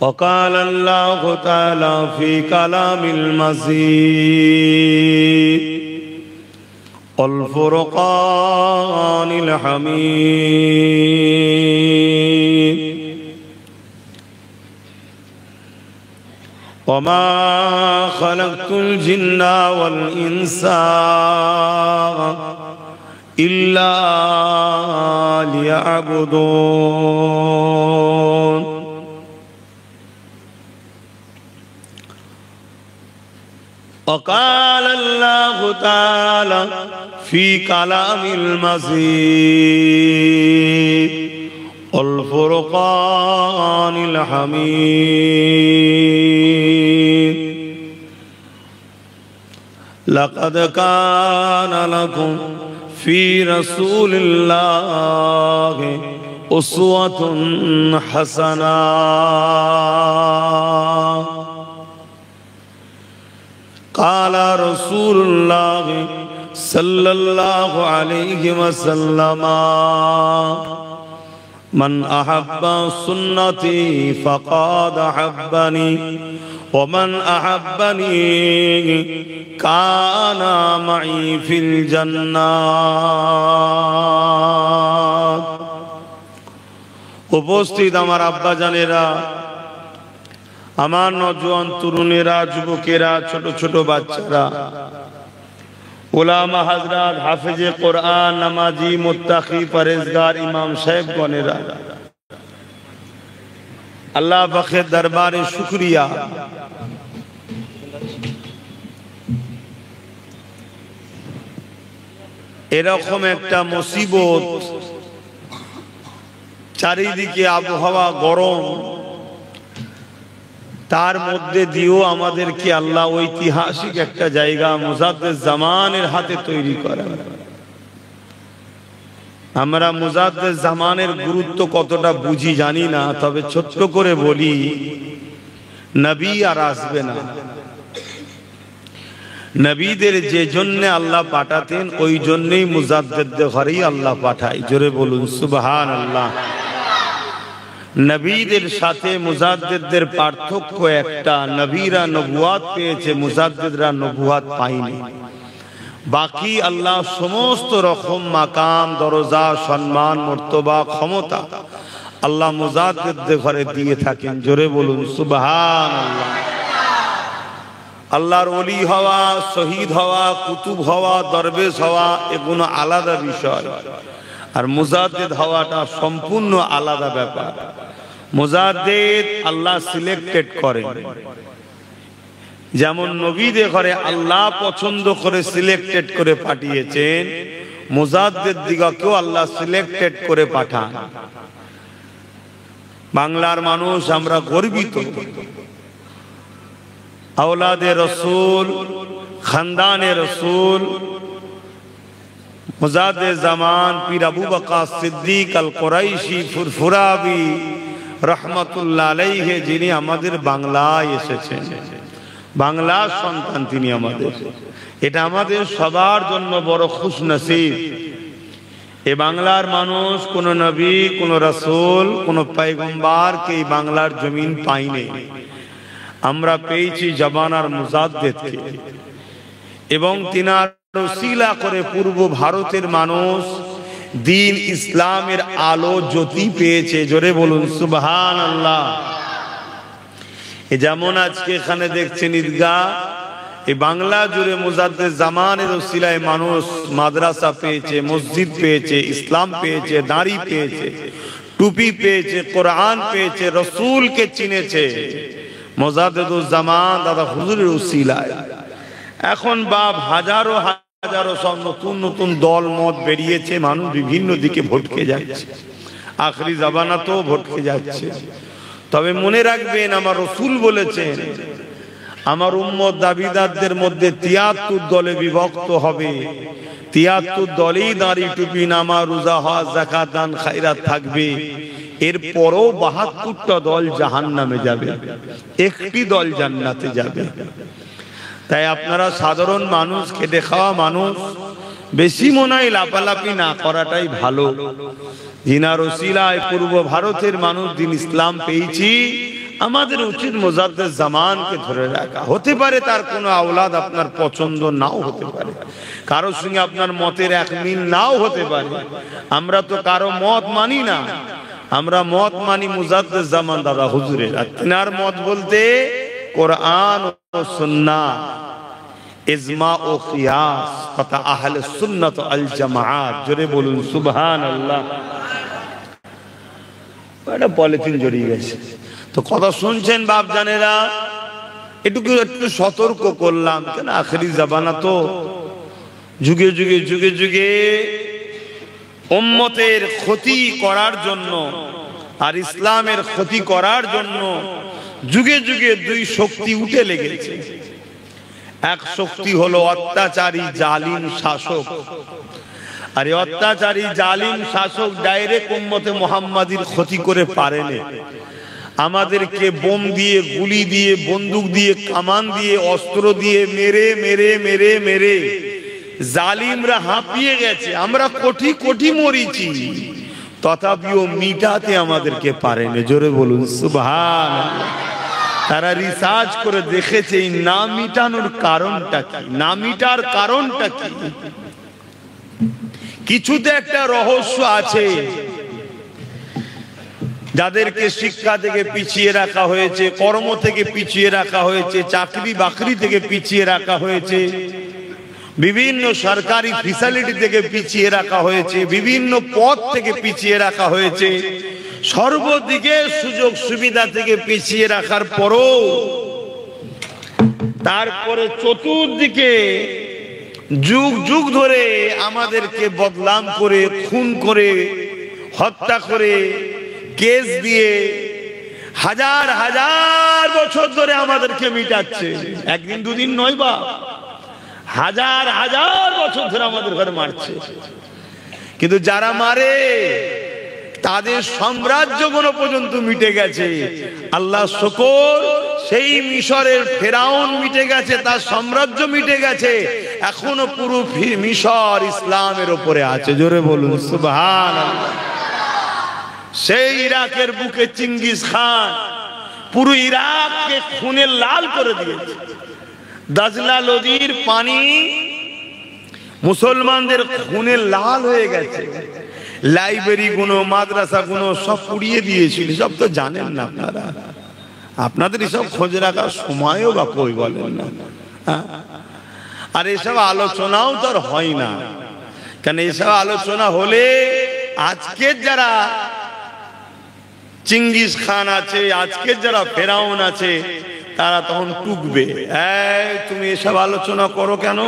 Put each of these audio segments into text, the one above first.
وقال الله تعالى في كلام المزيد والفرقان الحميد وما خلقت الجن والإنس إلا ليعبدون وقال الله تعالى في كلام المزيد والفرقان الحميد لقد كان لكم في رسول الله أسوة حسنة قال رسول الله صلى الله عليه وسلم من أحب سنتي فقد أحبني ومن أحبني كان معي في الجنة উপস্থিত আমার আব্বা জানেরা, আমার নওজোয়ান তরুণেরা, যুবকেরা, ছোট ছোট বাচ্চারা, উলামা হযরত, হাফেজে কোরআন, নামাজি, মুত্তাকি, পরহেজগার, ইমাম সাহেবগণেরা, আল্লাহ পাকের দরবারে শুকরিয়া। এরকম একটা মুসিবত, চারিদিকে আবহাওয়া গরম, তার মধ্যে দিয়েও আমাদেরকে আল্লাহ ঐতিহাসিক একটা জায়গা মুজাদ্দেদ জামানের হাতে তৈরি করেন। আমরা মুজাদ্দেদ জামানের গুরুত্ব কতটা বুঝি জানি না, তবে ছোট্ট করে বলি, নবী আর আসবে না। নবীদের যে জন্য আল্লাহ পাঠাতেন ওই জন্যই মুজাদ্দেদদের ঘরেই আল্লাহ পাঠায়। জোরে বলুন সুবহানাল্লাহ। নবীদের সাথে মুজাদ্দেদদের পার্থক্য একটা, নবীরা নবুয়াত পেয়েছে, মুজাদ্দেদরা নবুয়াত পায়নি। বাকি আল্লাহ সমস্ত রকম মাকাম, দরজা, সম্মান, মর্তবা, ক্ষমতা আল্লাহ মুজাদ্দেদদের ঘরে দিয়ে থাকেন। জোরে বলুন সুবহানাল্লাহ। আল্লাহর ওলি হওয়া, শহীদ হওয়া, কুতুব হওয়া, দরবেশ হওয়া এগুলো আলাদা বিষয়, আর মুজাদ্দেদ হওয়াটা সম্পূর্ণ আলাদা ব্যাপার। মুজাদ্দেদ আল্লাহ সিলেক্টেড করেন, যেমন নবীদের ঘরে আল্লাহ পছন্দ করে সিলেক্টেড করে পাঠিয়েছেন, মুজাদ্দেদ দিগকেও আল্লাহ সিলেক্টেড করে পাঠান। বাংলার মানুষ আমরা গর্বিত, আওলাদে রসুল, খানদানে রসুল, মুজাদ্দেদ জামান পীর আবু বকর সিদ্দিক আল কুরাইশি ফুরফুরাবি রহমাতুল্লাহ আলাইহি, যিনি আমাদের বাংলায় এসেছেন, বাংলার সন্তান তিনি আমাদের। এটা আমাদের সবার জন্য বড় খুশনসিব। এ বাংলার মানুষ কোন নবী, কোন রাসূল, কোন পয়গম্বরকে এই বাংলার জমিন পায়নি। আমরা পেয়েছি জবানার মুজাদ্দেদকে, এবং তিনার ওসিলা করে পূর্ব ভারতের মানুষ দিন ইসলামের আলো জ্যোতি পেয়েছে। জোরে বলুন সুবহানাল্লাহ। যেমন আজকে এখানে দেখছেন ঈদগাহ, এই বাংলা জুড়ে মুজাদ্দেদ জামানের ওসিলায় মানুষ মাদ্রাসা পেয়েছে, মসজিদ পেয়েছে, ইসলাম পেয়েছে, দাড়ি পেয়েছে, টুপি পেয়েছে, কোরআন পেয়েছে, রসুলকে চিনেছে মুজাদ্দেদুজ জামান দাদা হুজুরের ওসিলায়। এখন বাপ হাজারো হাজারো সব নতুন নতুন দল মত বেরিয়েছে, মানুষ বিভিন্ন দিকে ভটকে যাচ্ছে, আখরি জামানাতেও ভটকে যাচ্ছে। তবে মনে রাখবেন, আমার রসুল বলেছেন আমার উম্মত দাবিদারদের মধ্যে ৭৩ দলে বিভক্ত হবে। ৭৩ দলেই দাঁড়ি, টুপি, নামাজ, রোজা, হজ, যাকাত, দান, খায়রাত থাকবে। এরপরও ৭২টা দল জাহান্নামে যাবে, একটি দল জান্নাতে যাবে। তাই আপনারা সাধারণ মানুষ, খেটে খাওয়া মানুষ, বেশি মনে হয় লাপালাপি না করাটাই ভালো। জিনার ওসিলায় পূর্ব ভারতের মানুষ দিন ইসলাম পেয়েছি, আমাদের উচিত মুজাদ্দিদ জামানকে ধরে রাখা। হতে পারে তার কোনো আওলাদ আপনার পছন্দ নাও হতে পারে, কারোর সঙ্গে আপনার মতের এক মিল নাও হতে পারে। আমরা তো কারো মত মানি না, আমরা মত মানি মুজাদ্দিদ জামান দাদা হুজুরের। আর তিনার মত বলতে কোরআন ও সুন্নাহ, ইজমা ও কিয়াস তথা আহলে সুন্নাত আল জামাআত। জোরে বলুন সুবহানাল্লাহ। এটা পলিথিন জড়িয়ে গেছে তো কথা শুনছেন বাপ জানেরা, একটু সতর্ক করলাম, কেন আখেরি জামানা তো, যুগে যুগে যুগে যুগে উম্মতের ক্ষতি করার জন্য আর ইসলামের ক্ষতি করার জন্য যুগে যুগে দুই শক্তি উঠে লেগেছে। এক শক্তি হলো অত্যাচারী জালিম শাসক, আর এই অত্যাচারী জালিম শাসক ডাইরেক্ট উম্মতে মুহাম্মাদির ক্ষতি করে পারেনি। আমাদেরকে বোম দিয়ে, গুলি দিয়ে, বন্দুক দিয়ে, কামান দিয়ে, অস্ত্র দিয়ে মেরে মেরে মেরে মেরে জালিমরা হাঁপিয়ে গেছে। আমরা কোটি কোটি মরিছি, তথাপিও মিটাতে আমাদেরকে পারেনি। জোরে বলুন সুবহানাল্লাহ। তারা রিসার্চ করে দেখেছে এই না মিটানোর কারণটা কি, না মিটার কারণটা কি। কিছুতে একটা রহস্য আছে। যাদেরকে শিক্ষা থেকে পিছিয়ে রাখা হয়েছে, কর্ম থেকে পিছিয়ে রাখা হয়েছে, চাকরি বাকরি থেকে পিছিয়ে রাখা হয়েছে, বিভিন্ন সরকারি ফ্যাসিলিটি থেকে পিছিয়ে রাখা হয়েছে, বিভিন্ন পদ থেকে পিছিয়ে রাখা হয়েছে, সর্বদিকে সুযোগ সুবিধা থেকে পিছিয়ে রাখার পরও তারপরে চতুর্দিকে যুগ যুগ ধরে আমাদেরকে বদনাম করে, খুন করে, হত্যা করে, কেস দিয়ে হাজার হাজার বছর ধরে আমাদেরকে মিটাচ্ছে। একদিন দুদিন নয় বা হাজার হাজার বছর ধরে আমাদের ঘরে মারছে। কিন্তু যারা মারে তাদের সাম্রাজ্যগুলো পর্যন্ত মিটে গেছে। আল্লাহ শুকর, সেই মিশরের ফেরাউন মিটে গেছে, তার সাম্রাজ্য মিটে গেছে, এখনো পুরো মিশর ইসলামের উপরে আছে। জোরে বলুন সুবহানাল্লাহ। সেই ইরাকের বুকে চিঙ্গিস খান পুরো ইরাককে খুনে লাল করে দিয়েছে। দাজলা নদীর পানি মুসলমানদের খুনে লাল হয়ে গেছে। লাইব্রেরি গুলো, মাদ্রাসা গুলো সব পুড়িয়ে দিয়েছিল। সব তো জানেন না আপনারা, আপনাদের এসব খোঁজ রাখার সময়ও বা কই বলেন না। আর এসব আলোচনাও তো আর হয় না, কেন এসব আলোচনা হলে আজকের যারা চিঙ্গিস খান আছে, আজকের যারা ফেরাউন আছে, তারা তখন টুকবে, তুমি এসব আলোচনা করো কেন,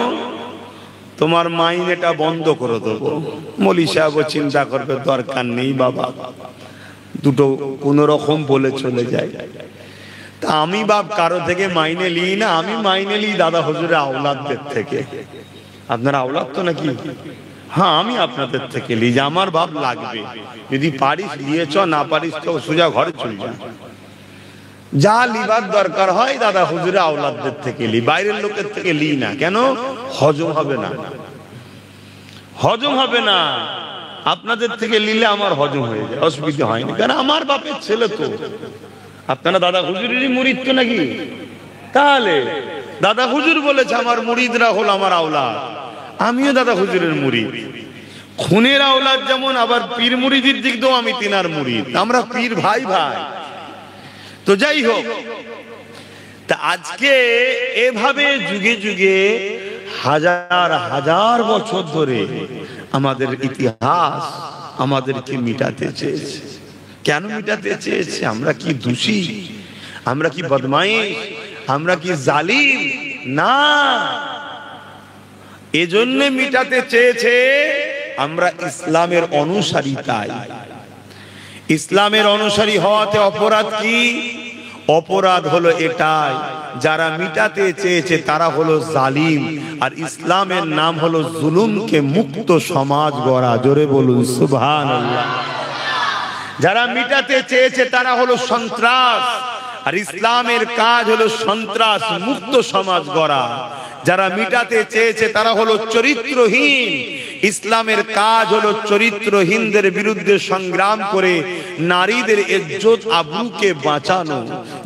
তোমার মাইনেটা বন্ধ করে দেবো। মৌলী সাহেব চিন্তা করবে দরকার নেই বাবা, দুটো কোন রকম বলে চলে যায়। তা আমি বাপ কারো থেকে মাইনে লিই না, আমি মাইনে লিই দাদা হুজুরের আওলাদদের থেকে। আপনারা আওলাদ তো নাকি? হ্যাঁ, আমি আপনাদের থেকে লিই, যে আমার বাপ লাগবে, যদি পারিস লিয়েছ, না পারিস তো সোজা ঘরে চলে যা। যা লিবার দরকার হয় দাদা হুজুরের আওলাদদের থেকে লি, বাইরের লোকের থেকে লি না। কেন? হজম হবে না, হজম হবে না। আপনাদের থেকে নিলে আমার হজম হয়ে যায়, অসুবিধা হয়নি, কারণ আমার বাপের ছেলে তো। আপনারা দাদা হুজুরেরই মুরিদ তো নাকি? তাহলে দাদা হুজুর বলেছে আমার মুরিদরা হলো আমার আওলাদ, আমিও দাদা হুজুরের মুরিদ। খুনের আওলাদ যেমন, আবার পীর মুরিদের দিক দিয়েও আমি তিনার মুরিদ। আমরা পীর ভাই ভাই। তো যাই হোক, তা আজকে এভাবে যুগে যুগে হাজার হাজার বছর ধরে আমাদের ইতিহাস আমাদেরকে মিটাতে চেয়েছে। কেন মিটাতে চেয়েছে? আমরা কি দোষী? আমরা কি বদমাইশ? আমরা কি জালিম? না, এজন্য মিটাতে চেয়েছে আমরা ইসলামের অনুসারী। তাই ইসলামের অনুসারী হওয়াতে অপরাধ কি? অপরাধ হলো এটাই, যারা মিটাতে চেয়েছে তারা হলো জালিম, আর ইসলামের নাম হলো জুলুমকে মুক্ত সমাজ গড়া। জোরে বলুন সুবহানাল্লাহ। যারা মিটাতে চেয়েছে তারা হলো সন্ত্রাস, আর ইসলামের কাজ হলো সন্ত্রাস মুক্ত সমাজ গড়া। যারা মিটাতে চেয়েছে তারা হলো চরিত্রহীন। ইসলামের কাজ হলো চরিত্রহীনদের বিরুদ্ধে সংগ্রাম করে নারীদের ইজ্জত আবরুকে বাঁচানো।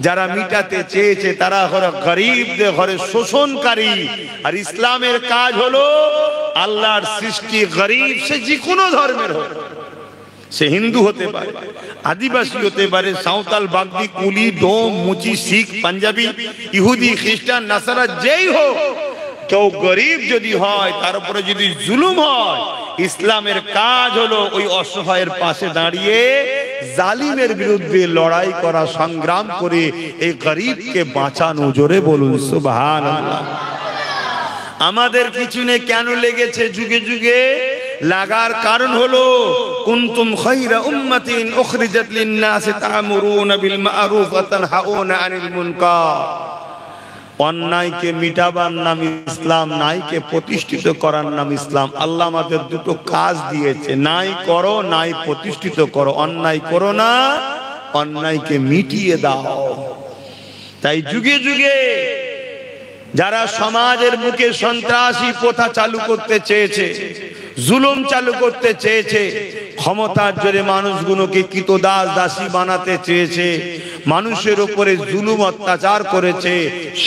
যারা মিটাতে চেয়েছে তারা হলো গরিবদের ঘরে শোষণকারী। আর ইসলামের কাজ হলো আল্লাহর সৃষ্টি গরিব, সে যে কোনো ধর্মের হোক, সে হিন্দু হতে পারে, আদিবাসী হতে পারে, সাঁওতাল, বাগদি, কুলি, ডোম, মুচি, শিখ, পাঞ্জাবি, ইহুদি, খ্রিস্টান, নাসারা, যেই হোক, কেউ গরিব যদি হয়, তার উপরে যদি জুলুম হয়, ইসলামের কাজ হলো ওই অসহায়ের পাশে দাঁড়িয়ে জালিমের বিরুদ্ধে লড়াই করা, সংগ্রাম করে এই গরিবকে বাঁচানো। জোরে বলুন সুবহানাল্লাহ। আমাদের পিছনে কেন লেগেছে যুগে যুগে? লাগার কারণ হলো কুনতুম খায়রা উম্মাতিন উখরিজাত লিন-নাস তা'মুরুনা বিল মা'রুফ ওয়া তানহাউনা আনিল মুনকার। অন্যায়কে মিটাবার নাম ইসলাম, ন্যায়কে প্রতিষ্ঠিত করার নাম ইসলাম। আল্লাহ আমাদের দুটো কাজ দিয়েছে, ন্যায় করো, ন্যায় প্রতিষ্ঠিত করো। অন্যায় করো না, অন্যায়কে মিটিয়ে দাও। তাই যুগে যুগে যারা সমাজের বুকে সন্ত্রাসী প্রথা চালু করতে চেয়েছে, জুলুম চালু করতে চেয়েছে, ক্ষমতার জোরে মানুষগুলোকে কৃতদাস দাসী বানাতে চেয়েছে, মানুষের উপরে জুলুম অত্যাচার করেছে,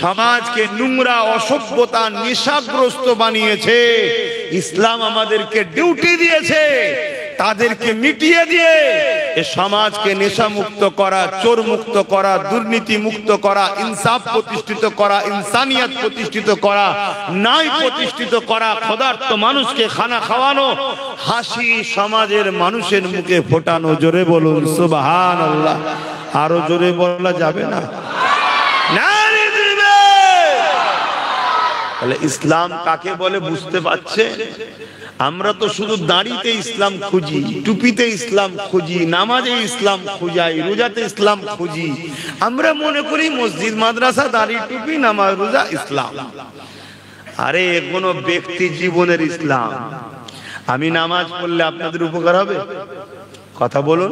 সমাজকে নোংরা, অসভ্যতা, নেশাগ্রস্ত বানিয়েছে, ইসলাম আমাদেরকে ডিউটি দিয়েছে তাদেরকে মিটিয়ে দিয়ে এ সমাজকে নেশা মুক্ত করা, চোর মুক্ত করা, দুর্নীতি মুক্ত করা, ইনসাফ প্রতিষ্ঠিত করা, ইনসানিয়ত প্রতিষ্ঠিত করা, ন্যায় প্রতিষ্ঠিত করা, ক্ষুধার্ত মানুষকে খানা খাওয়ানো, হাসি সমাজের মানুষের মুখে ফোটানো। জোরে বলুন সুবহানাল্লাহ। আরো জোরে বলা যাবে না? তাহলে ইসলাম কাকে বলে বুঝতে পারছে? আমরা তো শুধু দাড়িতে ইসলাম খুঁজি, টুপিতে ইসলাম খুঁজি, নামাজে ইসলাম খুঁজাই, রোজাতে ইসলাম খুঁজি। আমরা মনে করি মসজিদ, মাদ্রাসা, দাড়ি, টুপি, নামাজ, রোজা ইসলাম। আরে কোনো ব্যক্তি জীবনের ইসলাম। আমি নামাজ পড়লে আপনাদের উপকার হবে? কথা বলুন।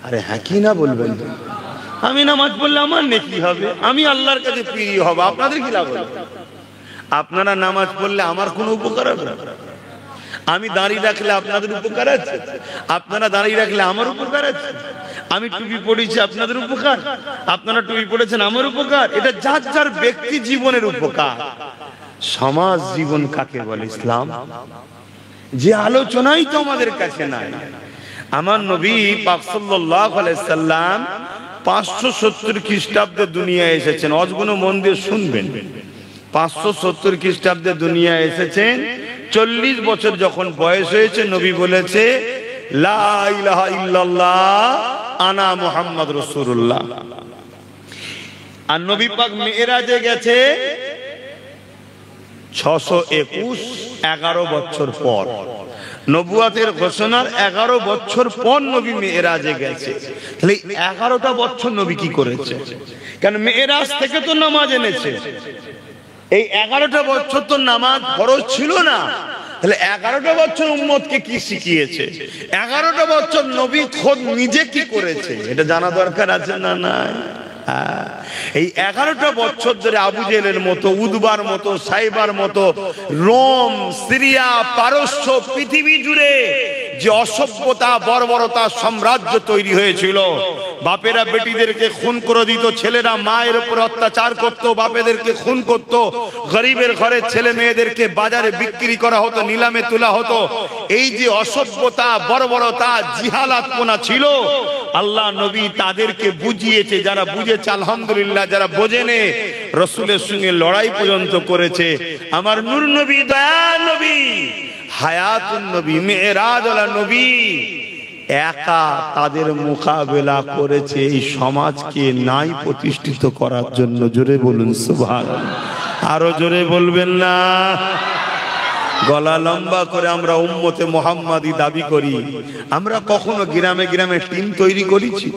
আরে হ্যাঁ কি না বলবেন? আমি নামাজ পড়লে আমার নেকি হবে, আমি আল্লাহর কাছে প্রিয় হব। আপনাদের কি লাভ হবে? আপনারা নামাজ পড়লে আমার কোনো উপকার হবে? আমি দাঁড়িয়ে রাখলে আপনাদের উপকার আছে? আপনারা দাঁড়িয়ে রাখলে আমার উপকার আছে? আমি টুপি পড়েছি, আপনাদের উপকার? আপনারা টুপি পড়েছেন, আমার উপকার? এটা যার যার ব্যক্তি জীবনের উপকার। সমাজ জীবন কাকে বলে? ইসলাম যে আলোচনাই তো আমাদের কাছে নাই। আমার নবী পাক সাল্লাল্লাহু আলাইহি সাল্লাম 570 খ্রিস্টাব্দে দুনিয়ায় এসেছেন। অজগুনো মন দিয়ে শুনবেন। 570 খ্রিস্টাব্দে দুনিয়ায় এসেছেন। 40 বছর যখন বয়স হয়েছে, নবী বলেছে লা ইলাহা ইল্লাল্লাহ আনা মুহাম্মদ রাসূলুল্লাহ। আর নবী পাক মিরাজে গেছে 621, 11 বছর পর। নবুয়াতের ঘোষণার 11 বছর পর নবী মিরাজে গেছে। তাহলে 11টা বছর নবী কি করেছে? কারণ মিরাজ থেকে তো নামাজ এনেছে। এই 11টা বছর তো নামাজ ফরজ ছিল না। তাহলে 11টা বছর উম্মতকে কি শিখিয়েছে? 11টা বছর নবী খোদ নিজে কি করেছে? এটা জানা দরকার আছে না? নাই। এই 11টা বছর ধরে আবু জেহেলের মতো, উদবার মতো, সাইবার মতো, রোম, সিরিয়া, পারস্য, পৃথিবী জুড়ে যে অসভ্যতা, বর্বরতা, সাম্রাজ্য তৈরি হয়েছিল। বাপেরা বেটিদেরকে খুন করে দিত, ছেলেরা মায়ের উপর অত্যাচার করত, বাপেদেরকে খুন করত, গরিবের ঘরের ছেলে মেয়েদেরকে বাজারে বিক্রি করা হতো, নিলামে তোলা হতো। এই যে অসভ্যতা, বর্বরতা, জিহালাতপনা ছিল, আল্লাহ নবী তাদেরকে বুঝিয়েছে। যারা বুঝেছে আলহামদুলিল্লাহ, যারা বোঝেনে রাসূলের সঙ্গে লড়াই পর্যন্ত করেছে। আমার নূর নবী, দয়া নবী, হায়াতুন নবী, মেরাজওয়ালা নবী একা তাদের মোকাবেলা করেছে এই সমাজকে ন্যায় প্রতিষ্ঠিত করার জন্য। জোরে বলুন সুবহানাল্লাহ। আরো জোরে বলবেন না? গলা লম্বা করে আমরা উম্মতে মুহাম্মাদি দাবি করি। আমরা কখনো গ্রামে গ্রামে টিম তৈরি করেছি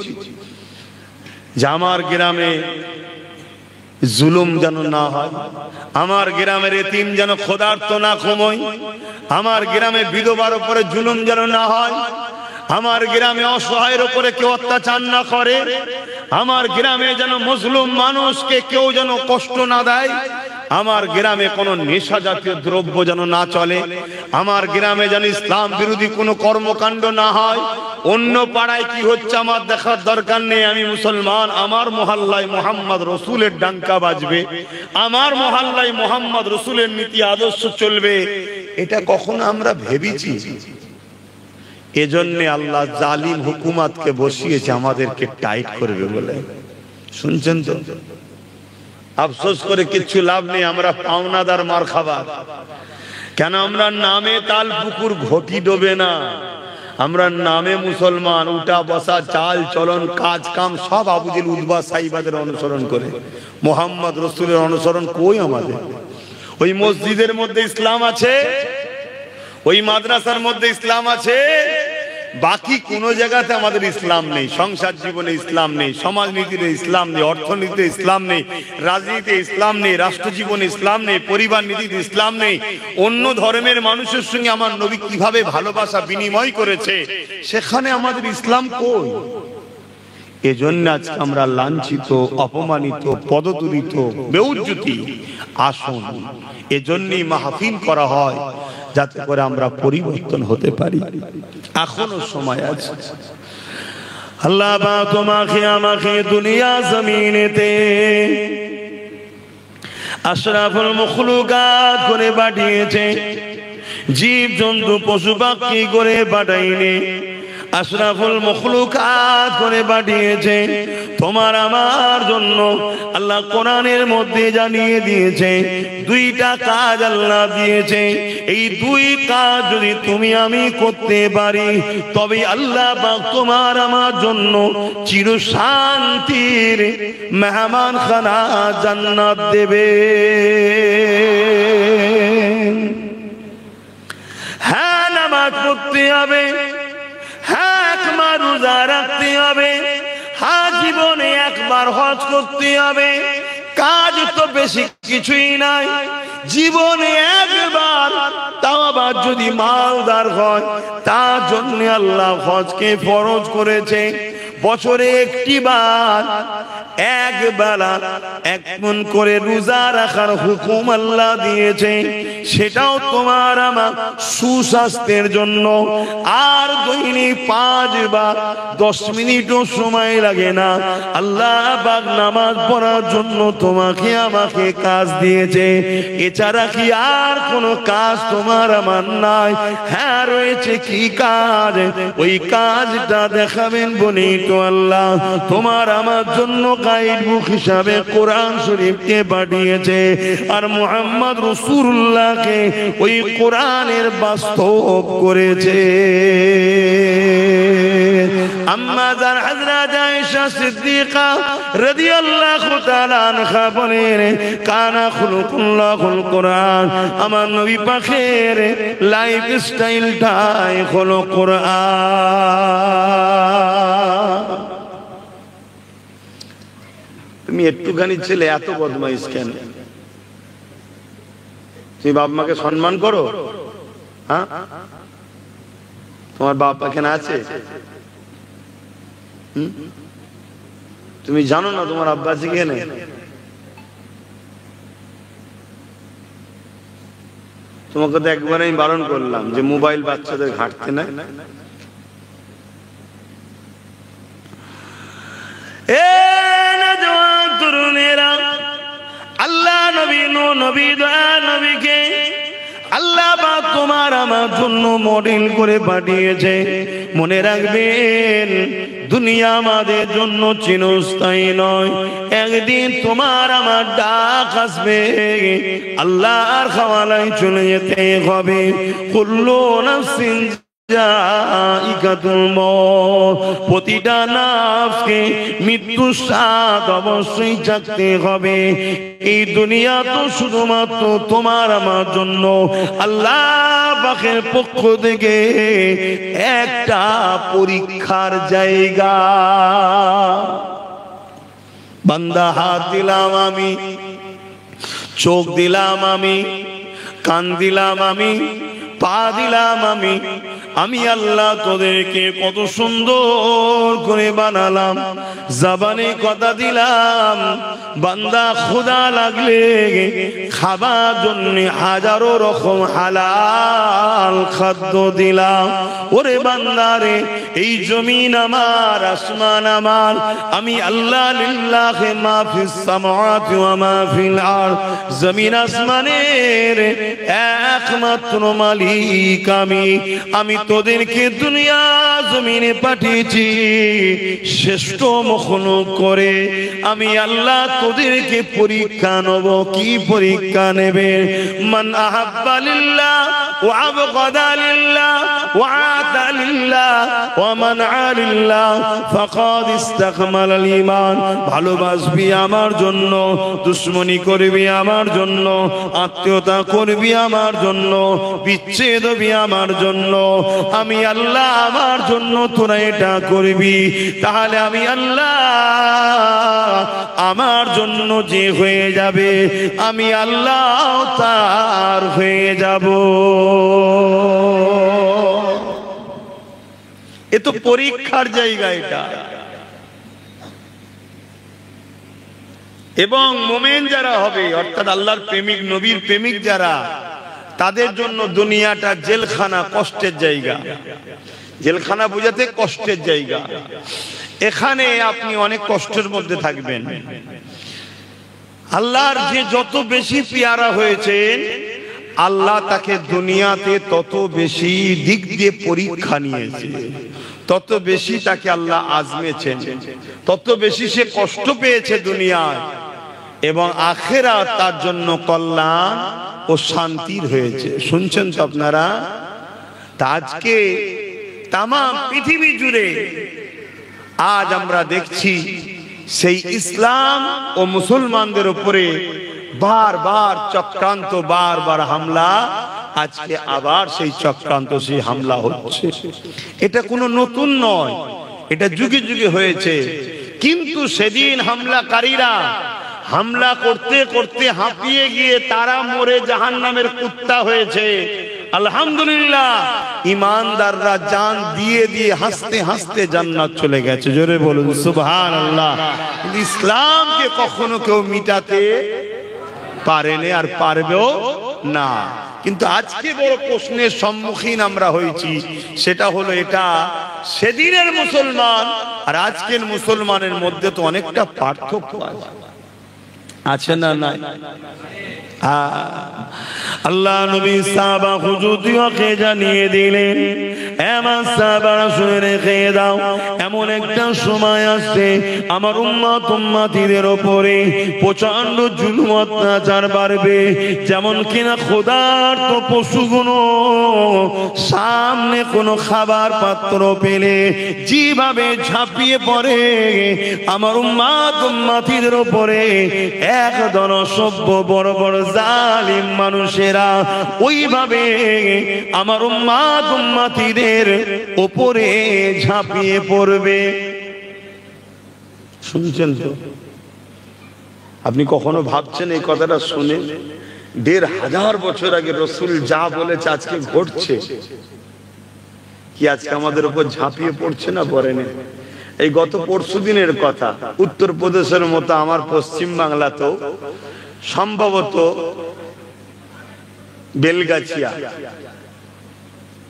যে আমার গ্রামে জুলুম যেন না হয়, আমার গ্রামের এতিম যেন ক্ষুধার্ত না ঘুমোয়, আমার গ্রামে বিধবার উপরে জুলুম যেন না হয়, আমার গ্রামে অসহায়ের উপরে কেউ অত্যাচার না করে, আমার গ্রামে যেন মুসলিম মানুষকে কেউ যেন কষ্ট না দেয়, আমার গ্রামে কোনো নেশা জাতীয় দ্রব্য যেন না চলে, আমার গ্রামে যেন ইসলাম বিরোধী কোনো কর্মকাণ্ড না হয়। অন্য পাড়ায় কি হচ্ছে আমার দেখার দরকার নেই, আমি মুসলমান, আমার মহল্লায় মোহাম্মদ রসুলের ডাঙ্কা বাজবে, আমার মহল্লায় মোহাম্মদ রসুলের নীতি আদর্শ চলবে, এটা কখনো আমরা ভেবেছি? এজন্য আল্লাহ জালিম হুকুমাতকে বসিয়েছে আমাদেরকে টাইট করবে বলে। শুনছেন তো? আফসোস করে কিচ্ছু লাভ নেই, আমরা পাওনাদার মার খাবার। কেন? আমরা নামে তাল পুকুর ঘটি ডোবে না, আমরা নামে মুসলমান, উঠা বসা চাল চলন কাজ কাম সব আবুজেল উদ্বা সাইবাদের অনুসরণ করে, মোহাম্মদ রসুলের অনুসরণ কই আমাদের? ওই মসজিদের মধ্যে ইসলাম আছে, ওই মাদ্রাসার মধ্যে ইসলাম আছে, বাকি কোন জায়গাতে আমাদের ইসলাম নেই। সংসার জীবনে ইসলাম নেই, সমাজনীতিতে ইসলাম নেই, অর্থনীতিতে ইসলাম নেই, রাজনীতিতে ইসলাম নেই, রাষ্ট্র জীবনে ইসলাম নেই, পরিবার নীতিতে ইসলাম নেই। অন্য ধর্মের মানুষের সঙ্গে আমার নবী কিভাবে ভালোবাসা বিনিময় করেছে, সেখানে আমাদের ইসলাম কই? এজন্য আজকে আমরা লাঞ্ছিত, অপমানিত, পদতুলিত, বেউজ্জতি। আসুন, এজন্যই মাহফিল করা হয়, যাতে করে আমরা পরিবর্তন হতে পারি। এখনো সময় আছে। আল্লাহ বা তোমাকে আমাকে দুনিয়া জমিনেতে আশরাফুল মখলুকাত করে পাঠিয়েছে, জীব জন্তু পশু পাখি করে পাঠাইনি, আশরাফুল মখলুকাত করে পাঠিয়েছে তোমার আমার জন্য। আল্লাহ কোরআনের মধ্যে জানিয়ে দিয়েছে দুইটা কাজ আল্লাহ দিয়েছে, এই দুই কাজ যদি তুমি আমি করতে পারি, তবে আল্লাহ পাক তোমার আমার জন্য চির শান্তির মেহমানখানা জান্নাত দেবে। হ্যাঁ, নামাজ পড়তে হবে, হ্যাঁ একবার রোজা রাখতে হবে, হ্যাঁ জীবনে একবার হজ করতে হবে। কাজ তো বেশি কিছুই নাই, জীবনে একবার, তাও আবার যদি মালদার হয়, তার জন্য আল্লাহ হজকে ফরজ করেছে। বছরে একটি বার এক বেলা এক মন করে রোজা রাখার হুকুম আল্লাহ দিয়েছে, সেটাও তোমার আমার সুস্বাস্থ্যের জন্য। আর দৈনিক 5 বার 10 মিনিটও সময় লাগে না, আল্লাহ পাক নামাজ পড়ার জন্য তোমাকে আমাকে কাজ দিয়েছে। এছাড়া কি আর কোনো কাজ তোমার আমার নাই? হ্যাঁ রয়েছে। কি কাজ? ওই কাজটা দেখাবেন বলি তো আল্লাহ তোমার আমার জন্য গাইড বুক হিসাবে কোরআন শরীফকে পাঠিয়েছে, আর মুহাম্মদ রাসূলুল্লাহকে ওই কোরআনের বাস্তব করেছে। আম্মা জান হযরত আয়েশা সিদ্দিকা রাদিয়াল্লাহু তাআলা আনহা বলেন, কানা খুলুকুল্লাহুল কোরআন, আমার নবী পাকের লাইফ স্টাইলটাই হলো কোরআন। তুমি একটুখানি ছেলে এত বদমাইশ কেন? তুমি বাপ মাকে সম্মান করো? হ্যাঁ, তোমার বাপ এখানে আছে? তুমি জানো না তোমার আব্বা আছে এখানে? তোমাকে তো একবার আমি বারণ করলাম যে মোবাইল বাচ্চাদের ঘাঁটতে না। আল্লাহ নবী নবী দয়া নবীকে আল্লাহ পাক তোমার আমার জন্য মডেল করে পাঠিয়েছে। মনে রাখবেন, দুনিয়া আমাদের জন্য চিরস্থায়ী নয়, একদিন তোমার আমার ডাক আসবে, আল্লাহর হাওয়ালায় চলে যেতে হবে। কুল্লু নাফসিন জাইকাতুল মউত, প্রতিটা নাফসকে মৃত্যুর স্বাদ অবশ্যই চাখতে হবে। এই দুনিয়া তো শুধুমাত্র তোমার আমার জন্য আল্লাহ পাকের পক্ষ থেকে একটা পরীক্ষার জায়গা। বান্দা, হাত দিলাম আমি, চোখ দিলাম আমি, কান দিলাম আমি, পা দিলাম আমি, আমি আল্লাহ তোদেরকে কত সুন্দর করে বানালাম, জবানে কথা দিলাম বান্দা ক্ষুধা লাগলে খাবার জন্য হাজারো রকম হালাল খাদ্য দিলাম। ওরে বান্দারে এই জমিন আমার, আসমান আমার, আমি আল্লাহ লিল্লাহি মা ফিস সামাওয়াতি ওয়া মা ফিল আরদ, জমিন আসমানের একমাত্র মালিক আমি তোদেরকে দুনিয়া জমিনে পাঠিয়েছি শ্রেষ্ঠ মখলুক করে। আমি আল্লাহ তোদেরকে পরীক্ষা নেব। কি পরীক্ষা নেবে? মান আহাব্বা লিল্লাহ ওয়া আবগাদা লিল্লাহ ওয়া আতা লিল্লাহ ওয়া মানআ লিল্লাহ ফাকাদ ইসতাকমালাল ঈমান। ভালোবাসবি আমার জন্য, দুশমনি করবি আমার জন্য, আত্মীয়তা করবি আমার জন্য, বিচ্ছেদ হবি আমার জন্য, আমি আল্লাহ আমার জন্য তোরা এটা করবি, তাহলে আমি আল্লাহ আমার জন্য যে হয়ে যাবে আমি আল্লাহ তার হয়ে যাব। এ তো পরীক্ষার জায়গা এটা। এবং মুমিন যারা হবে অর্থাৎ আল্লাহর প্রেমিক, নবীর প্রেমিক যারা, তাদের জন্য দুনিয়াটা জেলখানা, কষ্টের জায়গা। জেলখানা বোঝাতে কষ্টের জায়গা। এখানে আপনি অনেক কষ্টের মধ্যে থাকবেন। আল্লাহর যে যত বেশি পেয়ারা হয়েছেন আল্লাহ তাকে দুনিয়াতে তত বেশি দিক দিয়ে পরীক্ষা নিয়েছে, তত বেশি তাকে আল্লাহ আজমেছেন, তত বেশি সে কষ্ট পেয়েছে দুনিয়ায়। এবং আখিরাত তার জন্য কল্যাণ ও শান্তির হয়েছে। শুনছেন তো আপনারা? তা আজকে তামাম পৃথিবী জুড়ে আজ আমরা দেখছি সেই ইসলাম ও মুসলমানদের উপরে বারবার চক্রান্ত, বারবার হামলা। আজকে আবার সেই চক্রান্ত, সেই হামলা হচ্ছে। এটা কোনো নতুন নয়, এটা যুগে যুগে হয়েছে। কিন্তু সেদিন হামলাকারীরা হামলা করতে করতে হাঁপিয়ে গিয়ে তারা মরে জাহান্নামের কুত্তা হয়েছে। আলহামদুলিল্লাহ, ইমানদাররা জান দিয়ে দিয়ে হাসতে হাসতে জান্নাত চলে গেছে। জোরে বলুন সুবহানাল্লাহ। ইসলামকে কখনো কেউ মিটাতে পারেনি আর পারবেও না। কিন্তু আজকে বড় প্রশ্নের সম্মুখীন আমরা হয়েছি, সেটা হলো এটা সেদিনের মুসলমান আর আজকের মুসলমানের মধ্যে তো অনেকটা পার্থক্য আছে না? নাই? আল্লাহ নবী সাহাবা হুজুরকে জানিয়ে দিলেন, এমন সাহাবারা শুনে রেখে দাও, এমন একটা সময় আসছে আমার উম্মত উম্মতিদের উপরে প্রচন্ড জুলুম অত্যাচার বাড়বে। যেমন কিনা ক্ষুধার্ত পশুগুলো সামনে কোনো খাবার পাত্র পেলে যেভাবে ঝাঁপিয়ে পড়ে, আমার উম্মত উম্মতিদের উপরে একদল অসভ্য বড় বড় জালিম মানুষেরা ওইভাবে আমার উম্মত উম্মতিদের উপরে ঝাঁপিয়ে পড়বে। শুনছেন তো? আপনি কখনো ভাবছেন এই কথাটা শুনে ১৫০০ বছর আগে রাসূল যা বলেছে আজকে ঘটছে? কি আজকে আমাদের উপর ঝাঁপিয়ে পড়ছে না? পড়েনি? এই গত পরশুদিনের কথা, উত্তরপ্রদেশের মতো আমার পশ্চিম বাংলাতেও সম্ভবত বেলগাছিয়া,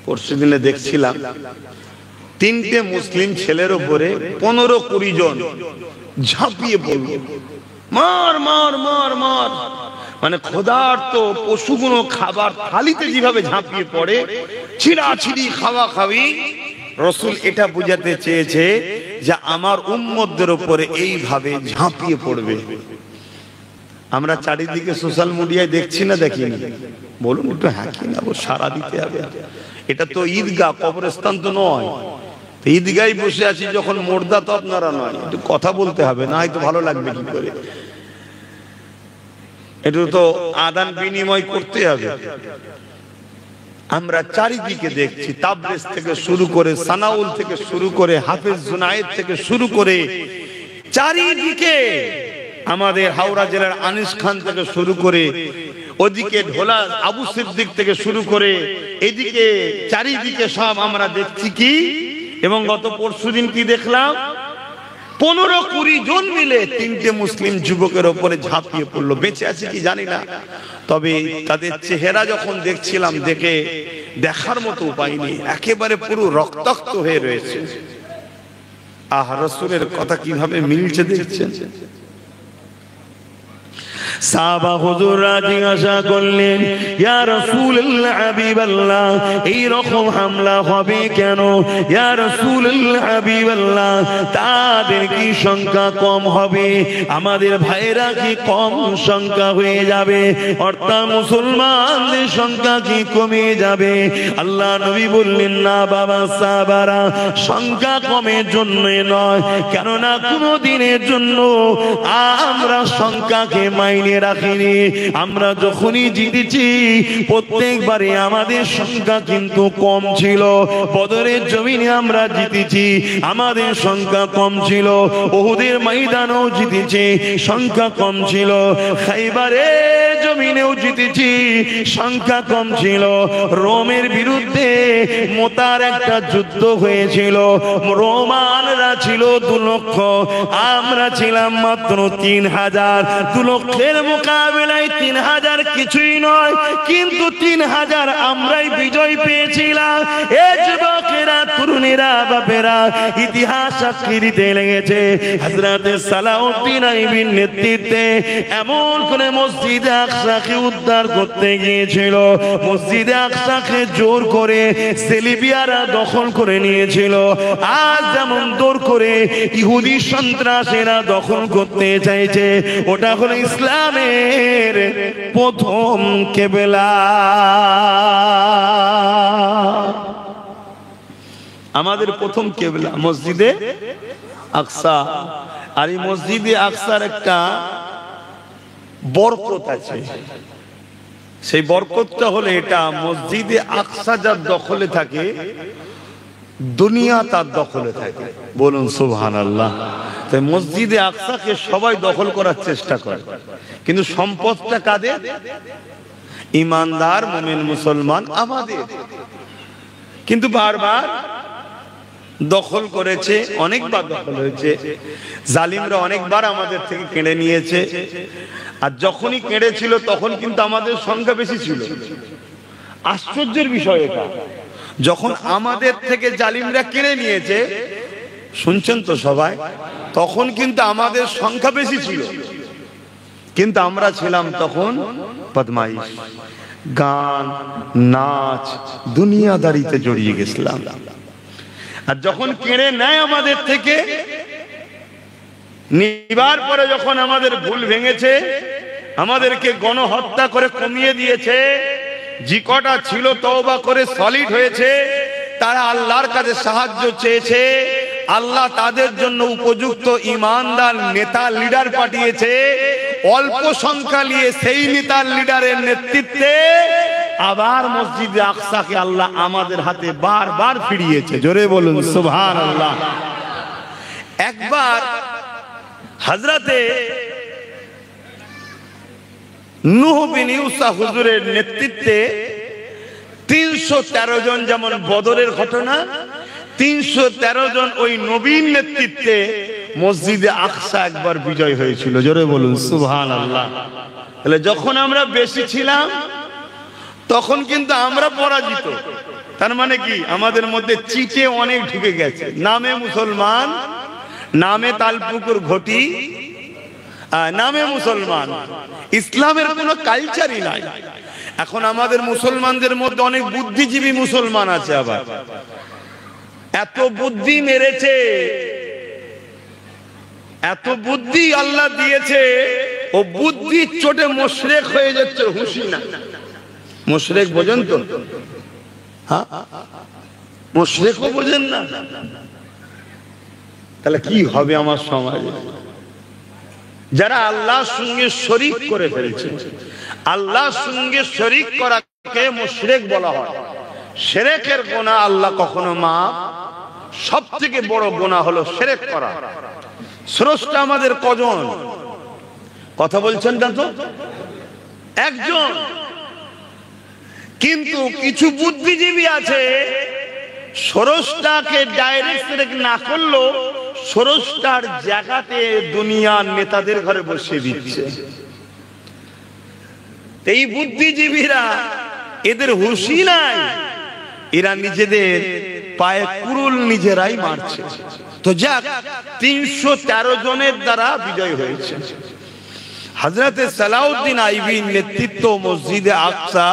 পরশুদিনে দেখছিলাম ৩টে মুসলিম ছেলের উপরে ১৫-২০ জন ঝাঁপিয়ে পড়ল, মার মার মার মার। মানে ক্ষুধার্ত পশুগুলো খাবার থালিতে যেভাবে ঝাঁপিয়ে পড়ে, ছিঁড়াছিঁড়ি খাওয়া খাওয়ি। রাসূল এটা বুঝাতে চেয়েছে যে আমার উম্মতদের উপরে এইভাবে ঝাঁপিয়ে পড়বে। আমরা চারিদিকে সোশ্যাল মিডিয়ায় দেখছি না, দেখি না? বলুন একটু হ্যাঁ কি না? সারা দিতে হবে। এটা তো ঈদগাহ, কবরস্থান তো নয়। ঈদগায় বসে আছি যখন, মোর্দা তো আপনারা নয়। একটু কথা বলতে হবে, না হয়তো ভালো লাগবে কি করে? একটু তো আদান বিনিময় করতে হবে। আমরা চারিদিকে দেখছি, তাবরেজ থেকে শুরু করে, সানাউল থেকে শুরু করে, হাফেজ জুনায়েদ থেকে শুরু করে, চারিদিকে আমাদের হাওড়া জেলার আনিস খান থেকে শুরু করে, ওদিকে ঢোলা আবু সিদ্দিক থেকে শুরু করে, এদিকে চারিদিকে সব আমরা দেখছি কি। এবং গত পরশুদিন কি দেখলাম? 15-20 জন মিলে 3টে মুসলিম যুবকের উপরে ঝাঁপিয়ে পড়লো। বেঁচে আছে কি জানি না, তবে তাদের চেহারা যখন দেখছিলাম, দেখে দেখার মতো উপায় নেই, একেবারে পুরো রক্তাক্ত হয়ে রয়েছে। রাসূলের কথা কিভাবে মিলছে দেখছেন। সাহাবা হুজুররা জিজ্ঞাসা করলেন, ইয়া রাসূলুল্লাহ হাবিবাল্লাহ, এই রকম হামলা হবে কেন? ইয়া রাসূলুল্লাহ হাবিবাল্লাহ, তাদের কি সংখ্যা কম হবে? আমাদের ভাইরা কি কম সংখ্যা হয়ে যাবে? অর্থাৎ মুসলমানদের সংখ্যা কি কমে যাবে? আল্লাহ নবী বললেন, না বাবা সাহাবারা, সংখ্যা কমের জন্য নয়, কেননা কোনো দিনের জন্য আমরা সংখ্যাকে মাইনে রাখিনি। আমরা যখনই জিতেছি প্রত্যেকবারে আমাদের সংখ্যা কিন্তু কম ছিল। বদরের জমিনে আমরা জিতেছি, আমাদের সংখ্যা কম ছিল। উহুদের ময়দানেও জিতেছি, সংখ্যা কম ছিল। খাইবারের জমিনেও জিতেছি, সংখ্যা কম ছিল। রোমের বিরুদ্ধে মোতার একটা যুদ্ধ হয়েছিল, রোমানরা ছিল 2 লক্ষ, আমরা ছিলাম মাত্র 3000। 2 লক্ষের মোকাবেলায় 3000 কিছুই নয়, কিন্তু 3000 আমরাই বিজয় পেয়েছিলাম। এ যুবকেরা, তরুণেরা, বাপেরা, ইতিহাস সাক্ষী দিতে লেগেছে। হযরত সালাউদ্দিন আইবির নেতৃত্বে এমন করে মসজিদে আকসাকে উদ্ধার করতে গিয়েছিল। মসজিদে আকসাকে জোর করে সেলিবিয়ারা দখল করে নিয়েছিল। আজ যেমন জোর করে ইহুদি সন্ত্রাসীরা দখল করতে চাইছে, ওটা হলো ইসলামের প্রথম কেবলা। আমাদের প্রথম কেবলা মসজিদে আকসা। আর এই মসজিদে আকসার একটা বরকত আছে। সেই বরকতটা হলো এটা, মসজিদে আকসা যার দখলে থাকে, দুনিয়া তার দখলে থাকে। বলুন সুবহানাল্লাহ। তাই মসজিদে আকসাকে সবাই দখল করার চেষ্টা করে, কিন্তু সম্পদটা কাদের? ইমানদার মুমিন মুসলমান আমাদের। কিন্তু বারবার দখল করেছে, অনেকবার দখল হয়েছে। জালিমরা অনেকবার আমাদের থেকে কেড়ে নিয়েছে। আর যখনই কেড়েছিল তখন কিন্তু আমাদের সংখ্যা বেশি ছিল। আশ্চর্যের বিষয় এটা, যখন আমাদের থেকে জালিমরা কেড়ে নিয়েছে, শুনছেন তো সবাই, তখন কিন্তু আমাদের সংখ্যা বেশি ছিল, কিন্তু আমরা ছিলাম তখন বদমাইশ, গান, নাচ, দুনিয়াদারিতে জড়িয়ে গেছিলাম। আর যখন কেড়ে নেয় আমাদের থেকে, নিবার পরে যখন আমাদের ভুল ভেঙেছে, আমাদেরকে গণহত্যা করে কমিয়ে দিয়েছে, যে কটা ছিল তওবা করে সলিড হয়েছে, তারা আল্লাহর কাছে সাহায্য চেয়েছে। আল্লাহ তাদের জন্য উপযুক্ত ইমানদার নেতা, লিডার পাঠিয়েছে। অল্প সংখ্যা নিয়ে সেই নেতার লিডারের নেতৃত্বে আবার মসজিদে আকসাকে আল্লাহ আমাদের হাতে বারবার ফিরিয়েছে। জোরে বলুন সুবহানাল্লাহ। একবার হযরতে নূহ বিন ইউসা হুজুরের নেতৃত্বে 313 জন, যেমন বদরের ঘটনা, 313 জন ওই নবীর নেতৃত্বে মসজিদে আকসা একবার বিজয় হয়েছিল। জোরে বলুন সুবহানাল্লাহ। তাহলে যখন আমরা বেশি ছিলাম তখন কিন্তু আমরা পরাজিত। তার মানে কি, আমাদের মধ্যে চিটে অনেক ঢুকে গেছে। নামে মুসলমান, নামে তালপুকুর ঘটি, নামে মুসলমান, ইসলামের কোনো কালচারই নাই। এখন আমাদের মুসলমানদের মধ্যে অনেক বুদ্ধিজীবী মুসলমান আছে। আবার এত বুদ্ধি মেরেছে, এত বুদ্ধি আল্লাহ দিয়েছে, ও বুদ্ধির চোটে মুশরিক হয়ে যাচ্ছে। হুঁশি না, মুশরিক বোঝেন তো? হ্যাঁ, মুশরিকও বোঝেন না? তাহলে কি হবে আমার সমাজে? যারা আল্লাহর সঙ্গে শরীক করে ফেলেছে। আল্লাহর সঙ্গে শরীক করাকে মুশরিক বলা হয়। শিরকের গুনাহ আল্লাহ কখনো মাফ, সবথেকে বড় গুনাহ হলো শিরক করা। স্রষ্টা আমাদের কজন? কথা বলছেন না তো? একজন। কিন্তু কিছু বুদ্ধিজীবী আছে, স্রষ্টাকে ডাইরেক্ট শিরক না করলেও ষোড়শটার জায়গাতে দুনিয়ার নেতাদের ঘরে বসিয়ে দিচ্ছে। এই বুদ্ধিজীবীরা, এদের হুঁশই নাই, এরা নিজেদের পায়ে কুরুল নিজেরাই মারছে। তো যাক, 313 জনের দ্বারা বিজয় হয়েছে। হযরতে সালাউদ্দিন আইবির নেতৃত্ব মসজিদে আকসা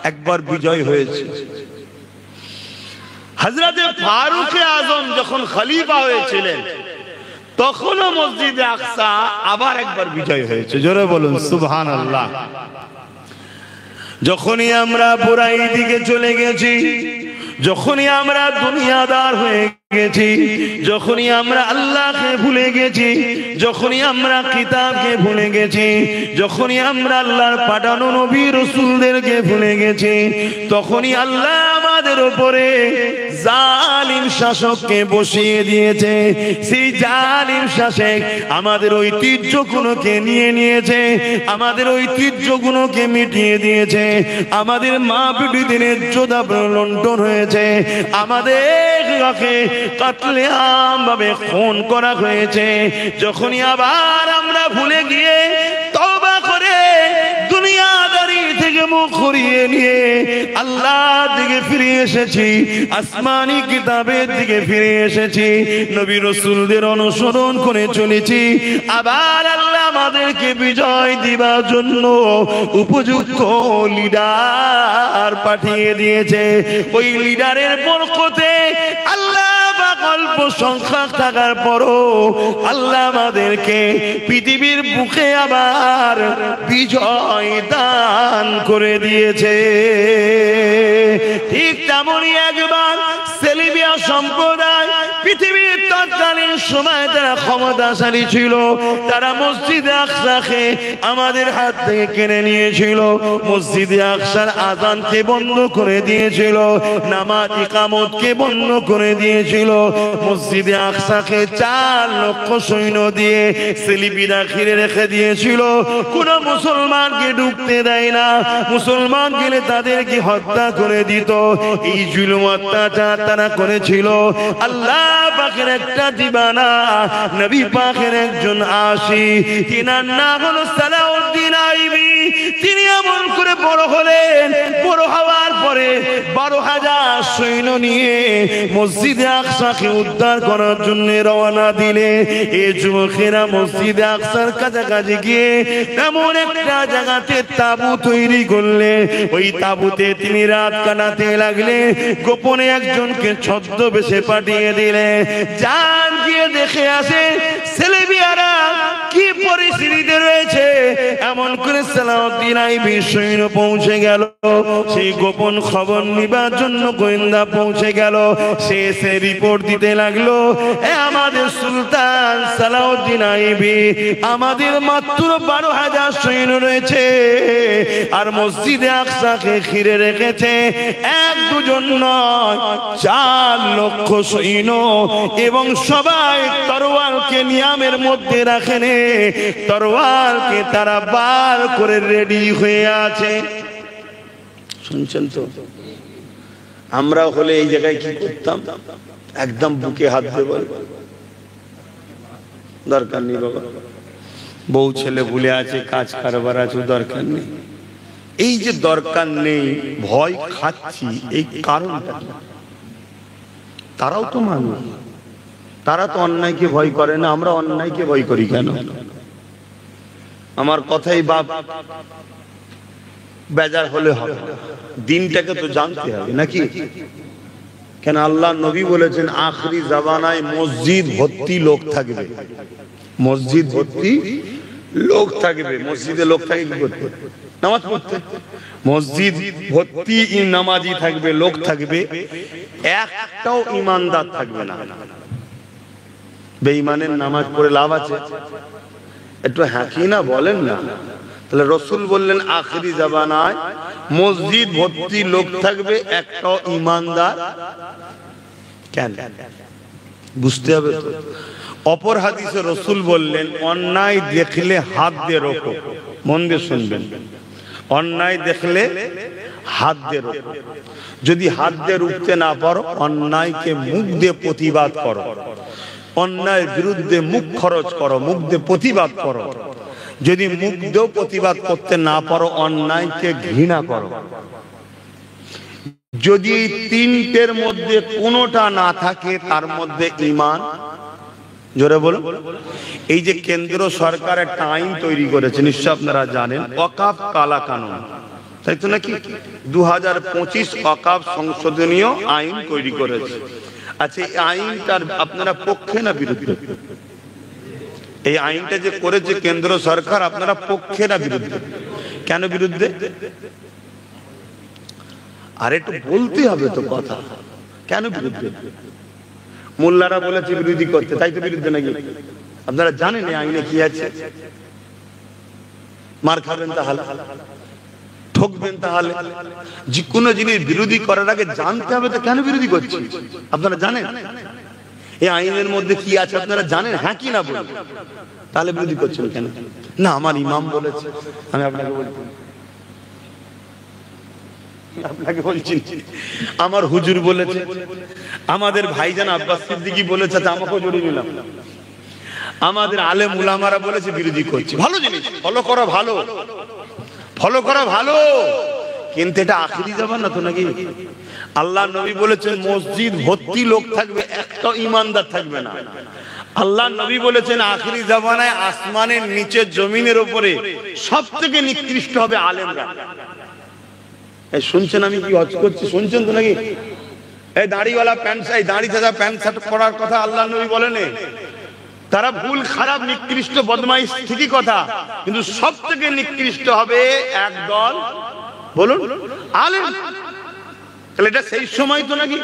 একবার বিজয় হয়েছে। হযরতে ফারুক আজম যখন খলিফা হয়েছিলেন তখনও মসজিদে আকসা আবার একবার বিজয় হয়েছে। জোরে বলুন সুবহানাল্লাহ। যখনই আমরা বুরাই দিকে চলে গেছি, যখনই আমরা দুনিয়াদার হয়ে গেছি, যখনই আমরা আল্লাহকে ভুলে গেছি, যখনই আমরা কিতাবকে ভুলে গেছি, যখনই আমরা আল্লাহর পাঠানো নবী রাসূলদেরকে ভুলে গেছি, তখনই আল্লাহ আমাদের উপরে জালিম শাসককে বসিয়ে দিয়েছে। সেই জালিম শাসক আমাদের ঐতিহ্যগুলোকে নিয়ে নিয়েছে, আমাদের ঐতিহ্যগুলোকে মিটিয়ে দিয়েছে, আমাদের মা পিটিদের ইজ্জত লুণ্ঠন হয়েছে, আমাদেরকে কাতলে আম ভাবে খুন করা হয়েছে। যখনই আবার আমরা ভুলে গিয়ে তওবা করে দুনিয়াদারি থেকে মুখ ঘুরিয়ে নিয়ে আল্লাহর দিকে ফিরে এসেছি, আসমানি কিতাবের দিকে ফিরে এসেছি, নবী রাসূলদের অনুসরণ করে চলেছি, আবার আল্লাহ আমাদেরকে বিজয় দিবার জন্য উপযুক্ত লিডার পাঠিয়ে দিয়েছে। ওই লিডারের বরকতে আল্লাহ অল্প সংখ্যক থাকার পরও আল্লাহ আমাদেরকে পৃথিবীর বুকে আবার বিজয় দান করে দিয়েছে। ঠিক তেমনই একবার সেলিবিয়া সম্প্রদায় পৃথিবীর তৎকালীন সময় তারা ক্ষমতাশালী ছিল, তারা মসজিদে আকসাকে আমাদের হাত থেকে কেড়ে নিয়েছিল, মসজিদে আকসার আযানকে বন্ধ করে দিয়েছিল, নামাজ ইকামতকে বন্ধ করে দিয়েছিল, মসজিদে আকসাকে 4 লক্ষ সৈন্য দিয়ে সেলিবিরা ঘিরে রেখে দিয়েছিল। কোন মুসলমানকে ঢুকতে দেয় না, মুসলমান গেলে তাদেরকে হত্যা করে দিত। এই জুলুম অত্যাচার তারা করেছিল। আল্লাহ পাকের একটা দিবানা, নবী পাকের একজন আশিক, তিনার নাম হলো সালাউদ্দিন আইবি। তিনি এমন করে বড় হলেন, বড় হওয়ার পরে 12,000 সৈন্য নিয়ে মসজিদে আকসাকে উদ্ধার করার জন্য রওনা দিলে এই যুবকেরা মসজিদে আকসার কাছাকাছি গিয়ে এমন একটা জায়গাতে তাঁবু তৈরি করলে, ওই তাঁবুতে তিনি রাত কাটাতে লাগলে। গোপনে একজনকে ছদ্মবেশে পাঠিয়ে দিলে, যান গিয়ে দেখে আসে সেলেবিয়ারা কি পরিস্থিতিতে রয়েছে। এমন করে সালাউদ্দিন আইবি সৈন্য পৌঁছে গেল, সেই গোপন খবর নিবার জন্য গোয়েন্দা পৌঁছে গেল। সে রিপোর্ট দিতে লাগলো, আমাদের সুলতান সালাউদ্দিন আইবি আমাদের মাত্র 12,000 সৈন্য রয়েছে, আর মসজিদে আকসাকে ঘিরে রেখেছে 1-2 জন নয়, 4 লক্ষ সৈন্য, এবং সবাই তরোয়ালকে নিয়ামের মধ্যে রাখেন, তরোয়ালকে তারা বার করে রেডি হয়ে আছে। শুনছেন তো? আমরা হলে এই জায়গায় কি করতাম? একদম বুকে হাত দিয়ে বল, দরকার নেই বাবা, বউ ছেলে ভুলে আছে, কাজ কারবার আছে, দরকার নেই। এই যে দরকার নেই, ভয় খাচ্ছি, এই কারণটা তারাও তো মানুষ, তারা তো অন্যায়কে ভয় করে না, আমরা অন্যায়কে ভয় করি কেন? আমার কথাই বাপ বেজার হলে হবে, দিনটাকে তো জানতে হবে নাকি? কেন আল্লাহ নবী বলেছেন আখরি জামানায় মসজিদ ভর্তি লোক থাকবে, মসজিদ ভর্তি লোক থাকবে। মসজিদে লোক থাকে কি করতে? নামাজ পড়তে। মসজিদ ভর্তি নামাজি থাকবে, লোক থাকবে, একটাও ইমানদার থাকবে না। বেঈমানের নামাজ পড়ে লাভ আছে? একটু হাঁকি না বলেন না। তাহলে রসুল বললেন আখরি জামানায় মসজিদ ভর্তি লোক থাকবে, একটাও ইমানদার কেন? বুঝতে হবে তো। অপর হাদিসে রসুল বললেন অন্যায় দেখলে হাত দিয়ে রোকো। মন দিয়ে শুনবেন, অন্যায় দেখলে হাত দিয়ে রোকো। যদি হাত দিয়ে রুখতে না পারো, অন্যায়কে মুখ দিয়ে প্রতিবাদ করো। অন্যায়ের বিরুদ্ধে মুখ খরচ করো, মুখ দিয়ে প্রতিবাদ করো। যদি মুখ দিয়েও প্রতিবাদ করতে না পারো, অন্যায়কে ঘৃণা করো। যদি তিনটের মধ্যে কোনোটা না থাকে, তার মধ্যে ঈমান। জোরে বলো। এই যে কেন্দ্র সরকার একটা আইন তৈরি করেছে, নিশ্চয় আপনারা জানেন, ওয়াকফ কালা কানুন, তাই তো নাকি? 2025 ওয়াকফ সংশোধনীয় আইন তৈরি করেছে। আচ্ছা, এই আইনটার আপনারা পক্ষে না বিরুদ্ধে? এই আইনটা যে করেছে কেন্দ্র সরকার, আপনারা পক্ষে না বিরুদ্ধে? কেন বিরুদ্ধে? আর একটু বলতে হবে তো কথা, কেন বিরুদ্ধে? মোল্লারা বলেছে বিরোধী করতে, তাই তো বিরুদ্ধে নাকি? আপনারা জানেন এই আইনে কি আছে? মার খাবেন তাহলে, ঠকবেন তাহলে। যে কোনো জিনিস বিরোধী করার আগে জানতে হবে তো কেন বিরোধী করছি। আপনারা জানেন এই আইনের মধ্যে কি আছে? আপনারা জানেন? হ্যাঁ কি না বলুন। তাহলে বিরোধী করছেন কেন? না, আমার ইমাম বলেছে। আমি আপনাকে বলছি, আপনাকে বলছি, আমার হুজুর বলেছে, আমাদের ভাইজান আব্বাস সিদ্দিকী বলেছে, আমাকেও জড়িয়ে নিলাম। আমাদের আলেম উলামারা বলেছে, বিরোধী করছি। ভালো জিনিস, ফলো করা ভালো, ফলো করা ভালো, কিন্তু এটা আখিরি জামান না তো নাকি? আল্লাহ নবী বলেছেন মসজিদ ভর্তি লোক থাকবে, একটা ঈমানদার থাকবে না। আল্লাহ নবী বলেছেন আখিরি জামানায় আসমানের নিচে জমিনের উপরে সবথেকে নিকৃষ্ট হবে আলেমরা। এই শুনছেন আমি কি হজ করছি? শুনছেন তো নাকি? এই দাড়িওয়ালা প্যান্ট, এই দাড়ি চাচা প্যান্ট শার্ট পরার কথা আল্লাহ নবী বলেন, তারা ভুল, খারাপ, নিকৃষ্ট, বদমাইশ, ঠিকই কথা, কিন্তু সবথেকে নিকৃষ্ট হবে একদল, বলুন, আলেম। তাহলে এটা সেই সময় তো নাকি?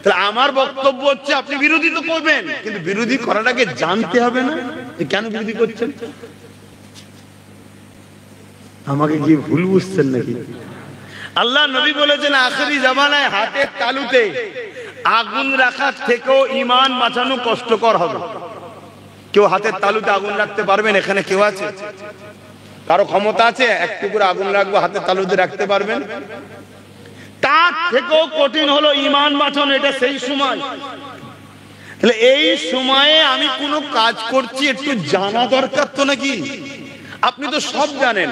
তাহলে আমার বক্তব্য হচ্ছে আপনি বিরোধী তো করবেন, কিন্তু বিরোধী করার আগে জানতে হবে না যে কেন বিরোধী করছেন। আমাকে কি ভুল বুঝছেন নাকি? আল্লাহ নবী বলেছেন আখিরি জামানায় হাতের তালুতে আগুন রাখার থেকেও ঈমান বাঁচানো কষ্টকর হবে। কেউ হাতের তালুতে আগুন রাখতে পারবেন? এখানে কেউ আছে? কারো ক্ষমতা আছে একটু করে আগুন রাখবো, হাতের তালুতে রাখতে পারবেন? তার থেকেও কঠিন হলো ঈমান বাঁচানো। এটা সেই সময়। তাহলে এই সময়ে আমি কোনো কাজ করছি, একটু জানা দরকার তো নাকি? আপনি তো সব জানেন।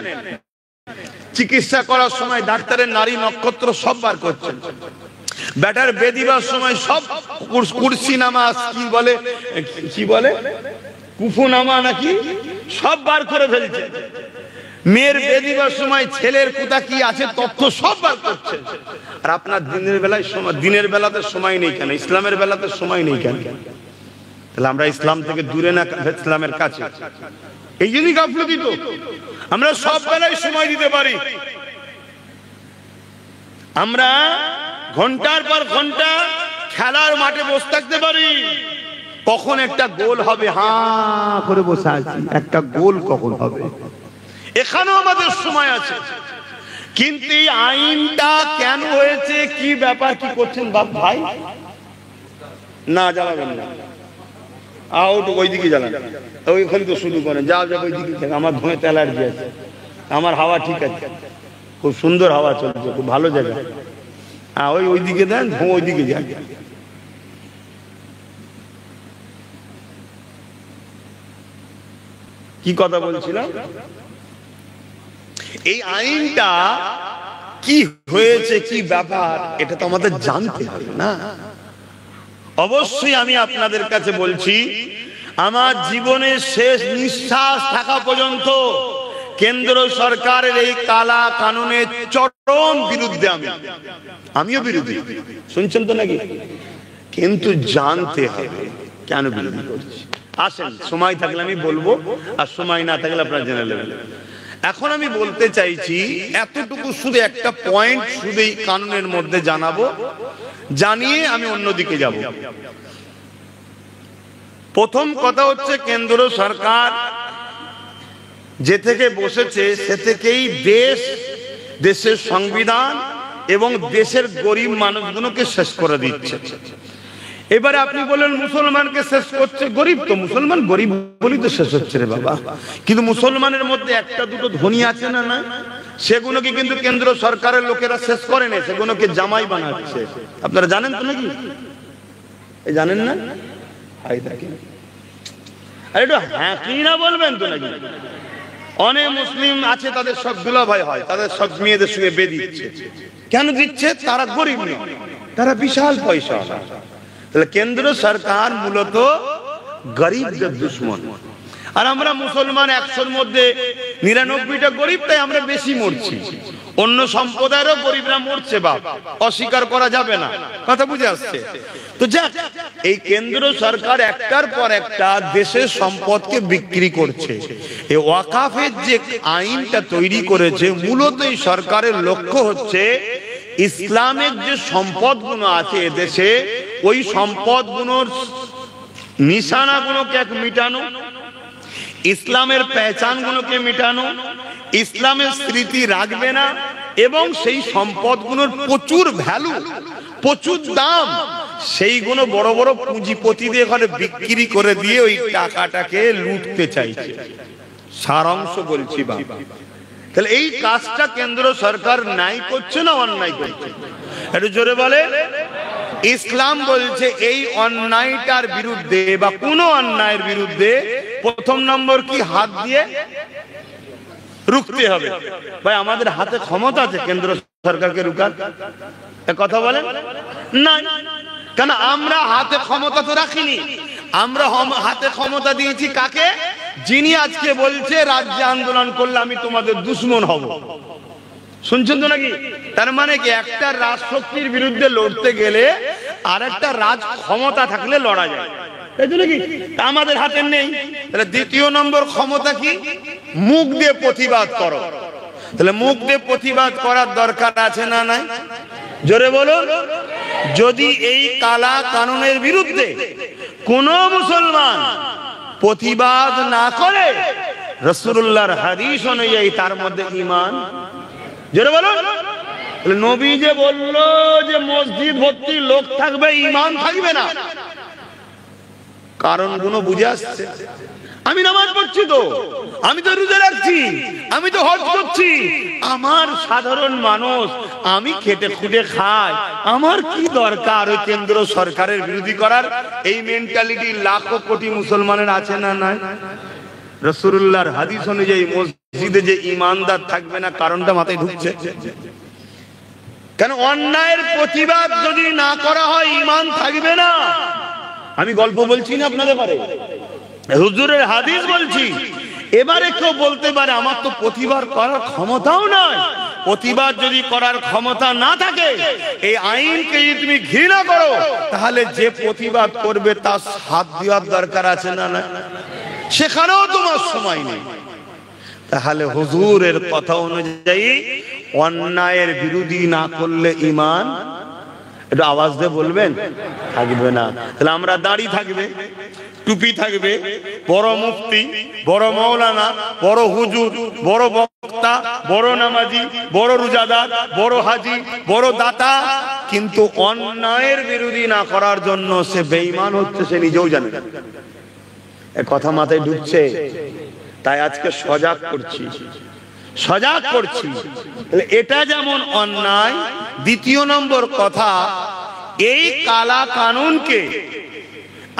চিকিৎসা করার সময় ডাক্তারের নারী নক্ষত্র সব বার করছেন। ব্যাটার বেদিবার সময় সব কুরসি নামাজ কি বলে কুফু নামা নাকি সব বার করে ফেলছে। মেয়ের বেদিবার সময় ছেলের কোথা কি আছে তথ্য সব বার করছে। আর আপনার দিনের বেলায় সময়, দিনের বেলাতে সময় নেই কেন? ইসলামের বেলাতে সময় নেই কেন? তাহলে আমরা ইসলাম থেকে দূরে না ইসলামের কাছে? এই জন্যই গাফলতি তো। আমরা সব বেলায় সময় দিতে পারি। আমরা ঘন্টার পর ঘন্টা খেলার মাঠে বসে থাকতে পারি। কখন একটা গোল হবে হাঁ করে বসে আছি, একটা গোল কখন হবে, এখানেও আমাদের সময় আছে। কিন্তু এই আইনটা কেন হয়েছে, কি ব্যাপার, কি করছেন বাপ ভাই? না জ্বালাবেন না, আউট ওইদিকে জ্বালান, ওইখানে তো শুরু করেন, যাও যাও ওইদিকে। আমার ধোঁয়াতে অ্যালার্জি আছে, আমার হাওয়া ঠিক আছে, খুব সুন্দর হাওয়া চলছে, খুব ভালো জায়গা। হ্যাঁ, ওইদিকে দেন, ধোঁয়া ওইদিকে যান। কি কথা বলছিলাম? এই আইনটা কি হয়েছে, কি ব্যাপার, এটা তো আমাদের জানতে হবে না? অবশ্যই আমি আপনাদের কাছে বলছি, আমার জীবনের শেষ নিঃশ্বাস থাকা পর্যন্ত কেন্দ্র সরকারের এই কালা কানুনের চরম বিরুদ্ধে আমিও বিরোধী। শুনছেন তো নাকি? কিন্তু জানতে হবে কেন বিরোধী করছি। আসেন, সময় থাকলে আমি বলবো, আর সময় না থাকলে আপনারা জেনে নেবেন। এখন আমি বলতে চাইছি এতটুকু, শুধু একটা পয়েন্ট শুধু এই কানুনের মধ্যে জানাবো, জানিয়ে আমি অন্যদিকে যাব। প্রথম কথা হচ্ছে, কেন্দ্র সরকার যে থেকে বসেছে সে থেকেই দেশের সংবিধান এবং দেশের গরিব মানুষগুলোকে শেষ করে দিচ্ছে। এবারে আপনি বলেন মুসলমানকে শেষ করছে, গরিব তো, মুসলমান গরিব বলি তো শেষ হচ্ছে রে বাবা। কিন্তু মুসলমানের মধ্যে একটা দুটো ধনী আছে না, না, সেগুলোকে কিন্তু কেন্দ্র সরকারের লোকেরা শেষ করে না, সেগুলোকে জামাই বানাচ্ছে। আপনারা জানেন তো নাকি? জানেন না? আর একটু হ্যাঁ কি না বলবেন তো নাকি? অনেক মুসলিম আছে তাদের সব দুলাভাই হয়, তাদের সব মেয়েদের সঙ্গে বিয়ে দিচ্ছে। কেন দিচ্ছে? তারা গরিব নয়, তারা বিশাল পয়সা। তাহলে কেন্দ্র সরকার মূলত গরিবদের দুশ্মন। আর আমরা মুসলমান 100-র মধ্যে 99টা গরিব, তাই আমরা বেশি মরছি। অন্য সম্প্রদায়েরও গরিবরা মরছে, বাপ, অস্বীকার করা যাবে না, কথা বুঝে আসছে তো। যাক, এই কেন্দ্র সরকার একটার পর একটা দেশের সম্পদকে বিক্রি করছে। এই ওয়াকাফের যে আইনটা তৈরি করেছে, মূলত এই সরকারের লক্ষ্য হচ্ছে ইসলামের যে সম্পদগুলো আছে এদেশে, ওই সম্পদগুলোর নিশানাগুলোকে মিটানো, ইসলামের পেহচানগুলোকে মিটানো, ইসলামের স্মৃতি রাখবে না, এবং সেই সম্পদগুলোর প্রচুর ভ্যালু, প্রচুর দাম, সেইগুলো বড় বড় পুঁজিপতিদের ঘরে বিক্রি করে দিয়ে ওই টাকাটাকে লুটতে চাইছে। সারাংশ বলছি বাবা। তাহলে এই কাজটা কেন্দ্র সরকার নাই করছে না অন্যায় করছে? একটু জোরে বলে। ইসলাম বলছে এই অন্যায়টার বিরুদ্ধে বা কোনো অন্যায়ের বিরুদ্ধে প্রথম নম্বর কি? হাত দিয়ে রুখতে হবে। ভাই, আমাদের হাতে ক্ষমতা আছে কেন্দ্র সরকারকে রুখার? কথা বলেন না। কেন? আমরা হাতে ক্ষমতা তো রাখিনি। আমরা হাতে ক্ষমতা দিয়েছি কাকে? যিনি আজকে বলছে রাজ্যে আন্দোলন করলে আমি তোমাদের দুশ্মন হব। শুনছেন তো নাকি? তার মানে কি, একটা রাজশক্তির বিরুদ্ধে লড়তে গেলে আর একটা রাজ ক্ষমতা থাকলে লড়া যায়, তাই তো নাকি? আমাদের হাতে নেই। তাহলে দ্বিতীয় নম্বর ক্ষমতা কি? মুখ দিয়ে প্রতিবাদ করো। তাহলে মুখ দিয়ে প্রতিবাদ করার দরকার আছে না নাই? জোরে বলো। যদি এই কালা কানুনের বিরুদ্ধে কোন মুসলমান প্রতিবাদ না করে, রাসূলুল্লাহর হাদিস অনুযায়ী তার মধ্যে ঈমান। জোরে বলো। নবী যে বললো যে মসজিদ ভর্তি লোক থাকবে, ঈমান থাকবে না, কারণগুলো বুঝে আসছে। আমি নামাজ পড়ছি তো, আমি তো রোজা রাখছি, আমি তো হজ করছি, আমার সাধারণ মানুষ, আমি খেটে খুঁটে খাই, আমার কি দরকার ওই কেন্দ্র সরকারের বিরোধী করার? এই মেন্টালিটি লাখো কোটি মুসলমানের আছে না নাই? রাসূলুল্লাহর হাদিস অনুযায়ী মসজিদে যে ঈমানদার থাকবে না, কারণটা মাথায় ঢুকছে কেন? অন্যায়ের প্রতিবাদ যদি না করা হয়, ঈমান থাকবে না। আমি গল্প বলছি না আপনাদের পারে, হুজুরের হাদিস বলছি। এবারে কেউ বলতে পারে আমার তো প্রতিবাদ করার ক্ষমতাও নাই। প্রতিবাদ যদি করার ক্ষমতা না থাকে, এই আইনকে যদি তুমি ঘৃণা করো, তাহলে যে প্রতিবাদ করবে তার হাত দেওয়ার দরকার আছে না না? সেখানেও তোমার সময় নেই। তাহলে হুজুরের কথা অনুযায়ী অন্যায়ের বিরোধী না করলে ঈমান, একটু আওয়াজ দিয়ে বলবেন, থাকবে না। তাহলে আমরা দাড়ি থাকবে, টুপি থাকবে, বড় মুফতি, বড় মাওলানা, বড় হুজুর, বড় বক্তা, বড় নামাজি, বড় রোজাদার, বড় হাজি, বড় দাতা, কিন্তু অন্যায়ের বিরোধী না করার জন্য সে বেঈমান হচ্ছে, সে নিজেও জানে না। এ কথা মাথায় ঢুকছে? তাই আজকে সজাগ করছি, সজাগ করছি। এটা যেমন অন্যায়। দ্বিতীয় নম্বর কথা, এই কালা কানুনকে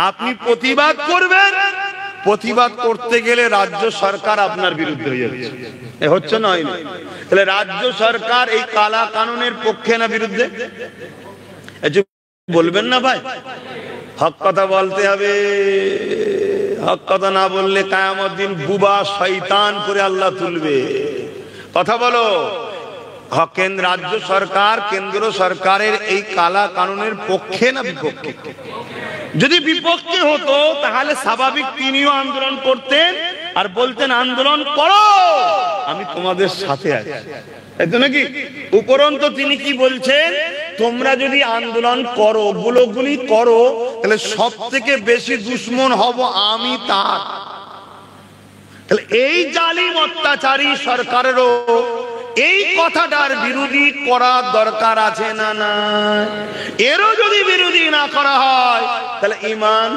আপনি প্রতিবাদ করবেন, প্রতিবাদ করতে গেলে রাজ্য সরকার আপনার বিরুদ্ধে হয়ে যাচ্ছে। এ হচ্ছে নয়? তাহলে রাজ্য সরকার এই কালা কানুনের পক্ষে না বিরুদ্ধে? বলবেন না ভাই? হক কথা বলতে হবে। হক কথা না বললে কিয়ামত দিন বুবা শয়তান করে আল্লাহ তুলবে। কথা বলো। রাজ্য সরকার, কেন্দ্র সরকারের এই কালা কানুনের পক্ষে না বিপক্ষে? যদি বিপক্ষে হতো তাহলে স্বাভাবিক তিনিও আন্দোলন করতেন আর বলতেন আন্দোলন করো, আমি তোমাদের সাথে আছি, তাই তো নাকি? উপরন্তু তিনি কি বলছেন? তোমরা যদি আন্দোলন করো, গুলোগুলি করো, তাহলে সব থেকে বেশি দুশ্মন হব আমি তার। তাহলে এই জালিম অত্যাচারী সরকারেরও এই কথাটার বিরোধী করার দরকার আছে না না? এরও যদি বিরোধী না করা হয়, তাহলে ঈমান।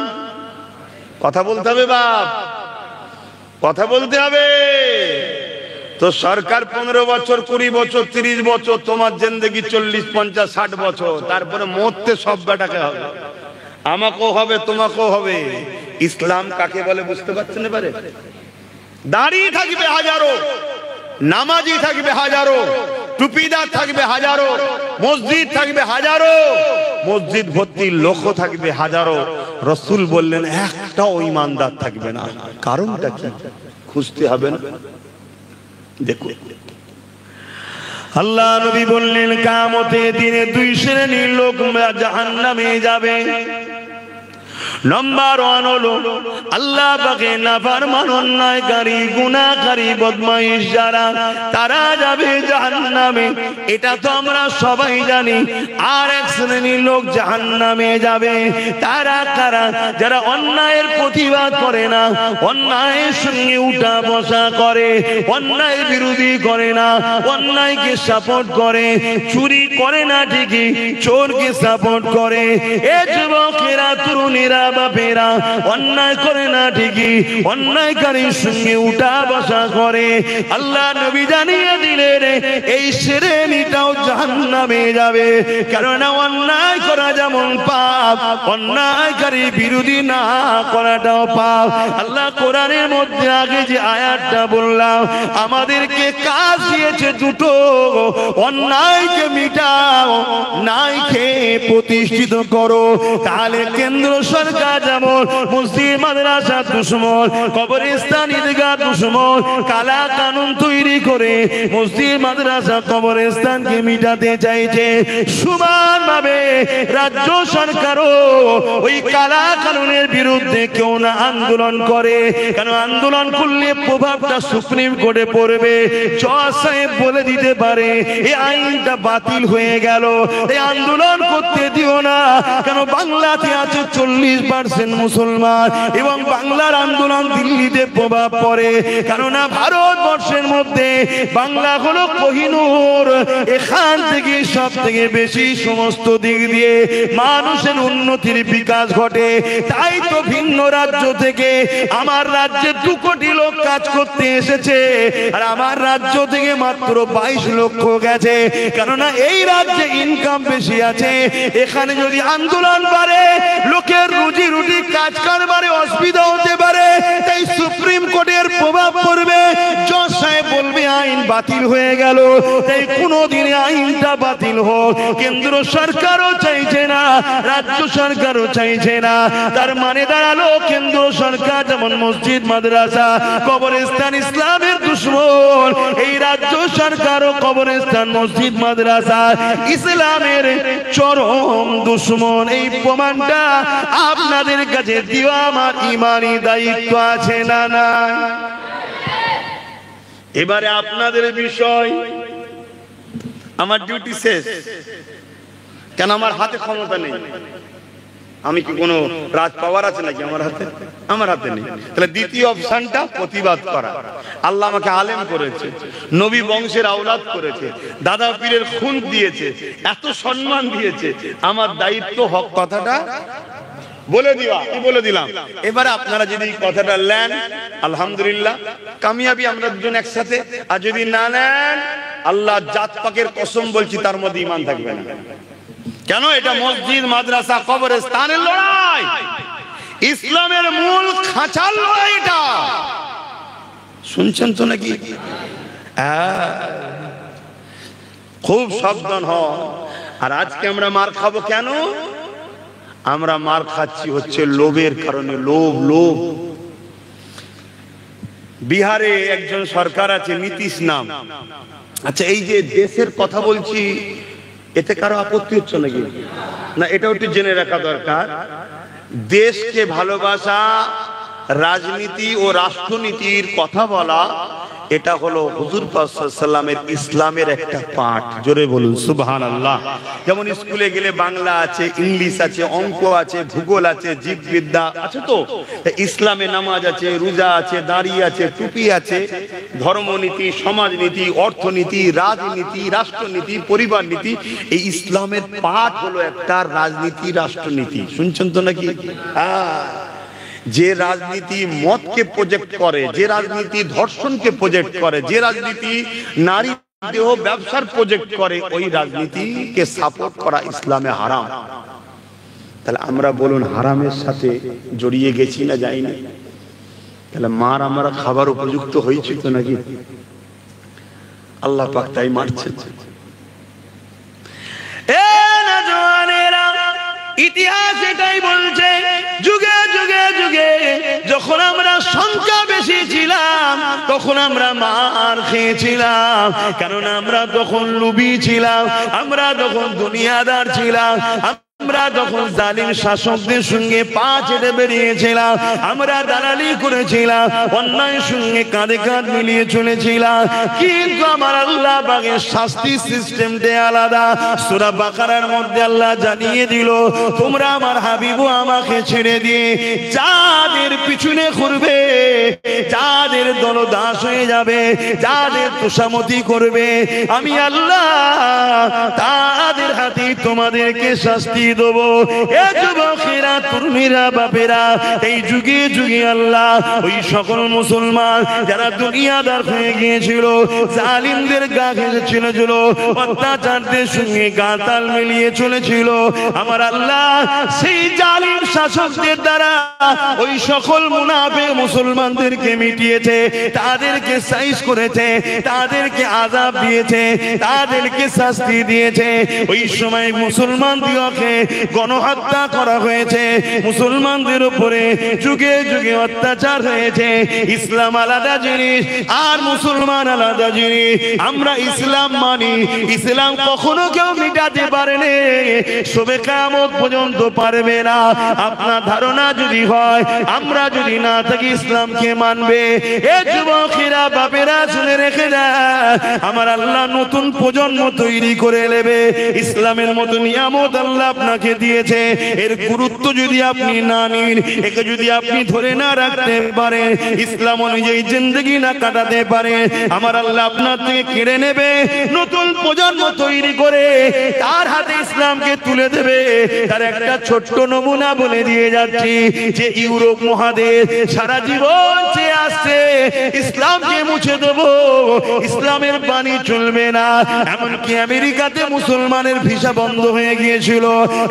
কথা বলতে হবে বাপ, কথা বলতে হবে। তো সরকার 15 বছর, 20 বছর, 30 বছর, তোমার জিন্দেগি 40, 50, 60 বছর, তারপরে মরতে সব বেটাকে হবে, আমাকেও হবে, তোমাকেও হবে। ইসলাম কাকে বলে বুঝতে পারছেন এবারে? দাড়ি থাকবে হাজারো, নামাজি থাকবে হাজারো, টুপিদার থাকবে হাজারো, মসজিদ থাকবে হাজারো, মসজিদ ভর্তি লোক থাকবে হাজারো, রাসূল বললেন একটাও ঈমানদার থাকবে না। কারণটা কি খুঁজতে হবে না? দেখো আল্লাহ নবী বললেন কিয়ামতের দিনে দুই শ্রেণীর লোক জাহান্নামে যাবে। নাম্বার 1 হলো আল্লাহ পাকে নাফরমান, অন্যায়কারী, গুনাহকারী, বদমাইশ যারা, তারা যাবে জাহান্নামে। এটা তো আমরা সবাই জানি। আর এক শ্রেণীর লোক জাহান্নামে যাবে। তারা কারা? যারা অন্যায়ের প্রতিবাদ করে না, অন্যায়ের সঙ্গে উঠা বসা করে, অন্যায় বিরোধী করে না, অন্যায়কে সাপোর্ট করে, চুরি করে না ঠিকই, চোরকে সাপোর্ট করে। এ যুবকেরা, তরুণীরা, বাপেরা, অন্যায় করে না ঠিকই, অন্যায়কারীর সঙ্গে উঠা বসা করে। আল্লাহ নবী জানিয়ে দিলেন এই শ্রেণীটাও জাহান্নামে যাবে। কারণ অন্যায় করা যেমন পাপ, অন্যায়কারী বিরোধী না করাটাও পাপ। আল্লাহ কোরআনের মধ্যে আগে যে আয়াতটা বললাম, আমাদেরকে কাজ দিয়েছে দুটো, অন্যায়কে মিটাও, ন্যায়কে প্রতিষ্ঠিত করো। তাহলে কেন্দ্র সরকার যেমন মসজিদ মাদ্রাসা দুশমন, কবরস্থান ঈদগাহ দুশমন, কালা কানুন তৈরি করে মসজিদ মাদ্রাসা কবরস্থানকে মিটাতে চাইছে, সমানভাবে রাজ্য সরকারও ওই কালা কানুনের বিরুদ্ধে কেউ না আন্দোলন করে। কেন আন্দোলন করলে প্রভাবটা সুপ্রিম কোর্টে পড়বে। জজ সাহেব বলে দিতে পারে এই আইনটা বাতিল হয়ে গেল, এই আন্দোলন করতে দিও না। কেন বাংলাতে আছে 40% মুসলমান, এবং বাংলার আন্দোলন দিল্লিতে প্রভাব পড়ে। কেননা ভারতবর্ষের মধ্যে বাংলা হলো কোহিনূর, এখান থেকে সব থেকে বেশি সমস্ত দিক দিয়ে মানুষের উন্নতির বিকাশ ঘটে। তাই তো ভিন্ন রাজ্য থেকে আমার রাজ্যে 2 কোটি লোক কাজ করতে এসেছে, আর আমার রাজ্য থেকে মাত্র 22 লক্ষ গেছে। কেননা এই রাজ্যে ইনকাম বেশি আছে। এখানে যদি আন্দোলন বাড়ে, লোকের রুজি রুটি কাজ কারবারে অসুবিধা হতে পারে, তাই সুপ্রিম কোর্টের প্রভাব পড়বে। জজ সাহেব বলবে আইন বাতিল হয়ে গেল, তাই কোনোদিন আইনটা বাতিল হোক। কেন্দ্র সরকারও চাইছে না, রাজ্য সরকারও চাইছে না। তার মানে দাঁড়ালো কেন্দ্র সরকার যেমন মসজিদ মাদ্রাসা কবরস্থান ইসলামের দুশমন, এই রাজ্য সরকারও কবরস্থান মসজিদ মাদ্রাসা ইসলামের চরম দুশমন। এই প্রমাণটা আপনাদের কাছে দেওয়া আমার ইমানি দায়িত্ব আছে না না? এবারে আপনাদের বিষয়, আমার ডিউটি শেষ। কেন আমার হাতে ক্ষমতা নেই? আমি কি কোনো রাজ পাওয়ার আছে নাকি আমার হাতে? আমার হাতে নেই। তাহলে দ্বিতীয় অপশনটা প্রতিবাদ করা। আল্লাহ আমাকে আলেম করেছে, নবী বংশের আওলাদ করেছে, দাদা পীরের খুন দিয়েছে, এত সম্মান দিয়েছে, আমার দায়িত্ব হক কথাটা বলে দিবা। কি বলে দিলাম? এবারে আপনারা যদি কথাটা নেন, আলহামদুলিল্লাহ, কামিয়াবি আমরা দুজন একসাথে। আর যদি না নেন, আল্লাহ জাত পাকের কসম বলছি, তার মধ্যে ঈমান থাকবে না। কেন? এটা মসজিদ মাদ্রাসা কবরস্থানের লড়াই, ইসলামের মূল খাঁচার লড়াই। এটা শুনছেন তো নাকি? খুব সাবধান হন। আর আজকে আমরা মার খাবো কেন? আমরা মার খাচ্ছি হচ্ছে লোভের কারণে। লোভ। বিহারে একজন সরকার আছে, নীতিশ নাম। আচ্ছা, এই যে দেশের কথা বলছি, এতে কারো আপত্তি হচ্ছে নাকি? না, এটাও একটু জেনে রাখা দরকার। দেশকে ভালোবাসা, রাজনীতি ও রাষ্ট্রনীতির কথা বলা, এটা হলো হুজুর পাক সাল্লাল্লাহু আলাইহি ওয়াসাল্লামের ইসলামের একটা পাঠ। জোরে বলুন সুবহানাল্লাহ। যেমন স্কুলে গেলে বাংলা আছে, ইংলিশ আছে, অঙ্ক আছে, ভূগোল আছে, জীববিদ্যা আছে। তো ইসলামে নামাজ আছে, রোজা আছে, দাড়ি আছে, টুপি আছে, ধর্মনীতি, সমাজনীতি, অর্থনীতি, রাজনীতি, রাষ্ট্রনীতি, পরিবার নীতি। এই ইসলামের পাঠ হলো একটা রাজনীতি, রাষ্ট্রনীতি। শুনছেন তো নাকি? যে রাজনীতি মতকে প্রজেক্ট করে, যে রাজনীতি ধর্ষণকে প্রজেক্ট করে, যে রাজনীতি নারী দেহ ব্যবসার প্রজেক্ট করে, ওই রাজনীতিকে সাপোর্ট করা ইসলামে হারাম। তাহলে আমরা বলুন হারামের সাথে জড়িয়ে গেছি না যাইনি? তাহলে মার আমরা খাবার উপযুক্ত হয়েছি তো নাকি? আল্লাহ পাক তাই মারছেন। ইতিহাস এটাই বলছে, যুগে যুগে যুগে যখন আমরা সংখ্যা বেশি ছিলাম তখন আমরা মার খেয়েছিলাম, কারণ আমরা তখন লোভী ছিলাম, আমরা তখন দুনিয়াদার ছিলাম, আমরা তখন জালিম শাসকদের সঙ্গে পা চেটে বেরিয়েছিলাম, আমরা দালালি করেছিলাম, অন্যায়ের সঙ্গে কাঁধে কাঁধ মিলিয়ে চলেছিলাম। কিন্তু আমার আল্লাহ পাকের শাস্তি সিস্টেমটা আলাদা। সূরা বাকারার মধ্যে আল্লাহ জানিয়ে দিল, তোমরা আমার হাবিবু আমাকে ছেড়ে দিয়ে যাদের পিছনে ঘুরবে, যাদের দলদাস হয়ে যাবে, যাদের তোষামতি করবে, আমি আল্লাহ তাদের হাতে তোমাদেরকে শাস্তি দেবো। এ যুবকেরা, তরুণীরা, বাপেরা, এই যুগে যুগে আল্লাহ ওই সকল মুসলমান যারা দুনিয়াদার হয়ে গিয়েছিল, জালিমদের গা ঘেঁষে ছিল, অত্যাচারদের সঙ্গে গা তাল মিলিয়ে চলেছিল, আমার আল্লাহ সেই জালিম শাসকদের দ্বারা ওই সকল মুনাফিক মুসলমানদেরকে মিটিয়েছে, তাদেরকে সাইজ করেছে, তাদেরকে আযাব দিয়েছে, তাদেরকে শাস্তি দিয়েছে। ওই সময় মুসলমানদেরকে গণহত্যা করা হয়েছে, মুসলমানদের উপরে যুগে যুগে অত্যাচার হয়েছে। ইসলাম আলাদা জিনিস আর মুসলমান আলাদা জিনিস। আমরা ইসলাম মানি, ইসলাম কখনো কেউ মিটাতে পারেনি, সবে কিয়ামত পর্যন্ত পারবে না। আপনার ধারণা যদি হয় আমরা যদি না থাকি ইসলামকে মানবে, এ যুবকেরা, বাপেরা, শুনে রেখে দেয়, আমার আল্লাহ নতুন প্রজন্ম তৈরি করে নেবে। ইসলামের মতো নিয়ামত আল্লাহ আপনাকে দিয়েছে, এর গুরুত্ব যদি আপনি না নিন, একে যদি আপনি ধরে না রাখতে পারেন, ইসলাম অনুযায়ী জিন্দেগি না কাটাতে পারে, আমার আল্লাহ আপনার থেকে কেড়ে নেবে, নতুন প্রজন্ম তৈরি করে তার হাতে ইসলামকে তুলে দেবে। তার একটা ছোট্ট নমুনা বলে দিয়ে যাচ্ছি, যে ইউরোপ মহাদেশ সারা জীবন চেয়ে আসছে ইসলামকে মুছে দেবো, ইসলামের বাণী চলবে না। এমনকি আমেরিকাতে মুসলমানের ভিসা বন্ধ হয়ে গিয়েছিল,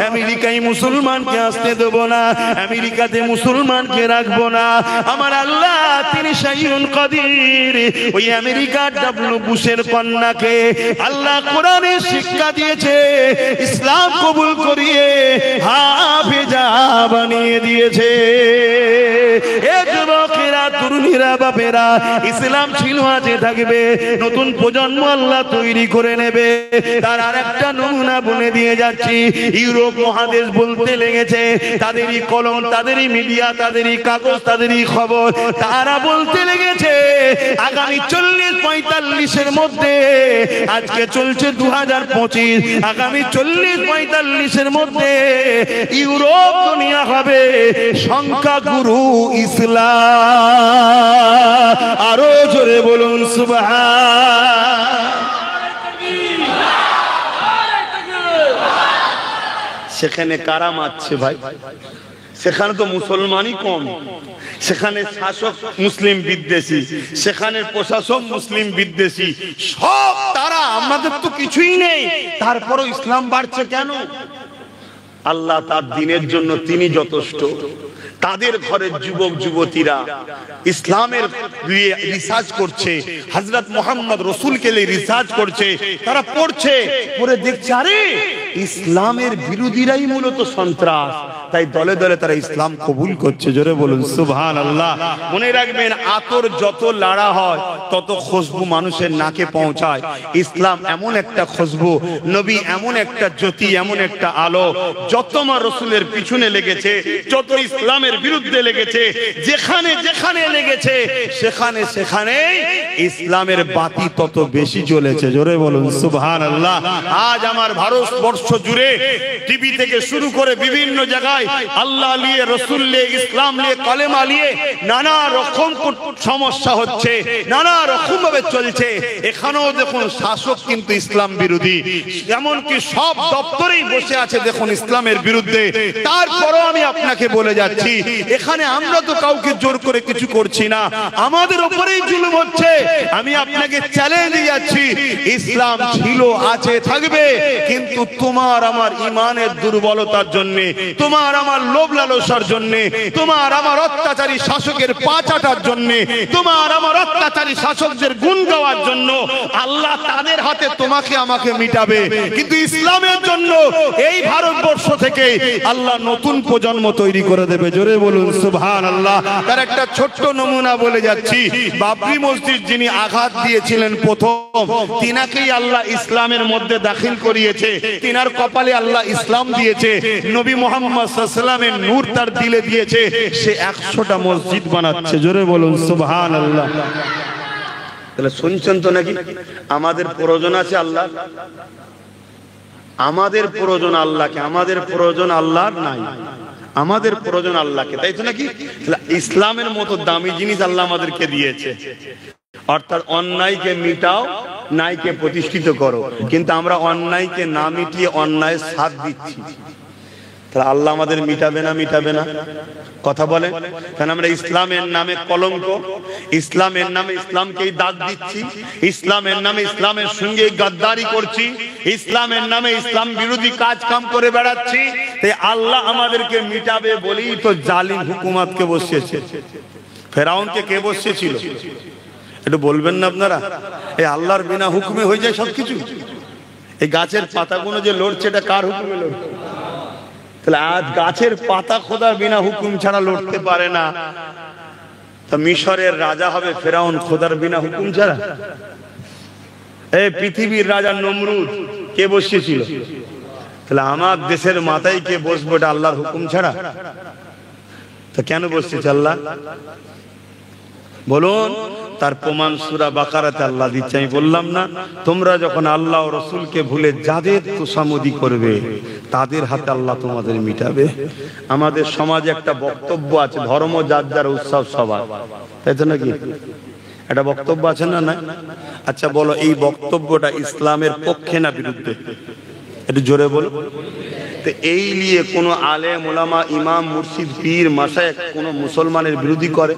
আমেরিকায় মুসলমানকে আসতে দেব না, আমেরিকাতে মুসলমানকে রাখবো না। আমার আল্লাহ তিনি শাইউন কাদির। ওই আমেরিকার ডব্লিউ বুশের কন্যাকে আল্লাহ কোরআনের শিক্ষা দিয়েছে, ইসলাম কবুল করিয়ে হাফেজা বানিয়ে দিয়েছে। এ যুবকেরা, তরুণীরা, বাপেরা, ইসলাম ছিল আজে থাকবে, নতুন প্রজন্ম আল্লাহ তৈরি করে নেবে। তার আরেকটা নমুনা বলে দিয়ে যাচ্ছি, ইউরোপ মহাদেশ বলতে লেগেছে, তাদেরই কলম, তাদেরই মিডিয়া, তাদেরই কাগজ, তাদেরই খবর, তারা বলতে লেগেছে আগামী 40-45-এর মধ্যে, আজকে চলছে 2025, আগামী 40-45-এর মধ্যে ইউরোপ দুনিয়া হবে সংখ্যাগুরু ইসলাম। আরো জোরে বলুন সুবহান। সেখানে কারা মারছে ভাই? সেখানে তো মুসলমানই কম, সেখানে শাসক মুসলিম বিদ্বেষী, সেখানে প্রশাসক মুসলিম বিদ্বেষী, সব তারা। আমাদের তো কিছুই নেই, তারপরও ইসলাম বাড়ছে কেন? আল্লাহ তার দ্বীনের জন্য তিনি যথেষ্ট। তাদের ঘরের যুবক যুবতীরা ইসলামের রিসার্চ করছে, হযরত মুহাম্মদ রাসূলকে নিয়ে রিসার্চ করছে, তারা পড়ছে, পড়ে দেখছে আরে ইসলামের বিরোধীরাই মূলত সন্ত্রাস, তাই দলে দলে তারা ইসলাম কবুল করছে। জোরে বলুন সুবহানাল্লাহ। মনে রাখবেন, আতর যত লাড়া হয় তত খুশবু মানুষের নাকে পৌঁছায়। ইসলাম এমন একটা খুশবু, নবী এমন একটা জ্যোতি, এমন একটা আলো, যত আমার রাসূলের পিছনে লেগেছে, যত ইসলামের বিরুদ্ধে লেগেছে, যেখানে যেখানে লেগেছে সেখানে সেখানে ইসলামের বাতি তত বেশি জ্বলেছে। জোরে বলুন সুবহানাল্লাহ। আজ আমার ভারতবর্ষ জুড়ে টিভি থেকে শুরু করে বিভিন্ন জায়গায় জায়গায় আল্লাহ নিয়ে, রসুল নিয়ে, ইসলাম নিয়ে, কালেমা নিয়ে নানা রকম সমস্যা হচ্ছে, নানা রকম ভাবে চলছে। এখানেও দেখুন শাসক কিন্তু ইসলাম বিরোধী, এমনকি সব দপ্তরেই বসে আছে দেখুন ইসলামের বিরুদ্ধে। তারপরও আমি আপনাকে বলে যাচ্ছি, এখানে আমরা তো কাউকে জোর করে কিছু করছি না, আমাদের উপরেই জুলুম হচ্ছে। আমি আপনাকে চ্যালেঞ্জ দিয়ে যাচ্ছি, ইসলাম ছিল, আছে, থাকবে, কিন্তু তোমার আমার ইমানের দুর্বলতার জন্য, তোমার আমার লোভ লালসার জন্য, তোমার আমার অত্যাচারী শাসকের পা চাটার জন্য, তোমার আমার অত্যাচারী শাসকদের গুণ গাওয়ার জন্য আল্লাহ তাদের হাতে তোমাকে আমাকে মিটাবে। কিন্তু ইসলামের জন্য এই ভারতবর্ষ থেকে আল্লাহ নতুন প্রজন্ম তৈরি করে দেবে। জোরে বলুন সুবহানাল্লাহ। তার একটা ছোট্ট নমুনা বলে যাচ্ছি, বাবরি মসজিদ যিনি আঘাত দিয়েছিলেন প্রথম, তিনাকেই আল্লাহ ইসলামের মধ্যে দাখিল করিয়েছে, তিনার কপালে আল্লাহ ইসলাম দিয়েছে, নবী মুহাম্মদ সাল্লাল্লাহু আলাইহি ওয়াসাল্লামের নূর তার দিলে দিয়েছে, সে 100টা মসজিদ বানাচ্ছে। জোরে বলুন সুবহানাল্লাহ। তাহলে শুনছেন তো নাকি আমাদের প্রয়োজন আছে আল্লাহ, আমাদের প্রয়োজন আল্লাহকে, আমাদের প্রয়োজন আল্লাহর নাই, আমাদের প্রয়োজন আল্লাহকে, তাই তো নাকি? ইসলামের মতো দামি জিনিস আল্লাহ আমাদেরকে দিয়েছে, অর্থাৎ অন্যায়কে মিটাও, ন্যায়কে প্রতিষ্ঠিত করো। কিন্তু আমরা অন্যায়কে না মিটিয়ে অন্যায় সাথ দিচ্ছি, তাহলে আল্লাহ আমাদের মিটাবে না? মিটাবে না? কথা বলে। কারণ আমরা ইসলামের নামে কলঙ্ক, ইসলামের নামে ইসলামকেই দাগ দিচ্ছি, ইসলামের নামে ইসলামের সঙ্গে গাদ্দারি করছি, ইসলামের নামে ইসলাম বিরোধী কাজ কাম করে বেড়াচ্ছি। তাই আল্লাহ আমাদেরকে মিটাবে বলেই তো জালিম হুকুমতকে বসিয়েছে। ফেরাউনকে কে বসিয়েছিল একটু বলবেন না আপনারা? এই আল্লাহর বিনা হুকুমে হয়ে যায় সবকিছু। এই গাছের পাতাগুলো যে লড়ছে, এটা কার হুকুমে লড়ছে? তাহলে আজ গাছের পাতা খোদার বিনা হুকুম ছাড়া লড়তে পারে না, তা মিশরের রাজা হবে ফেরাউন খোদার বিনা হুকুম ছাড়া? এই পৃথিবীর রাজা নমরুদ কে বসিয়েছিল? তাহলে আমার দেশের মাথায় কে বসবে এটা আল্লাহর হুকুম ছাড়া? তা কেন বসিয়েছে আল্লাহ বলুন? তার প্রমাণ সূরা বাকারাতে আল্লাহ দিচ্ছে। আমি বললাম না, তোমরা যখন আল্লাহ ও রাসূলকে ভুলে যাদের তোষামোদি করবে তাদের হাতে আল্লাহ তোমাদের মিটাবে। আমাদের সমাজে একটা বক্তব্য আছে, ধর্ম যার যার উৎসব সবার, তাই তো নাকি? একটা বক্তব্য আছে না? না? আচ্ছা বলো, এই বক্তব্যটা ইসলামের পক্ষে না বিরুদ্ধে? একটু জোরে বলো। তো এই নিয়ে কোন আলেম ওলামা, ইমাম, মুর্শিদ, পীর, মাশায়েখ কোন মুসলমানের বিরোধী করে?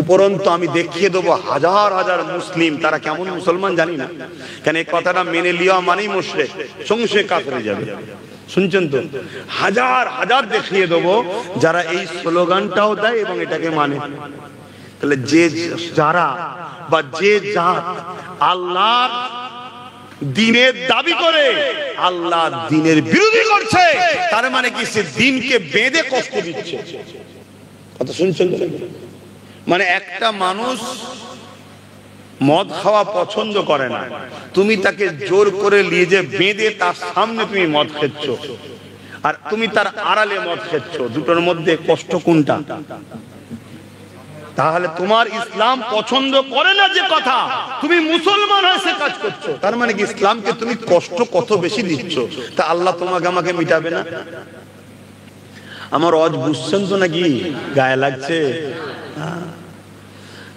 উপরন্তু আমি দেখিয়ে দেবো হাজার হাজার মুসলিম, তারা কেমন মুসলমান জানি না, কেন এই কথাটা মেনে লিয়া মানেই মুশরিক, সঙ্গে কাফের হয়ে যাবে। শুনছেন তো? হাজার হাজার দেখিয়ে দেবো যারা এই স্লোগানটাও দেয় এবং এটাকে মানে। তাহলে যে যারা বা যে জাত আল্লাহ দিনের দাবি করে আল্লাহ দিনের বিরোধী করছে, তার মানে কি সে দিনকে বেঁধে কষ্ট দিচ্ছে। কথা শুনছেন? মানে একটা মানুষ মদ খাওয়া পছন্দ করে না, তুমি তাকে জোর করে নিয়ে যে বেঁধে তার সামনে তুমি মদ খেচ্ছ, আর তুমি তার আড়ালে মদ খেচ্ছ, দুটোর মধ্যে কষ্ট কোনটা? তাহলে তোমার ইসলাম পছন্দ করে না যে কথা, তুমি মুসলমান হয়ে সে কাজ করছো, তার মানে কি ইসলামকে তুমি কষ্ট কত বেশি দিচ্ছ। তা আল্লাহ তোমাকে আমাকে মিটাবে না? আমার অজ বুঝছেন তো নাকি? গায়ে লাগছে?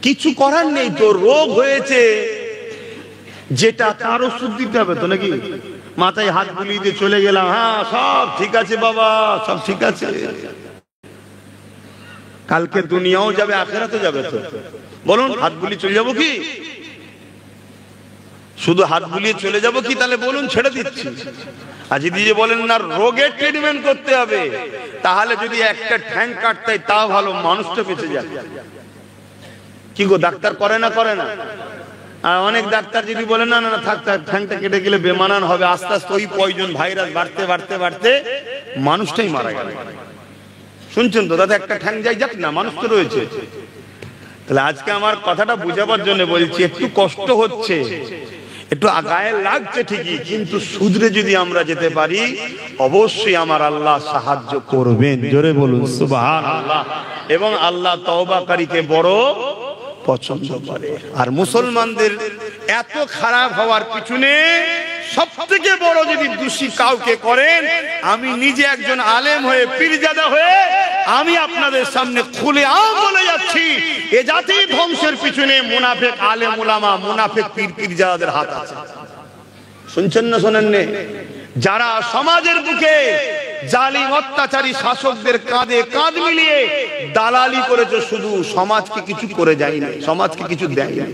কিছু করার নেই, তো রোগ হয়েছে যেটা তার ওষুধ দিতে হবে তো নাকি? মাথায় হাত বুলিয়ে দিয়ে চলে গেলাম, হ্যাঁ সব ঠিক আছে বাবা, সব ঠিক আছে। কালকে দুনিয়াও যাবে, আখিরাতে যাবে। তো বলুন, হাত বুলিয়ে চলে যাবো কি? শুধু হাত বুলিয়ে চলে যাবো কি? তাহলে বলুন, ছেড়ে দিচ্ছি। আর যদি বলেন না রোগের ট্রিটমেন্ট করতে হবে, তাহলে যদি একটা ঠ্যাং কাটতে হয় তাও ভালো, মানুষটা বেঁচে যাবে। কি গো, ডাক্তার করে না? করে না? আর অনেক ডাক্তার যদি বলে না না থাক থাক, ঠ্যাংটা কেটে গেলে বেমানান হবে, আস্তে আস্তে ওই পয়জন ভাইরাস বাড়তে বাড়তে বাড়তে মানুষটাই মারা গেল। শুনছেন তো? দাদা একটা ঠ্যাং যাই যাক না, মানুষ তো রয়েছে। তাহলে আজকে আমার কথাটা বুঝাবার জন্য বলছি, একটু কষ্ট হচ্ছে, একটু গায়ে লাগছে ঠিকই, কিন্তু শুধরে যদি আমরা যেতে পারি অবশ্যই আমার আল্লাহ সাহায্য করবেন। জোরে বলুন সুবহানাল্লাহ। এবং আল্লাহ তওবাকারীকে বড় পছন্দ করে। আর মুসলমানদের এত খারাপ হওয়ার পিছনে সবথেকে বড় যদি দোষী কাউকে করেন, আমি নিজে একজন আলেম হয়ে, পীরজাদা হয়ে আমি আপনাদের সামনে খুলে বলে যাচ্ছি, এ জাতি ধ্বংসের পিছনে মুনাফিক আলেম উলামা, মুনাফিক পীর পীরজাদাদের হাত আছে। শুনছেন না শোনেননি? যারা সমাজের বুকে জালিম অত্যাচারী শাসকদের কাঁধে কাঁধ মিলিয়ে দালালি করেছে, শুধু সমাজকে কিছু করে যায়নি, সমাজকে কিছু দেয়নি।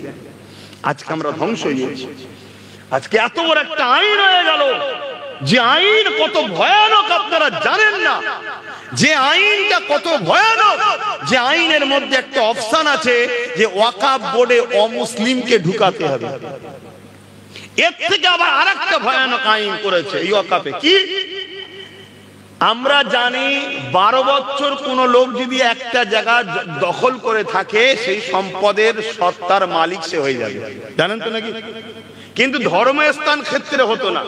আজকে আমরা ধ্বংস হয়ে গেছি। আজকে এত বড় একটা আইন হয়ে গেল, যে আইন কত ভয়ানক আপনারা জানেন না। যে আইনটা কত ভয়ানক, যে আইনের মধ্যে একটা অপশন আছে যে ওয়াকাফ বোর্ডে অমুসলিমকে ঢুকাতে হবে। এর থেকে আবার আরেকটা ভয়ানক আইন করেছে এই ওয়াকাফে। কি আমরা জানি, 12 বছর কোন লোক যদি একটা জায়গা দখল করে থাকে, সেই সম্পদের সত্তার মালিক সে হয়ে যাবে, জানেন তো নাকি? কিন্তু ধর্মস্থান ক্ষেত্রে হতো না।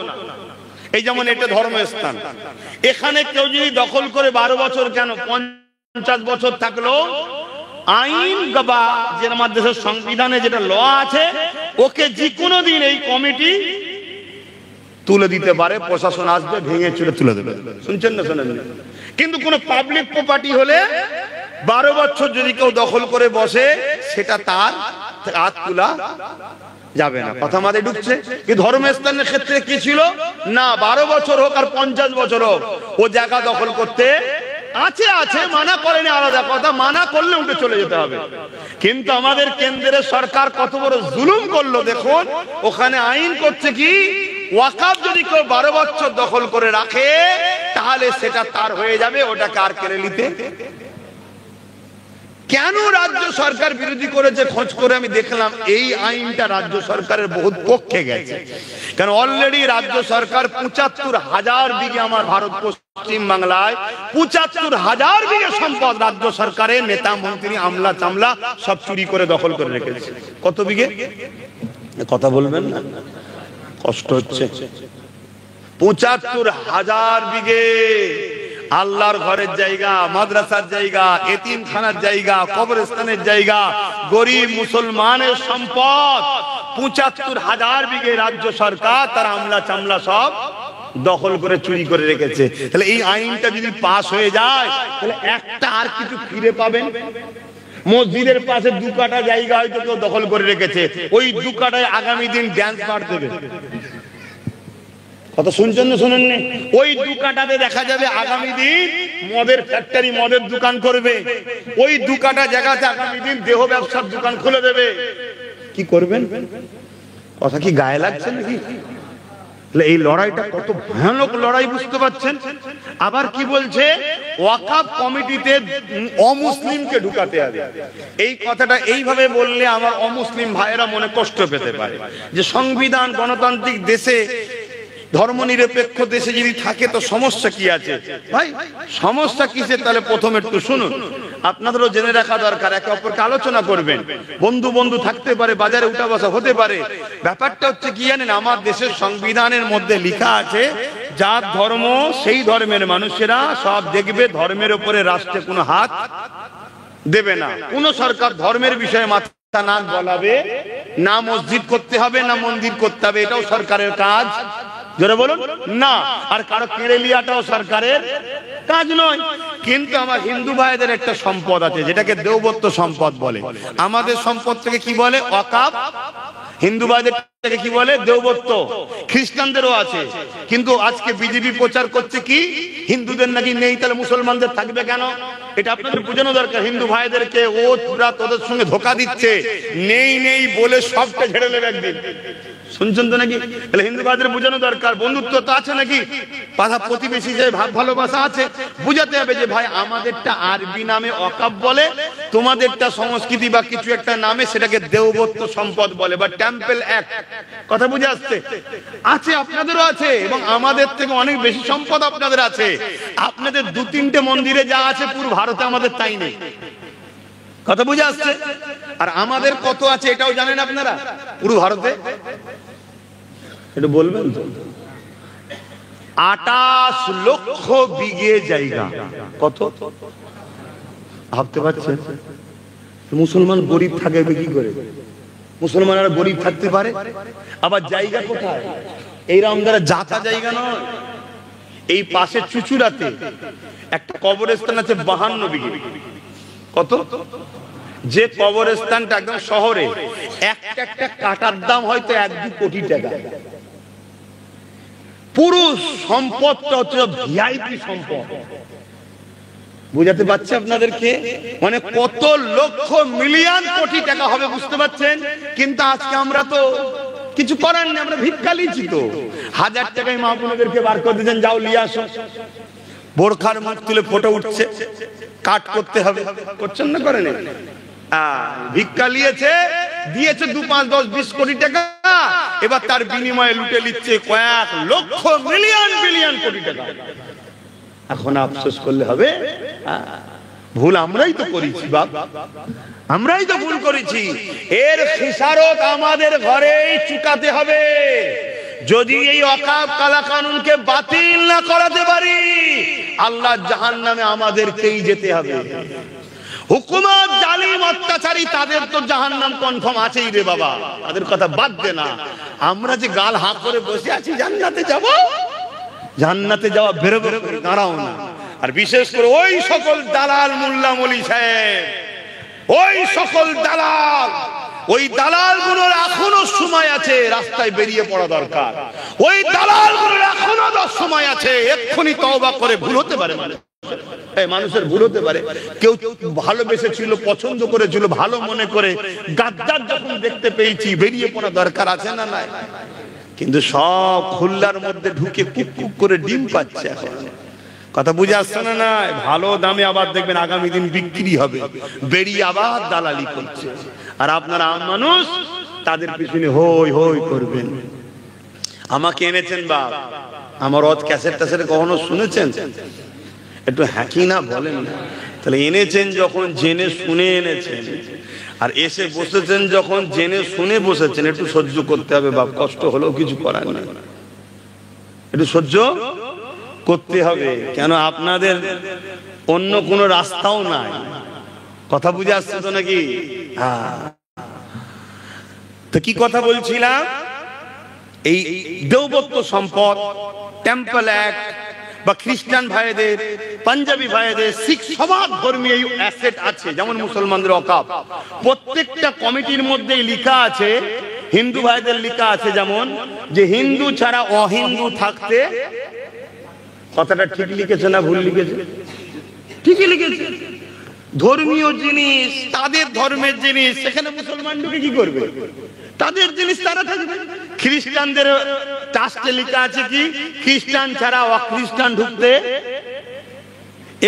এই যেমন এটা ধর্মস্থান, এখানে কেউ যদি দখল করে 12 বছর কেন 50 বছর থাকলো, আইন বা যে আমাদের দেশের সংবিধানে যেটা ল আছে, ওকে যে কোনো দিন এই কমিটি তুলে দিতে পারে, প্রশাসন আসবে ভেঙে চুরে তুলে দেবে। শুনছেন না শোনেন? কিন্তু কোন পাবলিক প্রপার্টি হলে 12 বছর যদি কেউ দখল করে বসে, সেটা তার হাত তোলা যাবে না। কথা মাথায় ঢুকছে? কি ধর্মস্থানের ক্ষেত্রে কি ছিল না, 12 বছর হোক আর 50 বছর হোক, ও জায়গা দখল করতে আছে, মানা করেনি, আলাদা কথা, মানা করলে উঠে চলে যেতে হবে। কিন্তু আমাদের কেন্দ্রের সরকার কত বড় জুলুম করলো দেখুন, ওখানে আইন করছে কি, ওয়াকাফ যদি কেউ 12 বছর দখল করে রাখে, তাহলে সেটা তার হয়ে যাবে, ওটাকে আর কেড়ে নিতে। কেন রাজ্য সরকার বিরোধী করেছে খোঁজ করে আমি দেখলাম, এই আইনটা রাজ্য সরকারের বহুত পক্ষে গেছে। কারণ অলরেডি রাজ্য সরকার ৭৫,০০০ বিঘে, আমার ভারত পশ্চিম বাংলায় ৭৫,০০০ বিঘে সম্পদ রাজ্য সরকারের নেতা মন্ত্রী আমলা চামলা সব চুরি করে দখল করে রেখেছে। কত বিঘে? কথা বলবেন না, কষ্ট হচ্ছে। ৭৫,০০০ বিঘে আল্লাহর ঘরের জায়গা, মাদ্রাসার জায়গা, এতিমখানার জায়গা, কবরস্থানের জায়গা, গরিব মুসলমানের সম্পদ ৭৫,০০০ বিঘে রাজ্য সরকার তার আমলা চামলা সব দখল করে চুরি করে রেখেছে। তাহলে এই আইনটা যদি পাস হয়ে যায়, তাহলে একটা আর কিছু ফিরে পাবেন। মসজিদের পাশে 2 কাঠা জায়গা হয়তো কেউ দখল করে রেখেছে, ওই 2 কাঠায় আগামী দিন ড্যান্স পার্ট দেবে। কথা শুনছেন না শোনেননি? ওই 2 কাঠাতে দেখা যাবে আগামী দিন মদের ফ্যাক্টরি, মদের দোকান করবে। ওই 2 কাঠা জায়গাতে আগামী দিন দেহ ব্যবসার দোকান খুলে দেবে। কি করবেন? কথা কি গায়ে লাগছে নাকি? এই লড়াইটা কত ভয়ানক লড়াই, বুঝতে পারছেন? আবার কি বলছে, ওয়াকাফ কমিটিতে অমুসলিমকে ঢুকাতে হবে। এই কথাটা এইভাবে বললে আমার অমুসলিম ভাইয়েরা মনে কষ্ট পেতে পারে, যে সংবিধান গণতান্ত্রিক দেশে, ধর্মনিরপেক্ষ দেশে যদি থাকে তো সমস্যা কি আছে? ভাই সমস্যা কিসে? তাহলে প্রথমে একটু শুনুন, আপনাদেরও জেনে রাখা দরকার। একে অপরকে আলোচনা করবেন, বন্ধু বন্ধু থাকতে পারে, বাজারে উঠা বসা হতে পারে। ব্যাপারটা হচ্ছে কি জানেন, আমার দেশের সংবিধানের মধ্যে লেখা আছে, যার ধর্ম সেই ধর্মের মানুষেরা সব দেখবে, ধর্মের উপরে রাষ্ট্রে কোনো হাত দেবে না। কোন সরকার ধর্মের বিষয়ে মাথা না গলাবে না, মসজিদ করতে হবে না মন্দির করতে হবে, এটাও সরকারের কাজ। জোরে বলুন না। আর কারো কেড়ে লিয়াটাও সরকারের কাজ নয়। কিন্তু আমার হিন্দু ভাইদের একটা সম্পদ আছে, যেটাকে দেওবত্ত সম্পদ বলে। আমাদের সম্পদ থেকে কি বলে? ওয়াকাফ। হিন্দু ভাইদের থেকে কি বলে? দেওবত্ত। খ্রিস্টানদেরও আছে। কিন্তু আজকে বিজেপি প্রচার করছে কি, হিন্দুদের নাকি নেই, তাহলে মুসলমানদের থাকবে কেন? এটা আপনাদের বোঝানো দরকার হিন্দু ভাইদেরকে। ও পুরা তোদের সঙ্গে ধোকা দিচ্ছে, নেই নেই বলে সবটা ঝেড়ে নেবে একদিন। শুনছেন তো নাকি? তাহলে হিন্দু ভাইদের বোঝানো দরকার, বন্ধুত্ব তো আছে নাকি, পাড়া প্রতিবেশী যে ভাব ভালোবাসা আছে, বুঝাতে হবে যে ভাই আমাদেরটা আরবি নামে ওয়াকাফ বলে, তোমাদেরটা সংস্কৃতি বা কিছু একটা নামে সেটাকে দেওবত্ত সম্পদ বলে, বা টেম্পল অ্যাক্ট। কথা বুঝে আসছে? আছে, আপনাদেরও আছে, এবং আমাদের থেকে অনেক বেশি সম্পদ আপনাদের আছে। আপনাদের 2-3টে মন্দিরে যা আছে পুরো ভারতে আমাদের তাই নেই। কথা বুঝে আসছে? আর আমাদের কত আছে এটাও জানেন আপনারা পুরো ভারতে? এটা বলবেন তো? 28 লক্ষ বিঘে জায়গা। কত ভাবতে পারছেন? মুসলমান গরিব থাকবে কি করে? মুসলমানরা গরিব থাকতে পারে? আবার জায়গা কোথায়? এইরকম দ্বারা যাতা জায়গা নয়। এই পাশে চুচুড়াতে একটা কবরস্থান আছে 52 বিঘে। কত? যে কবরস্থানটা একদম শহরে, একটা একটা কাটার দাম হয়তো 1-2 কোটি টাকা। পুরো সম্পদটা হচ্ছে ভিআইপি সম্পদ। বুঝাতে পারছি আপনাদেরকে? মানে কত লক্ষ মিলিয়ন কোটি টাকা হবে, বুঝতে পারছেন? কিন্তু আজকে আমরা তো কিছু করার নেই, আমরা ভিক্ষা লিছি তো। 1000 টাকায় মা বোনদেরকে বার করে দিয়েছেন, যাও লিয়ে আসো। বোরখার মুখ তুলে ফটো উঠছে, কাট করতে হবে, করছেন না? করেন? ভিক্ষা লিয়েছে, দিয়েছে 2, 5, 10, 20 কোটি টাকা, এবার তার বিনিময়ে লুটে নিচ্ছে কয়েক লক্ষ মিলিয়ন বিলিয়ন কোটি টাকা। এখন আফসোস করলে হবে? ভুল আমরাই তো করেছি বাপ, আমরাই তো ভুল করেছি। এর খিসারত আমাদের ঘরেই চুকাতে হবে। যদি এই ওয়াকফ কালা কানুনকে বাতিল না করাতে পারি, আল্লাহ জাহান্নামে আমাদেরকেই যেতে হবে। হুকুমত জালিম অত্যাচারী, তাদের তো জাহান্নাম কনফার্ম আছেই রে বাবা, তাদের কথা বাদ দে না। আমরা যে গাল হাঁ করে বসে আছি জান্নাতে যাব, জান্নাতে যাওয়া বেরোবে, দাঁড়াও না। আর বিশেষ করে ওই সকল দালাল মোল্লা মলি সাহেব, ওই সকল দালাল, ওই দালালগুলোর এখনো সময় আছে, রাস্তায় বেরিয়ে পড়া দরকার। ওই দালালগুলোর এখনো সময় আছে, এক্ষুনি তওবা করে, ভুল হতে পারে মানুষের, ভুল হতে পারে। কেউ ভালোবেসেছিল, পছন্দ করেছিল, ভালো মনে করে গাদ্দার যখন দেখতে পেয়েছি, বেরিয়ে পড়া দরকার আছে না নাই? কিন্তু সব খুল্লার মধ্যে ঢুকে কুক কুক করে ডিম পাচ্ছে। এখন কথা বুঝে আসছে না? না, ভালো দামে আবার দেখবেন আগামী দিন বিক্রি হবে, বেরিয়ে আবার দালালি করছে। আর আপনারা আম মানুষ, তাদের পিছনে হই হই করবেন। আমাকে এনেছেন বাপ, আমার অত ক্যাসেট ট্যাসেট কখনো শুনেছেন? একটু হ্যাকি না বলেন না? তাহলে এনেছেন যখন জেনে শুনে এনেছেন, আর এসে বসেছেন যখন জেনে শুনে বসেছেন, একটু সহ্য করতে হবে বাপ। কষ্ট হলেও কিছু করার নেই, একটু সহ্য করতে হবে। কেন আপনাদের অন্য কোনো রাস্তাও নাই। কথা বুঝে আসছে তো নাকি? তো কি কথা বলছিলাম? এই দেওবত্ত সম্পদ, টেম্পল অ্যাক্ট বা খ্রিস্টান ভাইদের, পাঞ্জাবি ভাইদের, শিখ সবার ধর্মীয় অ্যাসেট আছে। যেমন মুসলমানদের ওয়াকফ, প্রত্যেকটা কমিটির মধ্যেই লেখা আছে, হিন্দু ভাইদের লেখা আছে যেমন যে হিন্দু ছাড়া অহিন্দু থাকতে। কথাটা ঠিক লিখেছে না ভুল লিখেছে? ঠিকই লিখেছে। ধর্মীয় জিনিস, তাদের ধর্মের জিনিস, সেখানে মুসলমান ঢুকে কি করবে? তাদের জিনিস তারা থাকবে। খ্রিস্টানদের ট্রাস্টে লেখা আছে কি, খ্রিস্টান ছাড়া অখ্রিস্টান ঢুকতে।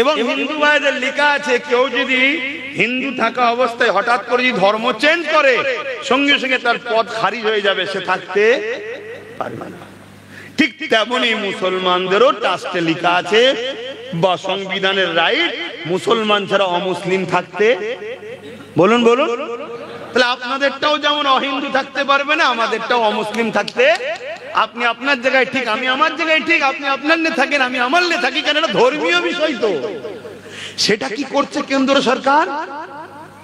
এবং হিন্দু ভাইদের লেখা আছে, কেউ যদি হিন্দু থাকা অবস্থায় হঠাৎ করে যদি ধর্ম চেঞ্জ করে, সঙ্গে সঙ্গে তার পদ খারিজ হয়ে যাবে, সে থাকতে পারবে না। ঠিক তেমনি মুসলমানদেরও ট্রাস্টে লেখা আছে বা সংবিধানের রাইট, মুসলমান ছাড়া অমুসলিম থাকতে। বলুন বলুন। তাহলে আপনাদেরটাও যেমন অহিন্দু থাকতে পারবে না, আমাদেরটাও অমুসলিম থাকতে। আপনি আপনার জায়গায় ঠিক, আমি আমার জায়গায় ঠিক, আপনি আপনার নে থাকেন, আমি আমার নে থাকি, কেন এটা ধর্মীয় বিষয় তো। সেটা কি করছে কেন্দ্র সরকার?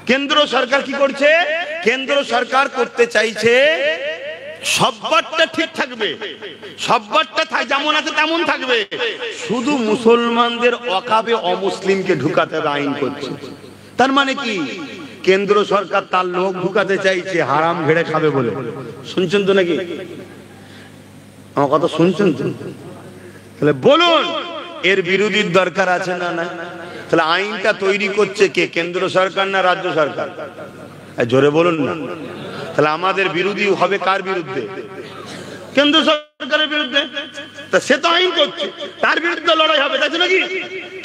কেন্দ্র সরকার কি করছে? কেন্দ্র সরকার করতে চাইছে সববারটা ঠিক থাকবে, সববারটা যেমন আছে তেমন থাকবে, শুধু মুসলমানদের ওয়াকফে অমুসলিমকে ঢুকাতে হবে আইন করছে। তার মানে কি, কেন্দ্র সরকার তার লোক ঢুকাতে চাইছে হারাম ঘেড়ে খাবে বলে। শুনছেন তো নাকি? আমার কথা শুনছেন তো? তাহলে বলুন, এর বিরোধীর দরকার আছে না? না। তাহলে আইনটা তৈরি করছে কে, কেন্দ্র সরকার না রাজ্য সরকার? জোরে বলুন না। তাহলে আমাদের বিরোধী হবে কার বিরুদ্ধে? কেন্দ্র সরকারের বিরুদ্ধে। তা সে তো আইন করছে, তার বিরুদ্ধে লড়াই হবে, তাই নাকি?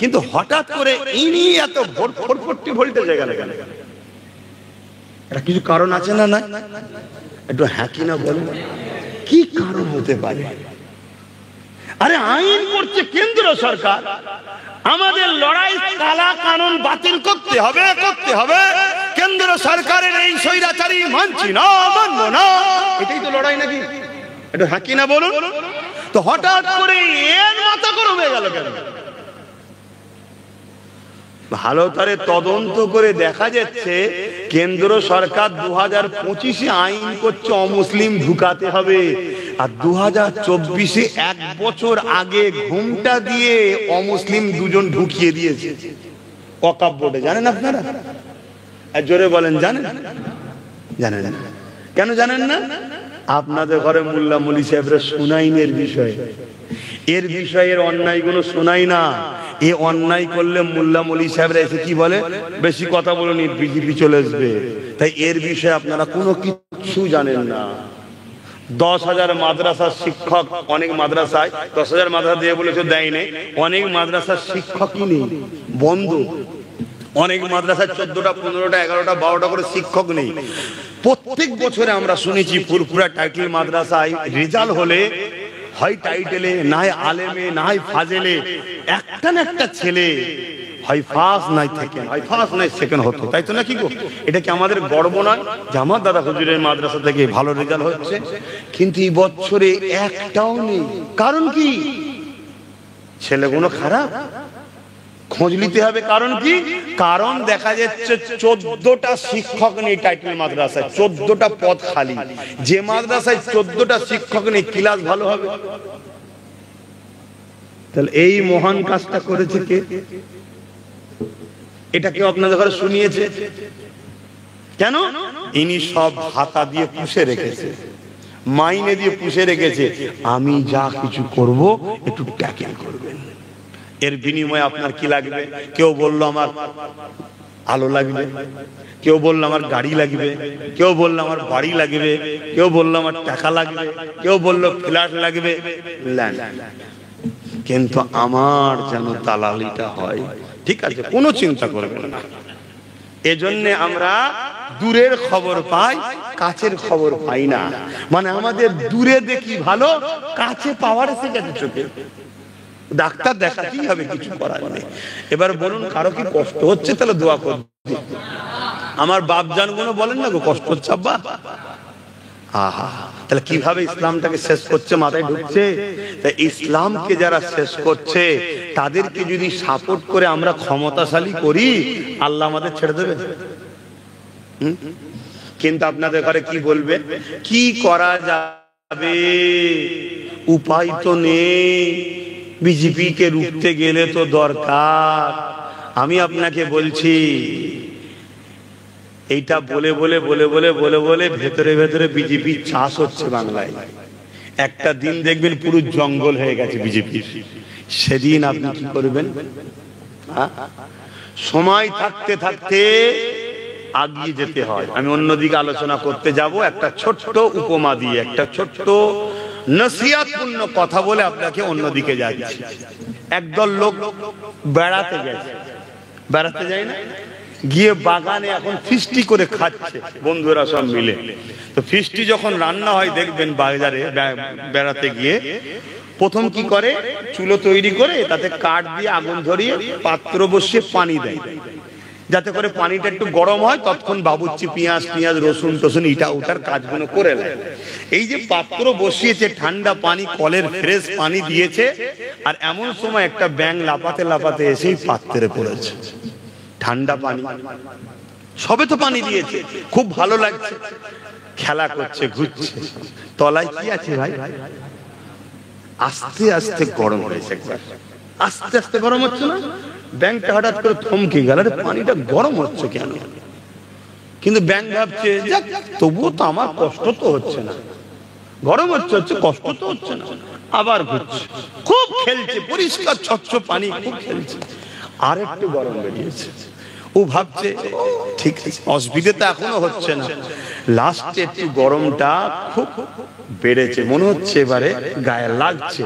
কিন্তু হঠাৎ করে ইনি এত ভোটপট্টি ভোল্টে জায়গা লাগালে, এটা কিছু কারণ আছে না? না, একটু হ্যাঁ কি না বলুন, কি কারণ হতে পারে? আরে আইন করছে কেন্দ্র সরকার, আমাদের লড়াই কালা কানুন বাতিল করতে হবে, করতে হবে। কেন্দ্র সরকারের এই স্বৈরাচারী মানছি না, মানবো না, এটাই তো লড়াই নাকি? একটু হ্যাঁ কি না বলুন। তো হঠাৎ করে এর মাথা গরম হয়ে গেল কেন? ভালো করে তদন্ত করে দেখা যাচ্ছে কেন্দ্র সরকার 2025-এ আইন করছে অমুসলিম ঢুকাতে হবে। আর 2024-এ 1 বছর আগে ঘুমটা দিয়ে অমুসলিম দুজন ঢুকিয়ে দিয়েছে ওয়াকফ বোর্ডে। জানেন আপনারা? জোরে বলেন, জানেন? জানেন না? কেন জানেন না? আপনাদের ঘরে মোল্লা মৌলভী সাহেবরা শোনাইনি এর বিষয়ে। এর বিষয়ের অন্যায় গুলো শোনাই না। এ অন্যায় করলে মোল্লা মৌলভী সাহেবরা এসে কি বলে, বেশি কথা বলুন, বিজেপি চলে আসবে। তাই এর বিষয়ে আপনারা কোনো কিছু জানেন না। 10,000 মাদ্রাসার শিক্ষক, অনেক মাদ্রাসায় 10,000 মাদ্রাসা দিয়ে বলেছে দেয়নি, অনেক মাদ্রাসার শিক্ষকই নেই, বন্ধ। অনেক মাদ্রাসায় 14টা 15টা 11টা 12টা করে শিক্ষক নেই। প্রত্যেক বছরে আমরা শুনেছি ফুরফুরা টাইটেল মাদ্রাসায় রেজাল্ট হলে হয় টাইটেলে, না হয় আলেমে, না হয় ফাজেলে একটা না একটা ছেলে হয় ফার্স্ট নাই সেকেন্ড, হয় ফার্স্ট নাই সেকেন্ড হতো, তাই তো নাকি গো? এটা কি আমাদের গর্ব নয় যে আমার দাদা হুজুরের মাদ্রাসা থেকে ভালো রেজাল্ট হচ্ছে? কিন্তু এই বছরে একটাও নেই। কারণ কি? ছেলেগুলো খারাপ, খোঁজ নিতে হবে। কারণ কি? কারণ দেখা যাচ্ছে 14টা শিক্ষক নেই টাইটেল মাদ্রাসায়, 14টা পদ খালি। যে মাদ্রাসায় 14টা শিক্ষক নেই, ক্লাস ভালো হবে? তাহলে এই মহান কাজটা করেছে কে? এটা কেউ আপনাদের ঘরে শুনিয়েছে? কেন? ইনি সব ভাতা দিয়ে পুষে রেখেছে, মাইনে দিয়ে পুষে রেখেছে। আমি যা কিছু করব একটু ট্যাকেল করবেন, এর বিনিময়ে আপনার কি লাগবে? কেউ বলল আমার আলো লাগবে, কেউ বলল আমার গাড়ি লাগবে, কেউ বলল আমার বাড়ি লাগবে, কেউ বলল আমার টাকা লাগবে, কেউ বলল ফ্ল্যাট লাগবে। কিন্তু আমার যেন দালালিটা হয়। ঠিক আছে, কোনো চিন্তা করবেন না। এজন্য আমরা দূরের খবর পাই, কাছের খবর পাই না। মানে আমাদের দূরে দেখি ভালো, কাছে পাওয়ার এসে গেছে চোখে। ডাক্তার দেখাতেই হবে, কিছু করার নেই। এবার বলুন, কারো কি কষ্ট হচ্ছে? তাহলে দোয়া করুন। আমার বাপজান গুলো বলেন না গো, কষ্ট হচ্ছে আব্বা। আহা, তাহলে কিভাবে ইসলামটাকে শেষ করছে মাথায় ঢুকছে? তাই ইসলামকে যারা শেষ করছে তাদেরকে যদি সাপোর্ট করে আমরা ক্ষমতাশালী করি, আল্লাহ আমাদের ছেড়ে দেবে? কিন্তু আপনাদের ঘরে কি বলবে? কি করা যাবে, উপায় তো নেই, বিজেপি কে রুখতে গেলে তো দরকার। আমি আপনাকে বলছি, এইটা বলে বলে বলে বলে বলে বলে ভেতরে ভেতরে বিজেপি চাষ হচ্ছে বাংলায়। একটা দিন দেখবেন পুরো জঙ্গল হয়ে গেছে বিজেপির। সেদিন আপনি কি করবেন? সময় থাকতে থাকতে আগিয়ে যেতে হয়। আমি অন্যদিকে আলোচনা করতে যাব, একটা ছোট্ট উপমা দিয়ে, একটা ছোট্ট নসিহতপূর্ণ কথা বলে আপনাকে অন্যদিকে যাচ্ছি। একদল লোক বেড়াতে গেছে, বেড়াতে যায় না, গিয়ে বাগানে এখন ফিস্টি করে খাচ্ছে বন্ধুরা সব মিলে। তো ফিস্টি যখন রান্না হয় দেখবেন বাজারে বেড়াতে গিয়ে প্রথম কি করে, চুলো তৈরি করে তাতে কাঠ দিয়ে আগুন ধরিয়ে পাত্র বসিয়ে পানি দেয়, যাতে করে পানিটা একটু গরম হয়। ততক্ষণ বাবুর্চি পেঁয়াজ টিয়াজ রসুন টসুন ইটা ওটার কাজগুলো করে নেয়। এই যে পাত্র বসিয়েছে, ঠান্ডা পানি, কলের ফ্রেশ পানি দিয়েছে, আর এমন সময় একটা ব্যাঙ লাফাতে লাফাতে এসেই পাত্রে পড়েছে। ঠান্ডা পানি, সবে তো পানি দিয়েছে, খুব ভালো লাগছে, খেলা করছে, ঘুরছে। তলায় কি আছে ভাই? আস্তে আস্তে গরম হয়েছে, আস্তে আস্তে গরম হচ্ছে না? ব্যাংকটা হঠাৎ করে থমকে গেল, আরে পানিটা গরম হচ্ছে কেন? কিন্তু ব্যাংক ভাবছে, যাক তবুও তো আমার কষ্ট তো হচ্ছে না, গরম হচ্ছে হচ্ছে, কষ্ট তো হচ্ছে না। আবার ঘুরছে, খুব খেলছে, পরিষ্কার স্বচ্ছ পানি, খুব খেলছে, আর একটু গরম বেরিয়েছে। ও ভাবছে ঠিক আছে, অসুবিধা তো এখনো হচ্ছে না। লাস্টে একটু গরমটা খুব বেড়েছে, মনে হচ্ছে এবারে গায়ে লাগছে।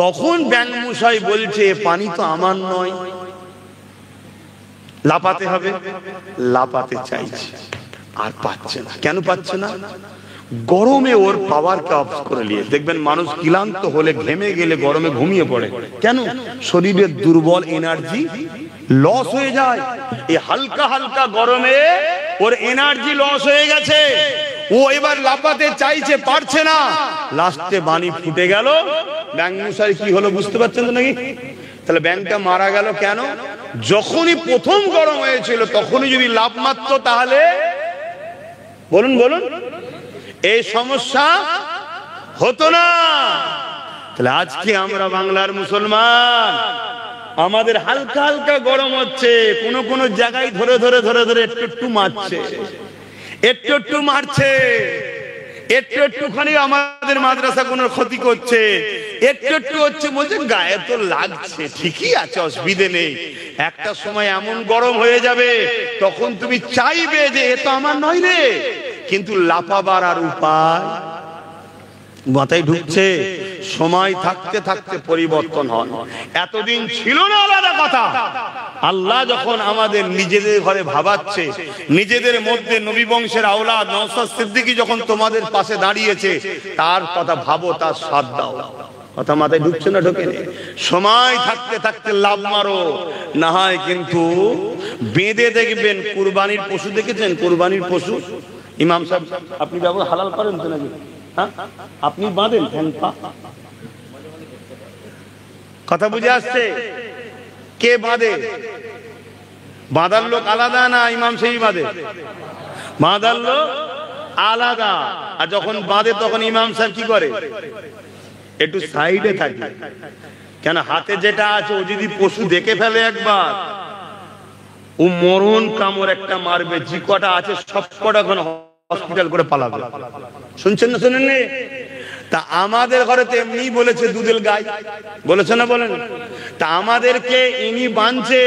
তখন ব্যাঙ মশাই বলছে, পানি তো আমার নয়, লাপাতে হবে। লাপাতে চাইছে, আর পাচ্ছে না। কেন পাচ্ছে না? গরমে ওর পাওয়ারকে অফ করে নিয়ে। দেখবেন মানুষ ক্লান্ত হলে, ঘেমে গেলে গরমে ঘুমিয়ে পড়ে। কেন? শরীরের দুর্বল এনার্জি লস হয়ে যায়। এই হালকা হালকা গরমে ওর এনার্জি লস হয়ে গেছে, ও এবার লাফাতে চাইছে, পারছে না। লাস্টে বাণী ফুটে গেল। ব্যাঙ মশাই কি হলো বুঝতে পারছেন তো নাকি? তাহলে ব্যাঙটা মারা গেল কেন? যখনই প্রথম গরম হয়েছিল তখনই যদি লাফ মারতো, তাহলে বলুন বলুন, এই সমস্যা হতো না। তাহলে আজকে আমরা বাংলার মুসলমান, আমাদের হালকা হালকা গরম হচ্ছে, কোন কোন জায়গায় ধরে ধরে ধরে ধরে একটু একটু মারছে, একটু একটু মারছে, একটু একটুখানি আমাদের মাদ্রাসা কোনো ক্ষতি করছে, একটু একটু হচ্ছে, বলছে গায়ে তো লাগছে, ঠিকই আছে, অসুবিধে নেই। একটা সময় এমন গরম হয়ে যাবে, তখন তুমি চাইবে যে এ তো আমার নয় রে, কিন্তু লাফাবার আর উপায় মাথায় ঢুকছে। সময় থাকতে থাকতে পরিবর্তন হয়। এতদিন ছিল না, আলাদা কথা। আল্লাহ যখন আমাদের নিজেদের ঘরে ভাবাচ্ছে, নিজেদের মধ্যে নবী বংশের আওলাদ নওশাদ সিদ্দিকী যখন তোমাদের পাশে দাঁড়িয়েছে, তার কথা ভাবো, তার সাথ দাও। কথা মাথায় ঢুকছে না? ঢোকে। সময় থাকতে থাকতে লাভ মারো, না হয় কিন্তু বেঁধে দেখবেন। কুরবানির পশু দেখেছেন? কুরবানির পশু ইমাম সাহেব আপনি ব্যবহার হালাল করেন তো নাকি? হ্যাঁ, আপনি বাঁধেন কথা বুঝে আসছে? কে বাঁধে? বাঁধার লোক আলাদা না ইমাম সেই বাঁধে? বাঁধার লোক আলাদা। আর যখন বাঁধে তখন ইমাম সাহেব কি করে? একটু সাইডে থাকে। কেন? হাতে যেটা আছে, ও যদি পশু দেখে ফেলে একবার, ও মরণ কামড় একটা মারবে। যে কটা আছে সব কটা এখন হসপিটাল করে পালাবে। শুনছেন না? শুনেন নি? তা আমাদের ঘরে তো এমনি বলেছে দুধেল গাই, বলেছে না? বলেন। তা আমাদেরকে ইনি বাঁধছে,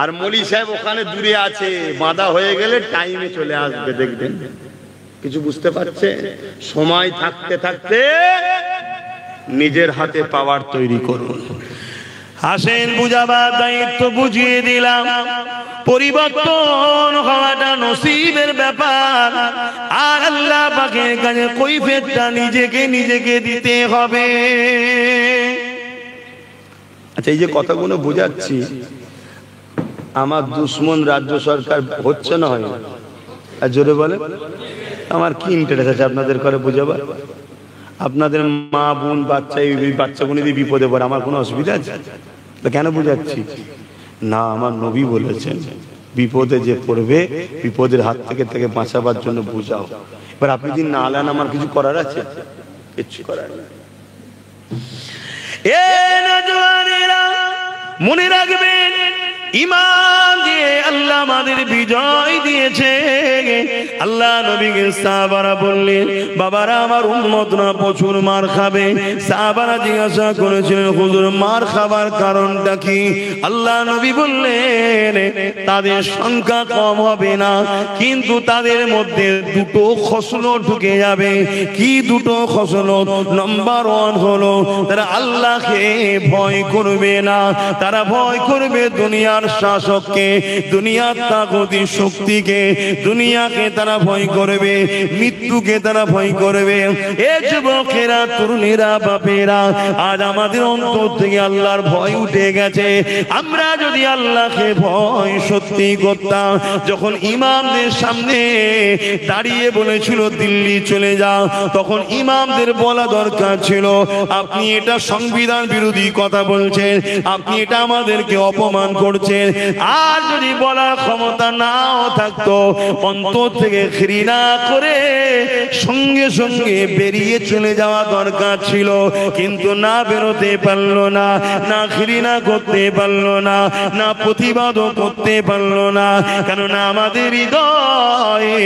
আর মলি সাহেব ওখানে দূরে আছে। বাঁধা হয়ে গেলে টাইমে চলে আসবে, দেখবেন। কিছু বুঝতে পারছে? সময় থাকতে থাকতে নিজের হাতে পাওয়ার তৈরি করুন। আসেন, বুঝাবার দায়িত্ব বুঝিয়ে দিলাম। পরিবর্তন হওয়াটা নসিবের ব্যাপার, আর আল্লাহ পাকের কাছে কৈফিয়তটা নিজেকে দিতে হবে। আচ্ছা, এই যে কথাগুলো বোঝাচ্ছি, আমার দুশ্মন রাজ্য সরকার হচ্ছে না, হয়? আর জোরে বলে, আমার কি ইন্টারেস্ট আছে আপনাদের করে বুঝাবার? আপনাদের মা বোন বাচ্চা, এই বাচ্চাগুলো যদি বিপদে পড়ে, আমার কোনো অসুবিধা আছে? কেন বুঝাচ্ছি না? আমার নবী বলেছেন, বিপদে যে পড়বে, বিপদের হাত থেকে বাঁচাবার জন্য বুঝাও। এবার আপনি যদি না আলেন, আমার কিছু করার আছে? কিচ্ছু করার নেই। মনে রাখবেন, ঈমান দিয়ে আল্লাহ আমাদের বিজয় দিয়েছে। আল্লাহ নবীকে সাহাবারা বললেন, বাবারা আমার উম্মতরা প্রচুর মার খাবে। সাহাবারা জিজ্ঞাসা করেছিলেন, হুজুর মার খাবার কারণটা কি? আল্লাহ নবী বললেন, তাদের সংখ্যা কম হবে না, কিন্তু তাদের মধ্যে দুটো খসলত ঢুকে যাবে। কি দুটো খসলত? নাম্বার 1 হলো তারা আল্লাহকে ভয় করবে না, তারা ভয় করবে দুনিয়ার শাসককে, দুনিয়ার তাগুতি শক্তিকে, দুনিয়াকে তারা ভয় করবে, মৃত্যুকে তারা ভয় করবে। এ যুবকেরা, তরুণীরা, বাপেরা, আজ আমাদের অন্তর থেকে আল্লাহর ভয় উঠে গেছে। আমরা যদি আল্লাহকে ভয় সত্যি করতাম, যখন ইমামদের সামনে দাঁড়িয়ে বলেছিল দিল্লি চলে যাও, তখন ইমামদের বলা দরকার ছিল, আপনি এটা সংবিধান বিরোধী কথা বলছেন, আপনি এটা আমাদেরকে অপমান করছেন। আর যদি বলার ক্ষমতা নাও থাকতো, অন্তর থেকে ঘৃণা করে সঙ্গে সঙ্গে বেরিয়ে চলে যাওয়া দরকার ছিল, কিন্তু না বেরোতে পারলো না, না ঘৃণা করতে পারলো না, না প্রতিবাদও করতে পারলো না। কেননা আমাদের হৃদয়ে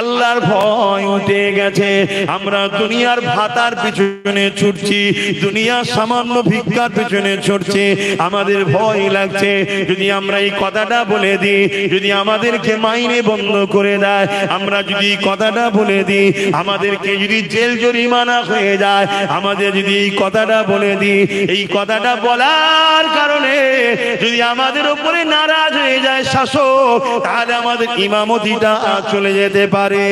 আল্লাহর ভয় উঠে গেছে। আমরা দুনিয়ার ভাতার পিছনে ছুটছি, দুনিয়ার সামান্য ভিক্ষার পিছনে ছুটছি, আমাদের ভয় লাগছে। যদি আমরা এই কথাটা বলে দিই, যদি আমাদেরকে মাইনে বন্ধ করে দেয়, আমরা যদি এই কথাটা বলে দিই, আমাদেরকে যদি জেল জরিমানা হয়ে যায়, আমাদের যদি এই কথাটা বলে দিই, এই কথাটা বলার কারণে যদি আমাদের উপরে নারাজ হয়ে যায় শাসক, তাহলে আমাদের ইমামতিটা চলে যেতে পারে।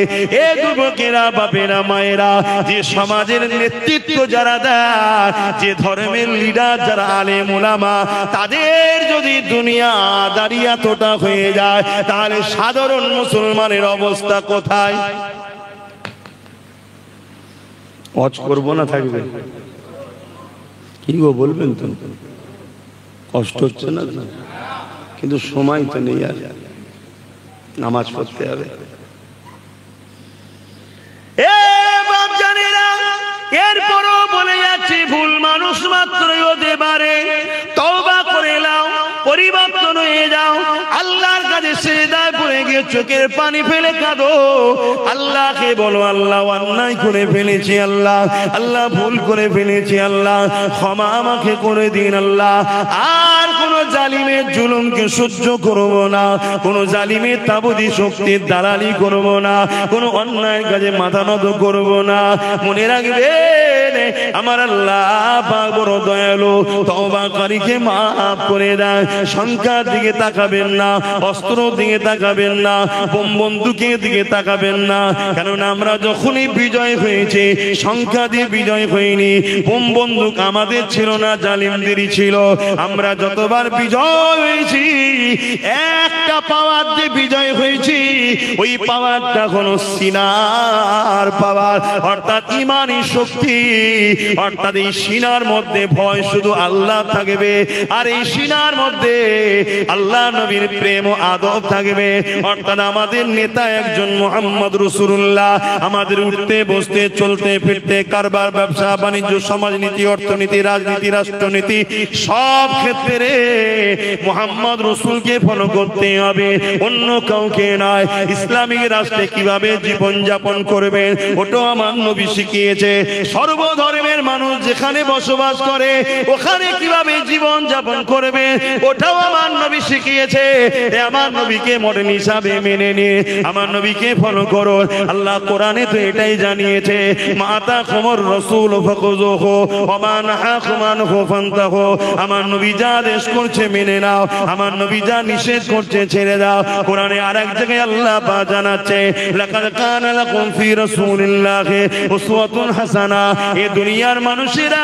এ যুবকেরা, বাপেরা, মায়েরা, যে সমাজের নেতৃত্ব যারা দেয়, যে ধর্মের লিডার যারা আলেম ওলামা, তাদের যদি দুনিয়া দাঁড়িয়ে এতটা হয়ে যায়, তাহলে সাধারণ মুসলমানের অবস্থা কোথায়? ওয়াজ করবো না থাকবে? কি গো বলবেন তো? কষ্ট হচ্ছে না? কিন্তু সময় তো নেই, আর নামাজ পড়তে হবে। এ বাপ জানেরা, এ মাত্রই হতে পারে। তওবা করে নাও, পরিবর্তন হয়ে যাও, আল্লাহর কাছে সিজদায় পড়ে গিয়ে চোখের পানি ফেলে কাঁদো, আল্লাহকে বলো আল্লাহ অন্যায় করে ফেলেছি, আল্লাহ আল্লাহ ভুল করে ফেলেছি, আল্লাহ ক্ষমা আমাকে করে দিন আল্লাহ। আর কোন জালিমের জুলুমকে সহ্য করব না, কোন জালিমের তাবুদি শক্তির দালালি করব না, কোন অন্যায় কাজে মাথা নত করব না। মনে রাখবেন আমার আল্লাহ পাক বড় দয়ালু, তওবাকারীকে মাফ করে দেয়। সংখ্যার দিকে তাকাবেন না, অস্ত্র দিকে তাকাবেন না, বোম বন্দুকের দিকে তাকাবেন না, কেননা আমরা যখনই বিজয় হয়েছে সংখ্যা দিয়ে বিজয় হয়নি। বোম বন্দুক আমাদের ছিল না, জালিমদেরই ছিল। আমরা যতবার বিজয় হয়েছি একটা পাওয়ার দিয়ে বিজয় হয়েছি, ওই পাওয়ারটা হলো সিনার পাওয়ার, অর্থাৎ ইমানি শক্তি। অর্থাৎ এই সিনার মধ্যে ভয় শুধু আল্লাহ থাকবে, আর এই সিনার মধ্যে আল্লাহ নবীর প্রেম ও আদব থাকবে। অর্থাৎ আমাদের নেতা একজন মুহাম্মদ রাসূলুল্লাহ। আমাদের উঠতে বসতে চলতে ফিরতে কারবার ব্যবসা বাণিজ্য সমাজনীতি অর্থনীতি রাজনীতি রাষ্ট্রনীতি সব ক্ষেত্রে মুহাম্মদ রাসূলকে ফলো করতে হবে, অন্য কাউকে নয়। ইসলামিক রাষ্ট্রে কিভাবে জীবন যাপন করবেন ওটাও আমার নবী শিখিয়েছে। সর্বধর্মের মানুষ যেখানে বসবাস করে ওখানে কিভাবে জীবন যাপন করবে ওটাও আমার নবী শিখিয়েছে। আমার নবীকে মডেল হিসাবে মেনে নিয়ে আমার নবীকে ফলো করো। আল্লাহ কোরআনে তো এটাই জানিয়েছে, মাতা কুমুর রাসূল ফাকুযুহু ওয়া মা নাহাকুম আনহু ফান্তাহু। আমার নবী যা আদেশ করছে মেনে নাও, আমার নবী যা নিষেধ করছে ছেড়ে দাও। কোরআনে আরেক জায়গায় আল্লাহ পাক জানাচ্ছে, লাকাদ কানা লাকুম ফি রাসূলিল্লাহি উসওয়াতুন হাসানা। এই দুনিয়ার মানুষেরা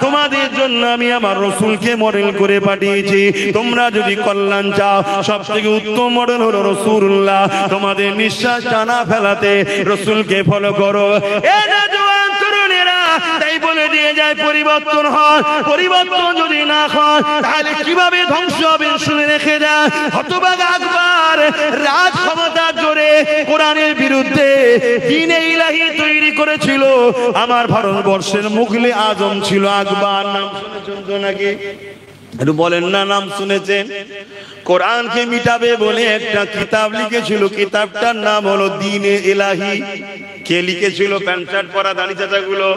তোমাদের জন্য আমি আমার রাসূলকে মডেল করে পাঠিয়েছি। তোমরা যদি কল্যাণ চাও সবথেকে উত্তম মডেল হলো রাসূলুল্লাহ। তোমাদের নিঃশ্বাস টানা ফেলাতে রাসূলকে ফলো করো। এ নওজোয়ান তরুণেরা তাই বলে দিয়ে যায় পরিবর্তন হয়, পরিবর্তন যদি না হয় তাহলে কিভাবে ধ্বংস হবে শুনে রেখে যায়। হতভাগা আকবর রাজ ক্ষমতার জোরে কোরআনের বিরুদ্ধে দ্বীনে ইলাহি তৈরি করেছিল। আমার ভারতবর্ষের মুঘলে আজম ছিল আকবর। নাম শুনেছেন তো নাকি? একটু বলেন না, নাম শুনেছেন? কোরআনকে মিটাবে বলে একটা কিতাব লিখেছিল, কিতাবটার নাম হলো দ্বীনে ইলাহি। কে লিখেছিল? প্যান্ট শার্ট পরা দাড়ি চাচা গুলো।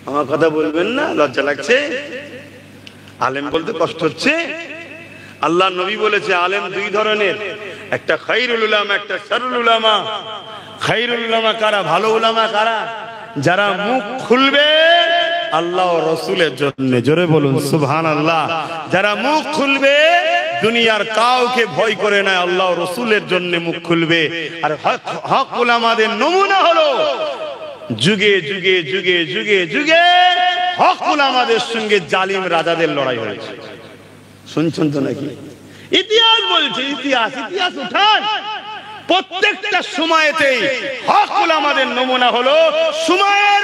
আমার কথা বলবেন না, লজ্জা লাগছে? আলেম বলতে কষ্ট হচ্ছে? আল্লাহ নবী বলেছে আলেম দুই ধরনের, একটা খায়রুল উলামা, একটা শাররুল উলামা। খায়রুল উলামা কারা? ভালো উলামা কারা? যারা মুখ খুলবে আল্লাহ ও রাসূলের জন্য। জোরে বলুন সুবহানাল্লাহ। যারা মুখ খুলবে দুনিয়ার কাউকে ভয় করে না, আল্লাহ ও রাসূলের জন্য মুখ খুলবে। আর হক উলামাদের নমুনা হলো যুগে যুগে যুগে যুগে যুগে হক উলামাদের সঙ্গে জালিম রাজাদের লড়াই হয়েছে। শুনছেন তো নাকি? ইতিহাস বলছে, ইতিহাস ইতিহাস উঠান। প্রত্যেকটা সময়েতেই হক উলামাদের নমুনা হলো সময়ের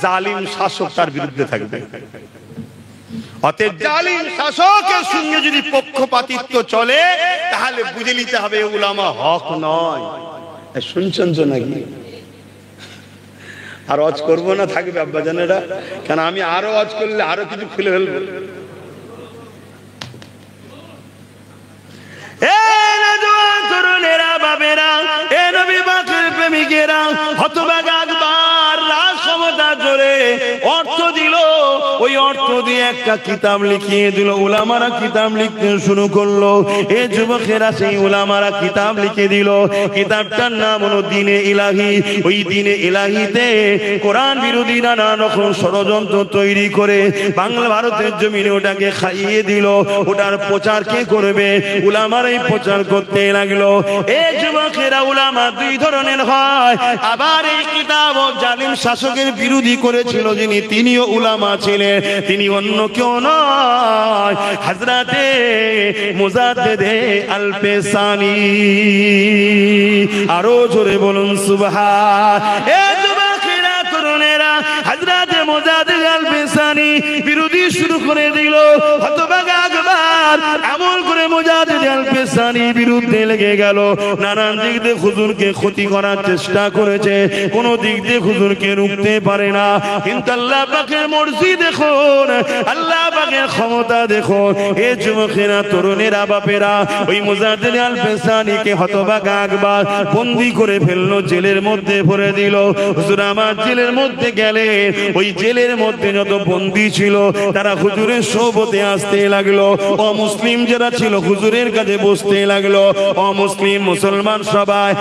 জালিম শাসক তার বিরুদ্ধে থাকবে। অতএব জালিম শাসকের সঙ্গে যদি পক্ষপাতিত্ব চলে তাহলে বুঝে নিতে হবে উলামা হক নয়। শুনছেন তো নাকি? আর ওয়াজ করবো না, থাকবে আব্বাজানেরা, কারণ আমি আরো ওয়াজ করলে আরো কিছু খুলে ফেলবো। তরুণেরা, বাবেরা, এ নবী পাকের প্রেমিকেরা, হতভাগা আকবর রাজ ক্ষমতা জোরে অর্থ দিল। ওই অর্থ দিয়ে একটা কিতাব লিখিয়ে দিল। উলামারা কিতাব লিখতে শুরু করলো। এ যুবকেরা সেই উলামারা কিতাব লিখে দিল। কিতাবটার নাম হলো দ্বীনে ইলাহি। ওই দ্বীনে ইলাহিতে কোরআন বিরোধী নানা রকম ষড়যন্ত্র তৈরি করে বাংলা ভারতের জমিনে ওটাকে খাইয়ে দিল। ওটার প্রচার কে করবে? উলামারাই প্রচার করতে লাগলো। এই যুবকেরা উলামা দুই ধরনের হয়। আবার এই কিতাব জালিম শাসকের বিরোধী করেছিল যিনি, তিনিও উলামা ছিলেন। তিনি অন্য কেউ নয়, হযরতে মুজাদ্দিদে আল পেসানি। আরো জোরে বলুন সুবহান। এই যুবকেরা, তরুণেরা, হযরতে মুজাদ্দিদ আল পেসানি বিরোধী শুরু করে দিল। হতভাগা আকবর এমন করে মুজাদ্দিদ আল পেসানি পেশানির বিরুদ্ধে লেগে গেল, নানান দিক দিয়ে হুজুরকে ক্ষতি করার চেষ্টা করেছে, কোন দিক দিয়ে হুজুরকে রুখতে পারে না। কিন্তু আল্লাহ পাকের মর্জি দেখুন, আল্লাহ পাকের ক্ষমতা দেখুন। এ যুবকেরা, তরুণেরা, বাপেরা ওই মুজাদ্দিদ আল পেশানিকে হতভাগা আকবর বন্দী করে ফেললো, জেলের মধ্যে ভরে দিল। হুজুর আমার জেলের মধ্যে গেলে ওই জেলের মধ্যে যত বন্দী ছিল তারা হুজুরের সোবতে আসতে লাগলো। অমুসলিম যারা ছিল হুজুরের কাছে বসতে লাগলো, অমুসলিম মুসলমান সবাই।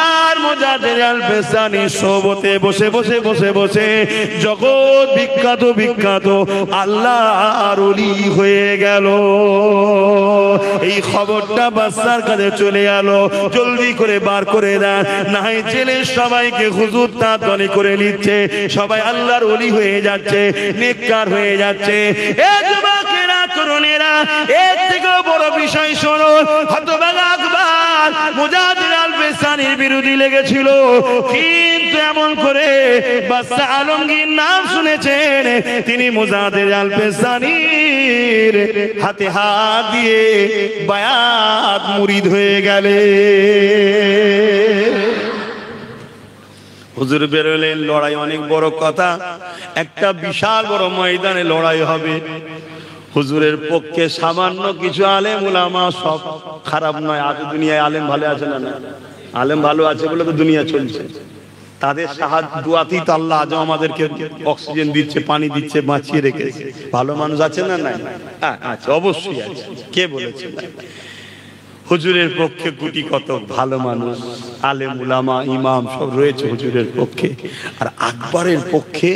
আর মুজাদ্দিদ আল পেশানি সোবতে বসে বসে বসে বসে জগৎ বিখ্যাত বিখ্যাত আল্লাহর ওলি হয়ে গেল। এই খবরটা বাদশার কাছে চলে এলো, জলদি করে বার করে দেন, না হয় জেলের সবাইকে হুজুর তাড়াতাড়ি করে নিচ্ছে, সবাই আল্লাহর ওলি হয়ে যাচ্ছে, নেককার হয়ে যাচ্ছে। এ যুবকেরা, তরুণেরা, এর থেকে বড় বিষয় শোনো, হতভাগা আকবর মুজাদ্দিদ আল পেশানির বিরোধী লেগেছিল, কিন্তু এমন করে বাদশা আলমগীর নাম শুনেছেন, তিনি মুজাদ্দিদ আল পেশানির হাতে হাত দিয়ে বায়াত মুরিদ হয়ে গেলে। হুজুর বেরোলেন, লড়াই অনেক বড় কথা, একটা বিশাল বড় ময়দানে লড়াই হবে। হুজুরের পক্ষে সামান্য কিছু আলেম উলামা, সব খারাপ নয়, আজ দুনিয়ায় আলেম ভালো আছে না? আলেম ভালো আছে বলে তো দুনিয়া চলছে। তাদের সাহায্য দুয়াতেই তো আল্লাহ আজও আমাদেরকে অক্সিজেন দিচ্ছে, পানি দিচ্ছে, বাঁচিয়ে রেখেছে। ভালো মানুষ আছে না? নাই? আচ্ছা, অবশ্যই আছে। কে বলেছে? হুজুরের পক্ষে গুটি কত ভালো মানুষ, আলেম উলামা, ইমাম সব রয়েছে হুজুরের পক্ষে। আর আকবরের পক্ষে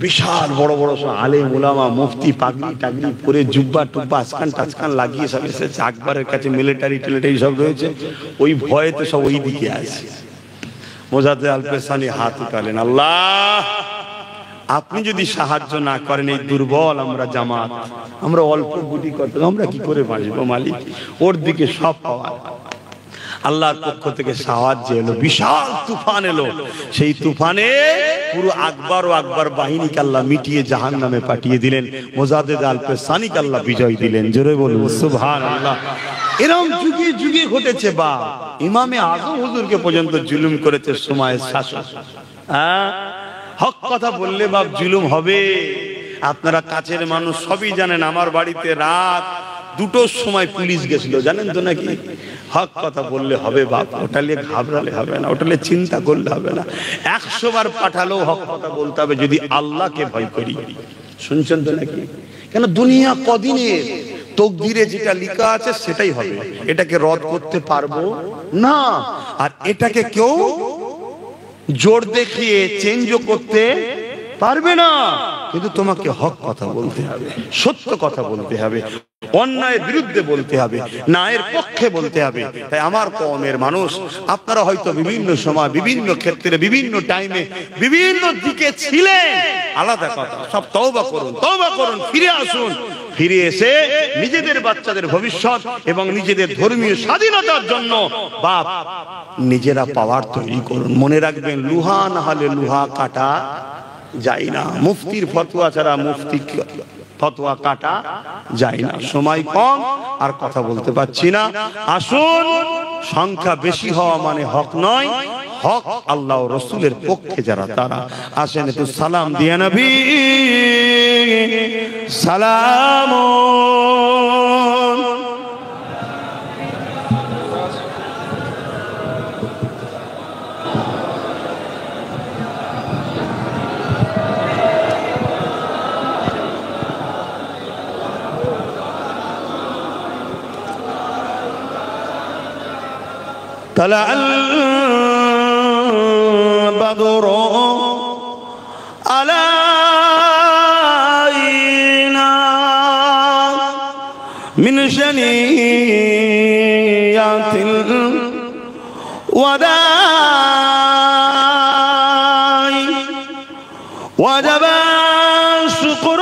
বিশাল বড় বড় সব আলেম উলামা, মুফতি, পাগড়ি টাগড়ি পরে, জুব্বা টুব্বা আজকান টাজকান লাগিয়ে সব এসেছে। আকবরের কাছে মিলিটারি টিলিটারি সব রয়েছে, ওই ভয়েতে সব ওই দিকে আছে। মুজাদ্দিদ আল পেশানি হাত উঠালেন, আল্লাহ আপনি যদি সাহায্য না করেন, এই দুর্বল আমরা জামাত, আমরা অল্প গুটি করতে, আমরা কি করে বাঁচবো মালিক? ওর দিকে সব পাওয়া। আল্লাহর পক্ষ থেকে সাহায্য এলো, বিশাল তুফান এলো। সেই তুফানে পুরো আকবর ও আকবর বাহিনীকে আল্লাহ মিটিয়ে জাহান্নামে পাঠিয়ে দিলেন। মুজাদ্দিদ আল পেশানিকে আল্লাহ বিজয় দিলেন। জোরে বলুন সুবহানাল্লাহ। এরকম যুগে যুগে ঘটেছে। বা ইমামে আজম হুজুরকে পর্যন্ত জুলুম করেছে সময়ের শাসক। হক কথা বললে বাপ জুলুম হবে। আপনারা কাছের মানুষ সবই জানেন, আমার বাড়িতে রাত 2টোর সময় পুলিশ গেছিল, জানেন তো নাকি? হক কথা বললে হবে বাপ, ওটা নিয়ে ঘাবড়ালে হবে না, ওটা নিয়ে চিন্তা করলে হবে না। 100 বার পাঠালেও হক কথা বলতে হবে, যদি আল্লাহকে ভয় করি। শুনছেন তো নাকি? কেন দুনিয়া কদিনের, তকদিরে যেটা লেখা আছে সেটাই হবে, এটাকে রদ করতে পারবো না। আর এটাকে কেউ জোর দেখিয়ে চেঞ্জও করতে পারবে না। কিন্তু তোমাকে হক কথা বলতে হবে, সত্য কথা বলতে হবে, অন্যায়ের বিরুদ্ধে বলতে হবে, ন্যায়ের পক্ষে বলতে হবে। তাই আমার কওমের মানুষ, আপনারা হয়তো বিভিন্ন সময়, বিভিন্ন ক্ষেত্রে, বিভিন্ন টাইমে, বিভিন্ন দিকে ছিলেন, আলাদা কথা। সব তওবা করুন, তওবা করুন, ফিরে আসুন। ফিরে এসে নিজেদের বাচ্চাদের ভবিষ্যৎ এবং নিজেদের ধর্মীয় স্বাধীনতার জন্য বাপ নিজেরা পাওয়ার তৈরি করুন। মনে রাখবেন, লুহা না হলে লুহা কাটা যায় না। মুফতির ফতোয়া ছাড়া মুফতি ফতোয়া কাটা যায় না। সময় কম, আর কথা বলতে পারছি না। আসুন, সংখ্যা বেশি হওয়া মানে হক নয়, হক আল্লাহ ও রাসূলের পক্ষে যারা, তারা আসেন একটু সালাম দিয়ে নবী সালাম। طلع البدر علينا من شنيات الوداع وجب الشكر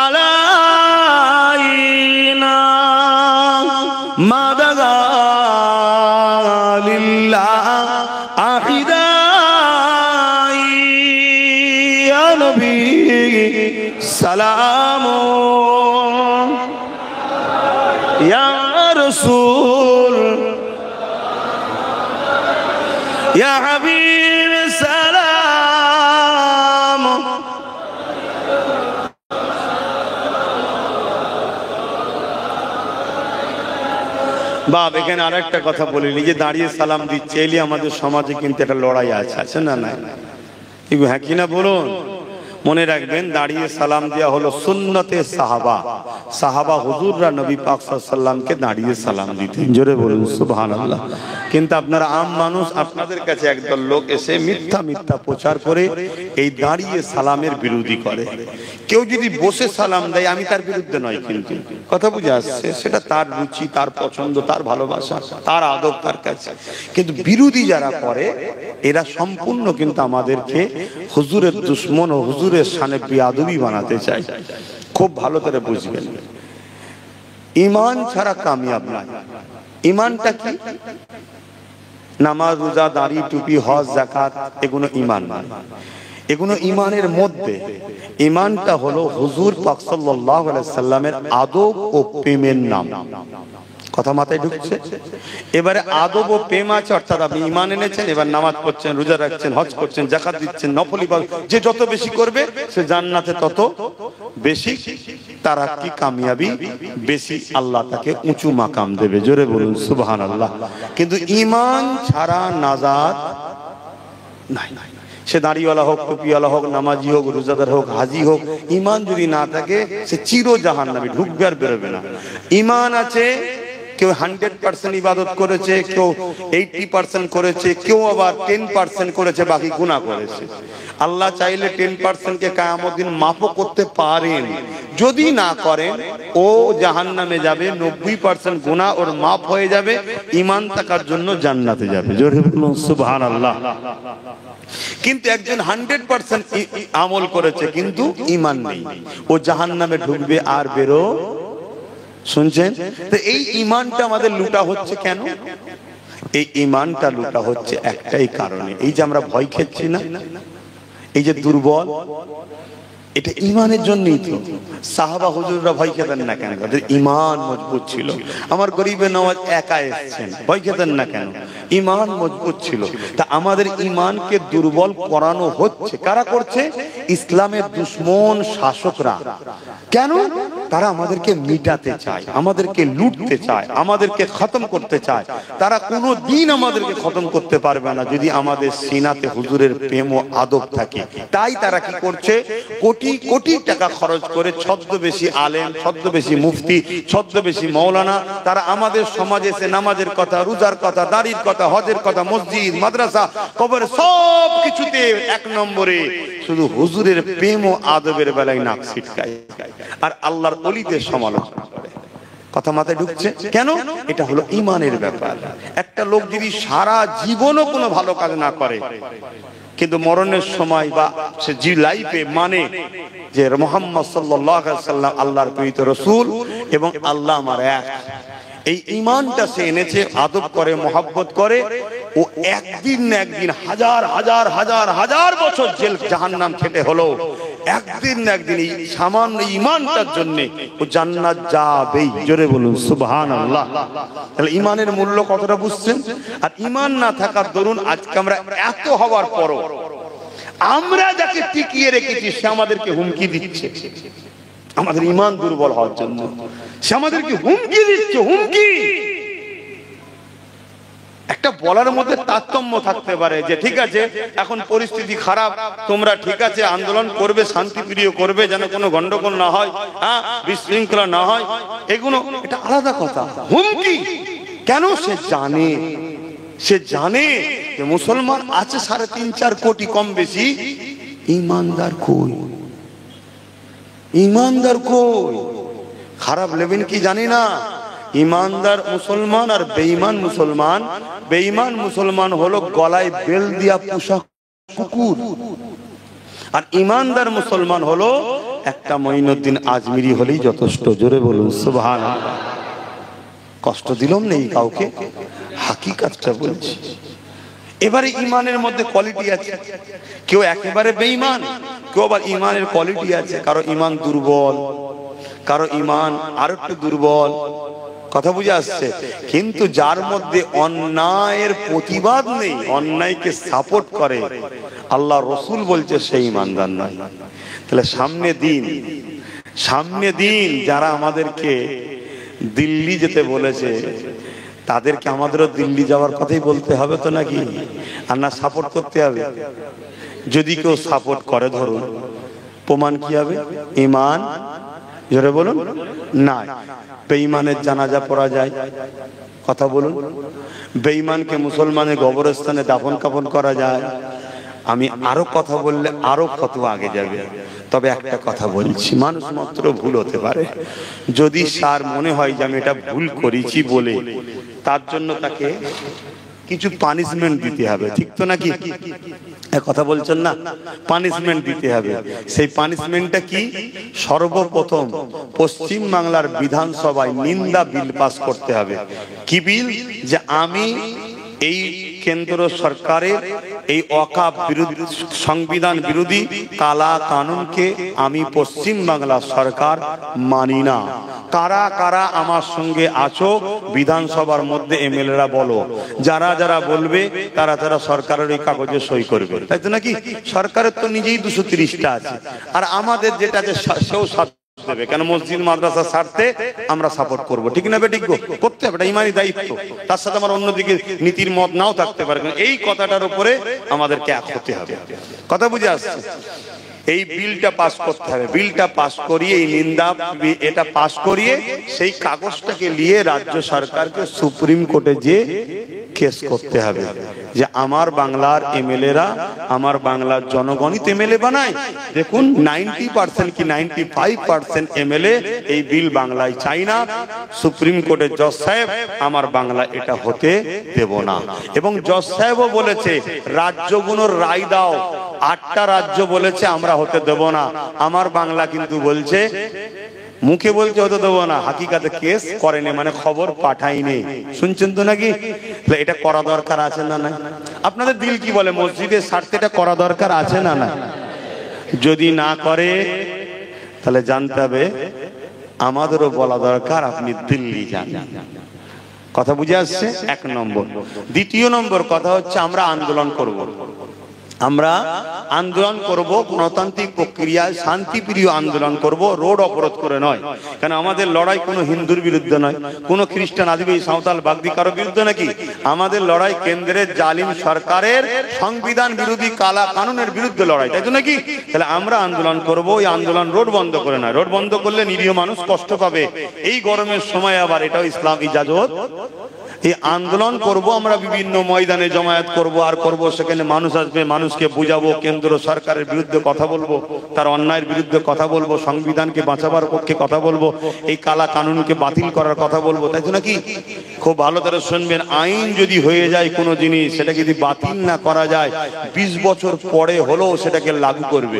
علينا ما دعا لله أحداي يا نبي سلام রসুল ইয়া হাবিব সালাম। বাপ এখানে আরেকটা কথা বলিনি যে দাঁড়িয়ে সালাম দিচ্ছে এলি আমাদের সমাজে কিন্তু একটা লড়াই আছে না? না হ্যাঁ কিনা বলুন। মনে রাখবেন দাঁড়িয়ে সালাম দেওয়া হলো সুন্নতে সাহাবা। সাহাবা হুজুররা নবী পাক সাল্লাল্লাহু আলাইহি ওয়াসাল্লামকে দাঁড়িয়ে সালাম দিতেন। জোরে বলুন সুবহানাল্লাহ। কিন্তু আপনারা আম মানুষ, আপনাদের কাছে একদল লোক এসে মিথ্যা মিথ্যা প্রচার করে এই দাঁড়িয়ে সালামের বিরোধী করে। কেউ যদি বসে সালাম দেয় আমি তার বিরুদ্ধে নয়, কিন্তু কথা বুঝে আসছে, সেটা তার রুচি, তার পছন্দ, তার ভালোবাসা, তার আদব তার কাছে। কিন্তু বিরোধী যারা করে এরা সম্পূর্ণ কিন্তু আমাদেরকে হুজুরের দুশমন ও হুজুরের শানে বেয়াদবি বানাতে চায়। খুব ভালো করে বুঝবেন, ঈমান ছাড়া কামিয়াব নয়। ঈমানটা কি? নামাজ, রোজা, দাড়ি, টুপি, হজ, যাকাত এগুলো ঈমান নয়। এগুলো ঈমানের মধ্যে। ঈমানটা হলো হুজুর পাক সাল্লাল্লাহু আলাইহি সাল্লামের আদব ও প্রেমের নাম। কথা মাথায় ঢুকছে? এবারে আদব ও প্রেম আছে, অর্থাৎ আপনি ঈমান এনেছেন, এবার নামাজ পড়ছেন, রোজা রাখছেন, হজ করছেন, যাকাত দিচ্ছেন, নফল ইবাদত যে যত বেশি করবে সে জান্নাতে তত বেশি তারাক্কি, কামিয়াবি বেশি, আল্লাহ তাকে উঁচু মাকাম দেবে। জোরে বলুন সুবহানাল্লাহ। কিন্তু ঈমান ছাড়া নাজাত নাই। সে দাড়িওয়ালা হোক, টুপিওয়ালা হোক, নামাজি হোক, রোজাদার হোক, হাজি হোক, ঈমান যদি না থাকে সে চির জাহান্নামী, ঢুকবে আর বেরোবে না। ঈমান আছে, কেউ 100% ইবাদত করেছে, কেউ 80% করেছে, কেউ আবার 10% করেছে, বাকি গুনাহ করেছে। আল্লাহ চাইলে 10% কে কিয়ামত দিন মাফও করতে পারেন। যদি না করেন ও জাহান্নামে যাবে, 90% গুনাহ ওর মাফ হয়ে যাবে, ঈমান থাকার জন্য জান্নাতে যাবে। জোরে বলুন সুবহানাল্লাহ। কিন্তু একজন 100% আমল করেছে কিন্তু ঈমান নেই, ও জাহান্নামে ঢুকবে আর বেরো। শুনছেন? তো এই ঈমানটা আমাদের লুটা হচ্ছে কেন? এই ঈমানটা লুটা হচ্ছে একটাই কারণে, এই যে আমরা ভয় খেচ্ছি না, এই যে দুর্বল, এটা ঈমানের জন্যই তো। সাহাবা হুজুররা ভয় খেতেন না কেন? তাদের ঈমান মজবুত ছিল। আমার গরিবে নওয়াজ একা এসেছেন, ভয় খেতেন না কেন? ঈমান মজবুত ছিল। তা আমাদের ঈমানকে দুর্বল করানো হচ্ছে। কারা করছে? ইসলামের দুশমন শাসকরা। কেন? তারা আমাদেরকে মিটাতে চায়, আমাদেরকে লুটতে চায়, আমাদেরকে খতম করতে চায়। তারা কোনো দিন আমাদেরকে খতম করতে পারবে না যদি আমাদের সিনাতে হুজুরের প্রেম ও আদব থাকে। তাই তারা কি করছে? কোটি কোটি টাকা খরচ করে ছদ্মবেশী আলেম, ছদ্মবেশী মুফতি, ছদ্মবেশী মৌলানা, তারা আমাদের সমাজে এসে নামাজের কথা, রোজার কথা, দাড়ির কথা, হজের কথা, মসজিদ, মাদ্রাসা, কবর সব কিছুতে এক নম্বরে, শুধু হুজুরের প্রেম ও আদবের বেলায় নাক ছিটকায় আর আল্লাহর ওলিদের সমালোচনা করে। কথা মাথায় ঢুকছে? কেন? এটা হলো ঈমানের ব্যাপার। একটা লোক যদি সারা জীবনও কোনো ভালো কাজ না করে কিন্তু মরণের সময় বা সে জি লাইফে মানে যে মুহাম্মদ সাল্লাল্লাহু আলাইহি ওয়াসাল্লাম আল্লাহর প্রেরিত রাসূল এবং আল্লাহ আমার এক, এই ঈমানটা সে এনেছে, আদব করে, মহব্বত করে, ও একদিন না একদিন হাজার হাজার হাজার হাজার বছর জেল জাহান্নাম খেটে হলো একদিন না একদিন এই সামান্য ঈমানটার জন্য ও জান্নাত যাবেই। জোরে বলুন সুবহানাল্লাহ। তাহলে ঈমানের মূল্য কতটা বুঝছেন? আর ঈমান না থাকার দরুন আজকে আমরা এত হওয়ার পরও আমরা যাকে টিকিয়ে রেখেছি সে আমাদেরকে হুমকি দিচ্ছে আমাদের ঈমান দুর্বল হওয়ার জন্য। সে আমাদেরকে হুমকি দিচ্ছে, হুমকি। একটা বলার মধ্যে তারতম্য থাকতে পারে যে ঠিক আছে এখন পরিস্থিতি খারাপ, তোমরা ঠিক আছে আন্দোলন করবে, শান্তিপ্রিয় করবে, যেন কোনো গন্ডগোল না হয়, হ্যাঁ, বিশৃঙ্খলা না হয়, এগুলো এটা আলাদা কথা। হুমকি কেন? সে জানে যে মুসলমান আছে 3.5-4 কোটি কম বেশি, ঈমানদার কই? ঈমানদার কই? খারাপ লেবেন কি জানি না। ঈমানদার মুসলমান আর বেঈমান মুসলমান। বেঈমান মুসলমান হলো গলায় বেল দিয়া পোষা কুকুর, আর ঈমানদার মুসলমান হলো একটা মঈনুদ্দিন আজমিরি হলেই যথেষ্ট। জোরে বলুন সুবহানাল্লাহ। কষ্ট দিলাম নেই কাউকে, হাকিকাতটা বলছি। এবারে ঈমানের মধ্যে কোয়ালিটি আছে, কেউ একেবারে বেঈমান, কেউ আবার ঈমানের কোয়ালিটি আছে। কারো ঈমান দুর্বল, কারো ঈমান আর একটু দুর্বল, কথা বুঝে আসছে? কিন্তু যার মধ্যে অন্যায়ের প্রতিবাদ নেই, অন্যায়কে সাপোর্ট করে, আল্লাহ রসুল বলছে সেই ইমানদার নয়। তাহলে সামনে দিন যারা আমাদেরকে দিল্লি যেতে বলেছে, তাদেরকে আমাদেরও দিল্লি যাওয়ার কথাই বলতে হবে তো নাকি? আর না সাপোর্ট করতে হবে? যদি কেউ সাপোর্ট করে, ধরুন, প্রমাণ কি হবে? ঈমান, জোরে বলুন না। বেঈমানের জানাজা পড়া যায়, কথা বলুন। বেঈমানকে মুসলমানের কবরস্থানে দাফন কাফন করা যায়। আমি আরো কথা বললে আরো ফতোয়া আগে যাবে, তবে একটা কথা বলছি, মানুষ মাত্র ভুল হতে পারে। যদি স্যার মনে হয় যে আমি এটা ভুল করেছি বলে, তার জন্য তাকে কিছু পানিশমেন্ট দিতে হবে, ঠিক তো নাকি? কথা বলছেন না? পানিশমেন্ট দিতে হবে। সেই পানিশমেন্টটা কি? সর্বপ্রথম পশ্চিম বাংলার বিধানসভায় নিন্দা বিল পাস করতে হবে। কি বিল? যে আমি এই কেন্দ্র সরকারের এই ওয়াকফ বিরোধী, সংবিধান বিরোধী কালা কানুনকে আমি পশ্চিম বাংলা সরকার মানি না। কারা কারা আমার সঙ্গে আছো বিধানসভার মধ্যে এমএলএরা বলো। যারা যারা বলবে তারা তারা সরকারের এই কাগজে সই করবে, তাই তো নাকি? সরকারের তো নিজেই 230টা আছে, আর আমাদের যেটা আছে সেও দেবে। কেন? মসজিদ মাদ্রাসা ছাড়তে আমরা সাপোর্ট করব, ঠিক না বেঠিক? করতে হবে, এটা ইমানি দায়িত্ব। তার সাথে আমার অন্যদিকে নীতির মত নাও থাকতে পারে, এই কথাটার উপরে আমাদেরকে এক হতে হবে। কথা বুঝে আসছে? এই বিলটা পাস করতে হবে। বিলটা পাস করিয়ে, এই নিন্দা এটা পাস করিয়ে সেই কাগজটাকে নিয়ে রাজ্য সরকারকে সুপ্রিম কোর্টে যে কেস করতে হবে যে আমার বাংলার এমএলএরা আমার বাংলার জনগণিত এমএলএ বানায়। দেখুন 90% কি 95% এমএলএ এই বিল বাংলায় চাই না। সুপ্রিম কোর্টের জজ সাহেব আমার বাংলা এটা হতে দেব না। এবং জজ সাহেবও বলেছে রাজ্যগুলোর রায় দাও। 8টা রাজ্য বলেছে আমরা হতে দেব না। আমার বাংলা কিন্তু বলছে, মুখে বলছে হতে দেবো না, হাকিকাতে কেস করেনি, মানে খবর পাঠাইনি। শুনছেন তো নাকি? এটা করা দরকার আছে না না? আপনাদের দিল কি বলে? মসজিদের স্বার্থে এটা করা দরকার আছে না না? যদি না করে তাহলে জানতে হবে আমাদেরও বলা দরকার আপনি দিল্লি যান। কথা বুঝে আসছে? 1 নম্বর। দ্বিতীয় নম্বর কথা হচ্ছে আমরা আন্দোলন করব। আমরা আন্দোলন করব গণতান্ত্রিক প্রক্রিয়ায়, শান্তিপ্রিয় আন্দোলন করব, রোড অবরোধ করে নয়। কারণ আমাদের লড়াই কোনো হিন্দুর বিরুদ্ধে নয়, কোনো খ্রিস্টান, আদিবাসী, সাঁওতাল, বাগদি কারো বিরুদ্ধে নাকি। আমাদের লড়াই কেন্দ্রের জালিম সরকারের সংবিধান বিরোধী কালা কানুনের বিরুদ্ধে লড়াই, তাই তো নাকি? তাহলে আমরা আন্দোলন করব। এই আন্দোলন রোড বন্ধ করে নয়। রোড বন্ধ করলে নিরীহ মানুষ কষ্ট পাবে। এই গরমের সময় আবার এটাও ইসলাম ইজাজত। এই আন্দোলন করব আমরা, বিভিন্ন ময়দানে জমায়েত করব আর করব। সেখানে মানুষ আসবে, মানুষকে বুঝাবো, কেন্দ্র সরকারের বিরুদ্ধে কথা বলবো, তার অন্যায়ের বিরুদ্ধে কথা বলবো, সংবিধানকে বাঁচাবার পক্ষে কথা বলবো, এই কালা কানুনকে বাতিল করার কথা বলবো, তাই তো নাকি? খুব ভালো করে শুনবেন, আইন যদি হয়ে যায় কোনো জিনিস, সেটাকে যদি বাতিল না করা যায় 20 বছর পরে হলেও সেটাকে লাগু করবে।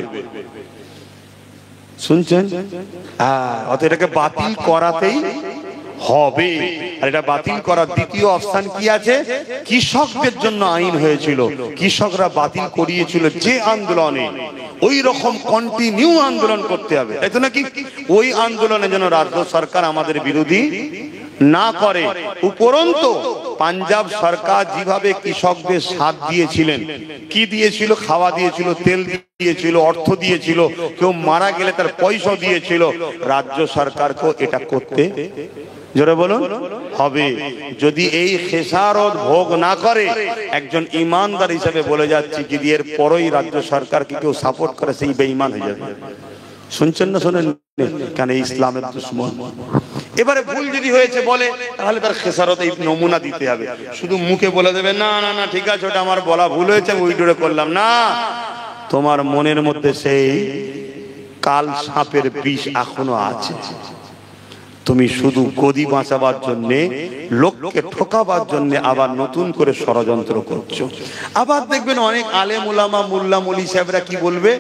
শুনছেন? অত এটাকে বাতিল করাতেই হবে। আর এটা বাতিল করার দ্বিতীয় অপশন কি আছে? কৃষকদের জন্য আইন হয়েছিল, কৃষকরা বাতিল করিয়েছিল যে আন্দোলনে, ওই রকম কন্টিনিউ আন্দোলন করতে হবে, তাই তো নাকি? ওই আন্দোলনে যেন রাজ্য সরকার আমাদের বিরোধী না করে। উপরন্তু পাঞ্জাব সরকার যেভাবে কৃষকদের সাথ দিয়েছিলেন, কি দিয়েছিল? খাওয়া দিয়েছিল, তেল দিয়েছিল, অর্থ দিয়েছিল, কেউ মারা গেলে তার পয়সা দিয়েছিল। রাজ্য সরকারকেও এটা করতে, জোরে বলুন, হবে। যদি এই খেসারত ভোগ না করে, একজন ইমানদার হিসেবে বলে যাচ্ছি, যদি এর পরেই রাজ্য সরকারকে কেউ সাপোর্ট করে, সেই বেঈমান হয়ে যাবে। শুনছেন না? শোনেন? কেন? ইসলামের দুশমন। এবারে ভুল যদি হয়েছে বলে, তাহলে তার খেসারত এই নমুনা দিতে হবে। শুধু মুখে বলে দেবে না না না ঠিক আছে, ওটা আমার বলা ভুল হয়েছে, আমি উইডোরে করলাম না। তোমার মনের মধ্যে সেই কাল সাপের বিষ এখনো আছে। তুমি শুধু গদি বাঁচাবার জন্য, লোককে ঠকাবার জন্য আবার নতুন করে ষড়যন্ত্র করছো। আবার দেখবেন অনেক আলেম ওলামা, মোল্লা মৌলী সাহেবরা কি বলবে,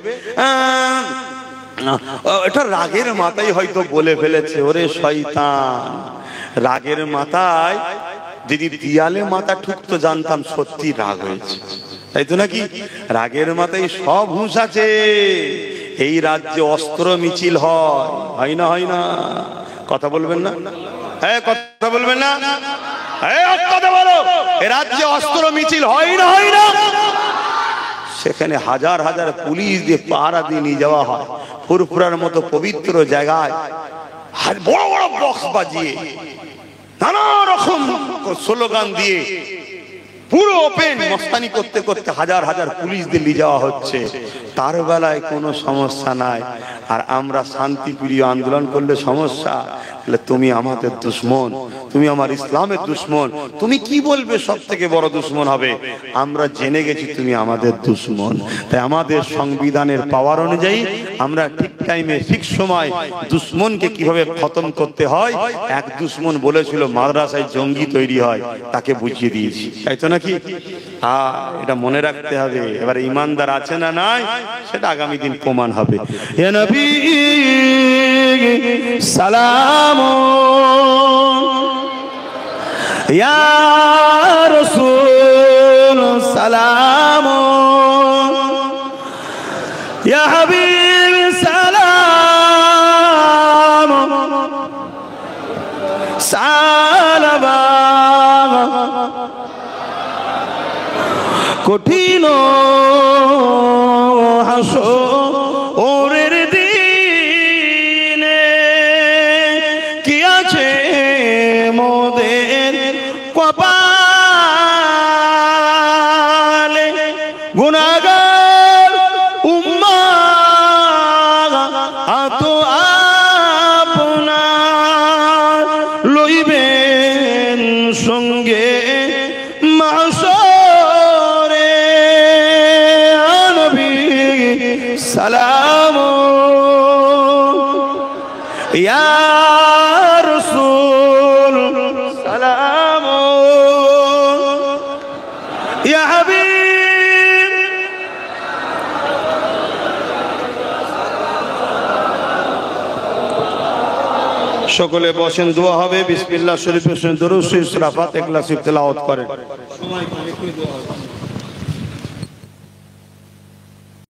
এটা রাগের মাথায় হয়তো বলে ফেলেছে। ওরে শয়তান, রাগের মাথায় যদি দিয়ালে মাথা ঠুকতো জানতাম সত্যি রাগ হয়েছে, তাই তো নাকি? রাগের মাথায় সব হুঁশ আছে। এই রাজ্যে অস্ত্র মিছিল হয় না? হয় না? কথা বলবেন না? হ্যাঁ, কথা বলবেন না? এ রাজ্যে অস্ত্র মিছিল হয় না? সেখানে হাজার হাজার পুলিশ দিয়ে পাহারা দিয়ে নিয়ে যাওয়া হয়। ফুরফুরার মতো পবিত্র জায়গায় বড় বড় বক্স বাজিয়ে নানা রকম স্লোগান দিয়ে পুরো ওপেন মস্তানি করতে করতে হাজার হাজার পুলিশ দিয়ে নিয়ে যাওয়া হচ্ছে। তার বেলায় কোনো সমস্যা নাই। আর আমরা শান্তিপ্রিয় আন্দোলন করলে সমস্যা। তুমি আমাদের দুশ্মন, তুমি আমার ইসলামের দুশ্মন, তুমি কি বলবে সব থেকে বড় দুশ্মন হবে। আমরা জেনে গেছি তুমি আমাদের দুশ্মন। তাই আমাদের সংবিধানের পাওয়ার অনুযায়ী আমরা ঠিক টাইমে ঠিক সময় দুশ্মনকে কিভাবে খতম করতে হয়, এক দুশ্মন বলেছিল মাদ্রাসায় জঙ্গি তৈরি হয়, তাকে বুঝিয়ে দিয়েছি, তাই তো নাকি? এটা মনে রাখতে হবে। এবার ইমানদার আছে না নাই সেটা আগামী দিন প্রমাণ হবে। ইয়া নবী সালাম, ইয়া রাসূল সালাম, ইয়া হাবিব সালাম, সালাম। কঠিন হাসরের দিনে কি আছে মোদের কপালে, গুনাহগার উম্মাত আপনার লইবেন সঙ্গে মাহশরে। নবী সালাম, ইয়া রাসূল সালাম, ইয়া হাবিব। সকলে বসেন, দোয়া হবে। বিসমিল্লাহ শরীফের দরুদ শরীফ সূরা ফাতিহা ইখলাস তেলাওয়াত করেন। সময় কম, একটু দোয়া হবে।